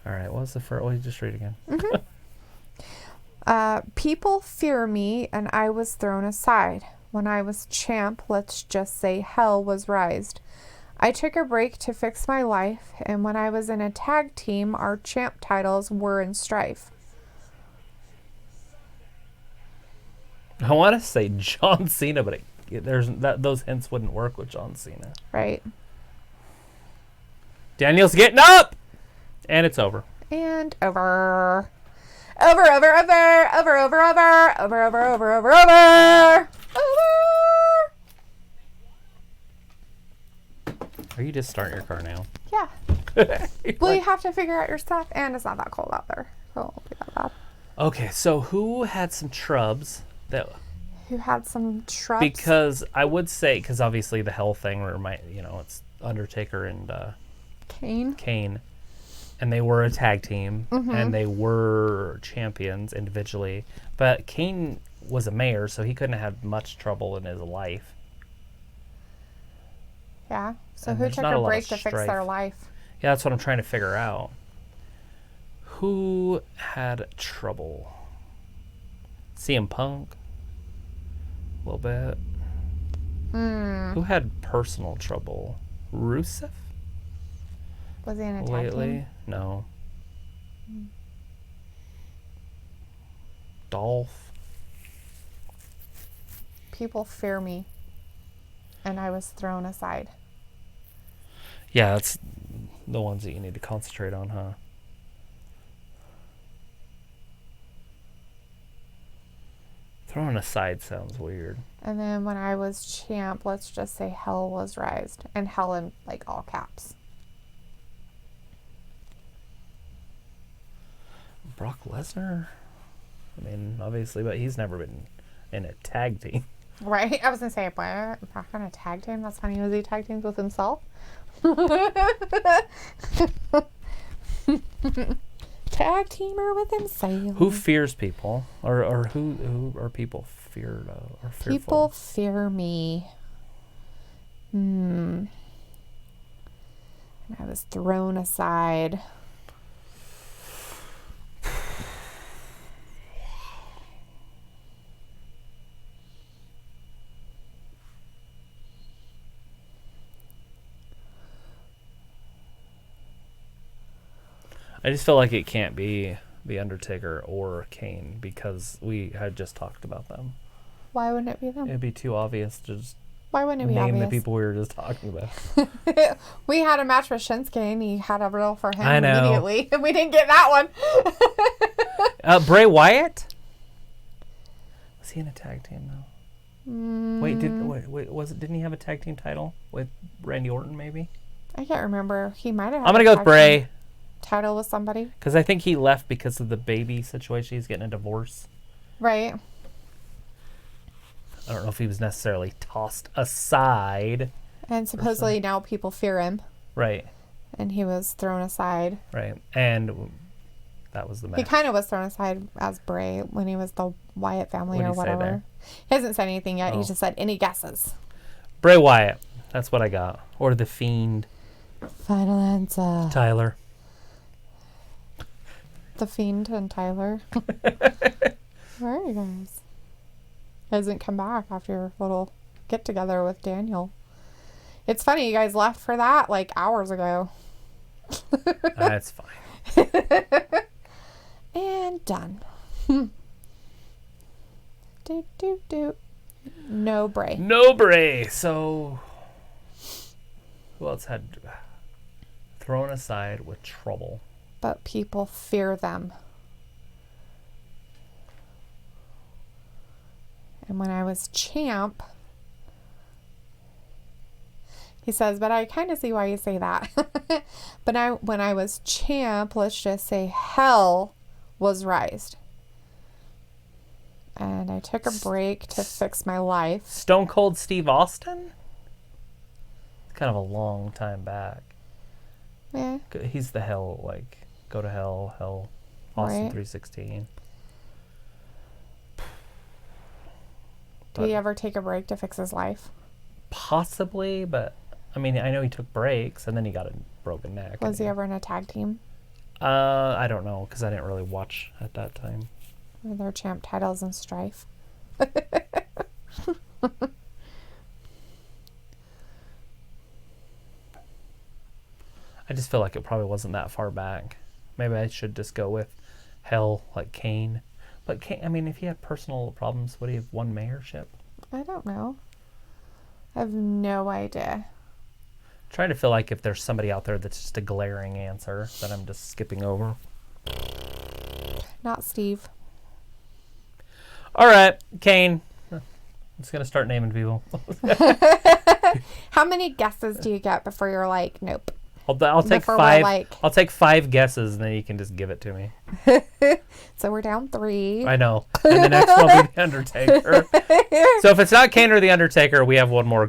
All right, what was the first? Oh, you just read again. people fear me, and I was thrown aside. When I was champ, let's just say hell was raised. I took a break to fix my life, and when I was in a tag team, our champ titles were in strife. I want to say John Cena, but those hints wouldn't work with John Cena. Right. Daniel's getting up! And it's over. And over. Over, over, over, over, over, over, over, over, over, over, over. Are you just starting your car now? Yeah. Well, you have to figure out your stuff, and it's not that cold out there, so it won't be that bad. Okay, so who had some trubs that... Who had some shrubs? Because I would say, because obviously the hell thing, it's Undertaker and Kane. And they were a tag team, and they were champions individually. But Kane was a mayor, so he couldn't have had much trouble in his life. Yeah. So And who there's took not a a lot break of to fix their strife. life? Yeah, that's what I'm trying to figure out. Who had trouble? CM Punk? A little bit. Who had personal trouble? Rusev? Was he in a tag Lately? team? No. Dolph? people fear me. And I was thrown aside. Yeah, that's the ones that you need to concentrate on, huh? Thrown aside sounds weird. And then when I was champ, let's just say hell was raised. And hell in like all caps. Brock Lesnar? I mean, obviously, but he's never been in a tag team. Right? I was going to say, what? Back on a tag team? That's funny. Was he tag teams with himself? Tag teamer with himself. Who fears people? Or who are people feared or fearful? People fear me. And I was thrown aside. I just feel like it can't be The Undertaker or Kane because we had just talked about them. Why wouldn't it be them? It'd be too obvious to just Why wouldn't it be name obvious? the people we were just talking about. We had a match with Shinsuke and he had a riddle for him I know. immediately. And we didn't get that one. Bray Wyatt? Was he in a tag team though? Wait, didn't he have a tag team title with Randy Orton maybe? I can't remember. He might have had I'm going to a go with tag Bray. team title with somebody. Because I think he left because of the baby situation. He's getting a divorce. Right. I don't know if he was necessarily tossed aside. And supposedly now people fear him. Right. And he was thrown aside. Right. And that was the match. He kind of was thrown aside as Bray when he was the Wyatt family What'd or he say whatever. there? He hasn't said anything yet. Oh. He just said, any guesses? Bray Wyatt. That's what I got. Or The Fiend. Final answer. Tyler. The Fiend and Tyler. Where are you guys? Hasn't come back after your little get together with Daniel. It's funny, you guys left for that like hours ago. That's fine. And done. Do. No Bray. No Bray. So, who else had thrown aside with trouble? But people fear them. And when I was champ, he says, but I kind of see why you say that. But when I was champ, let's just say hell was raised. And I took a break to fix my life. Stone Cold Steve Austin? Kind of a long time back. Yeah. He's the hell, like, go to hell, Austin Right. 316. Did he ever take a break to fix his life? Possibly, but I mean, I know he took breaks and then he got a broken neck. Was he ever in a tag team? I don't know because I didn't really watch at that time. Were there champ titles and strife? I just feel like it probably wasn't that far back. Maybe I should just go with hell, like Kane. But Kane, I mean, if he had personal problems, would he have won mayorship? I don't know. I have no idea. Trying to feel like if there's somebody out there that's just a glaring answer that I'm just skipping over. Not Steve. All right, Kane. I'm just gonna start naming people. How many guesses do you get before you're like, nope? I'll take Before we're 5. like- I'll take 5 guesses, and then you can just give it to me. So we're down 3. I know. And the next one will be the Undertaker. So if it's not Kane or the Undertaker, we have one more.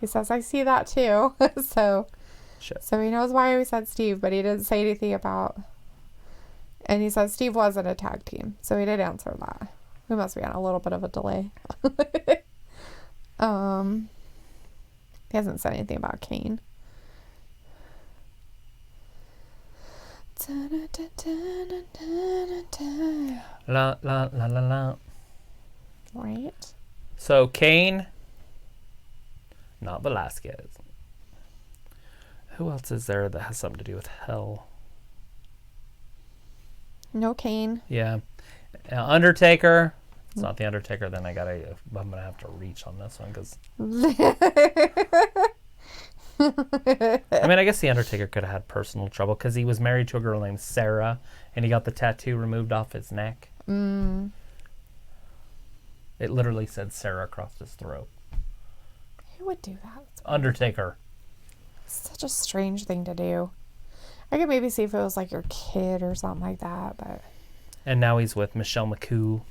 He says, I see that too. So Shit. he knows why we said Steve, but he didn't say anything about. And he says Steve wasn't a tag team, so he did answer that. We must be on a little bit of a delay. He hasn't said anything about Kane. La la la la la. Right? So Kane, not Velasquez. Who else is there that has something to do with hell? No Kane. Yeah. Undertaker. it's not the Undertaker, then I'm gonna have to reach on this one because. I mean, I guess the Undertaker could have had personal trouble because he was married to a girl named Sarah, and he got the tattoo removed off his neck. Mm. It literally said Sarah across his throat. Who would do that? Undertaker. Such a strange thing to do. I could maybe see if it was like your kid or something like that, but. And now he's with Michelle McCoo.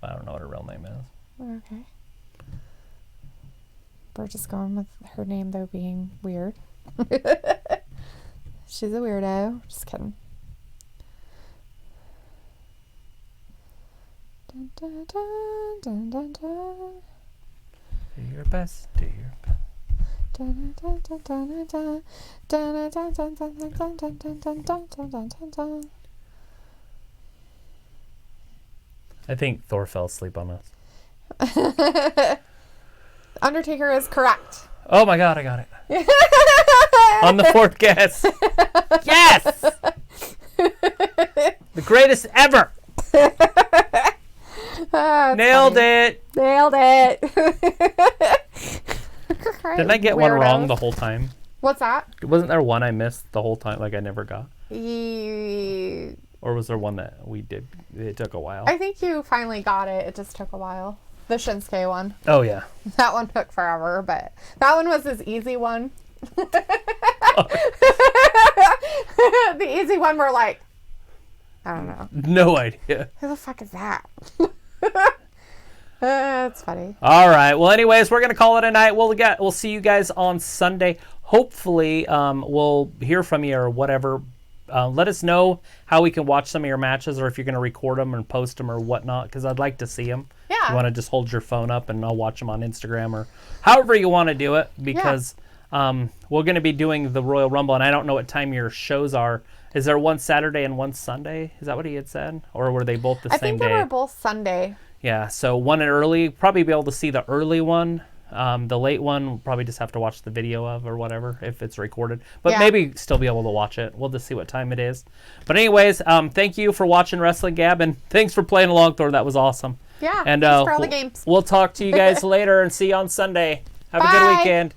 I don't know what her real name is. Okay. We're just going with her name though being weird. She's a weirdo. Just kidding. Dun, dun, dun, dun, dun, dun. Do your best. Do your best. I think Thor fell asleep on us. Undertaker is correct. Oh my god, I got it. On the fourth guess. Yes! The greatest ever. Nailed it. Nailed it. Didn't I get one wrong the whole time? What's that? Wasn't there one I missed the whole time, like I never got? I Or was there one that we did? It took a while. think you finally got it. It just took a while. The Shinsuke one. Oh, yeah. That one took forever, but that one was his easy one. The easy one we're like, I don't know. No idea. Who the fuck is that? That's funny. All right. Well, anyways, we're going to call it a night. We'll see you guys on Sunday. Hopefully, we'll hear from you or whatever. Let us know how we can watch some of your matches or if you're going to record them and post them or whatnot, because I'd like to see them. Yeah. You want to just hold your phone up and I'll watch them on Instagram or however you want to do it, because we're going to be doing the Royal Rumble, and I don't know what time your shows are. Is there one Saturday and one Sunday? Is that what he had said? Or were they both the same day? I think they were both Sunday. Yeah, so one early, probably be able to see the early one. The late one, we'll probably just have to watch the video of or whatever if it's recorded. But maybe still be able to watch it. We'll just see what time it is. But anyways, thank you for watching Wrestling Gab, and thanks for playing along, Thor. That was awesome. Yeah, and thanks for all the games. We'll talk to you guys later and see you on Sunday. Have a good weekend.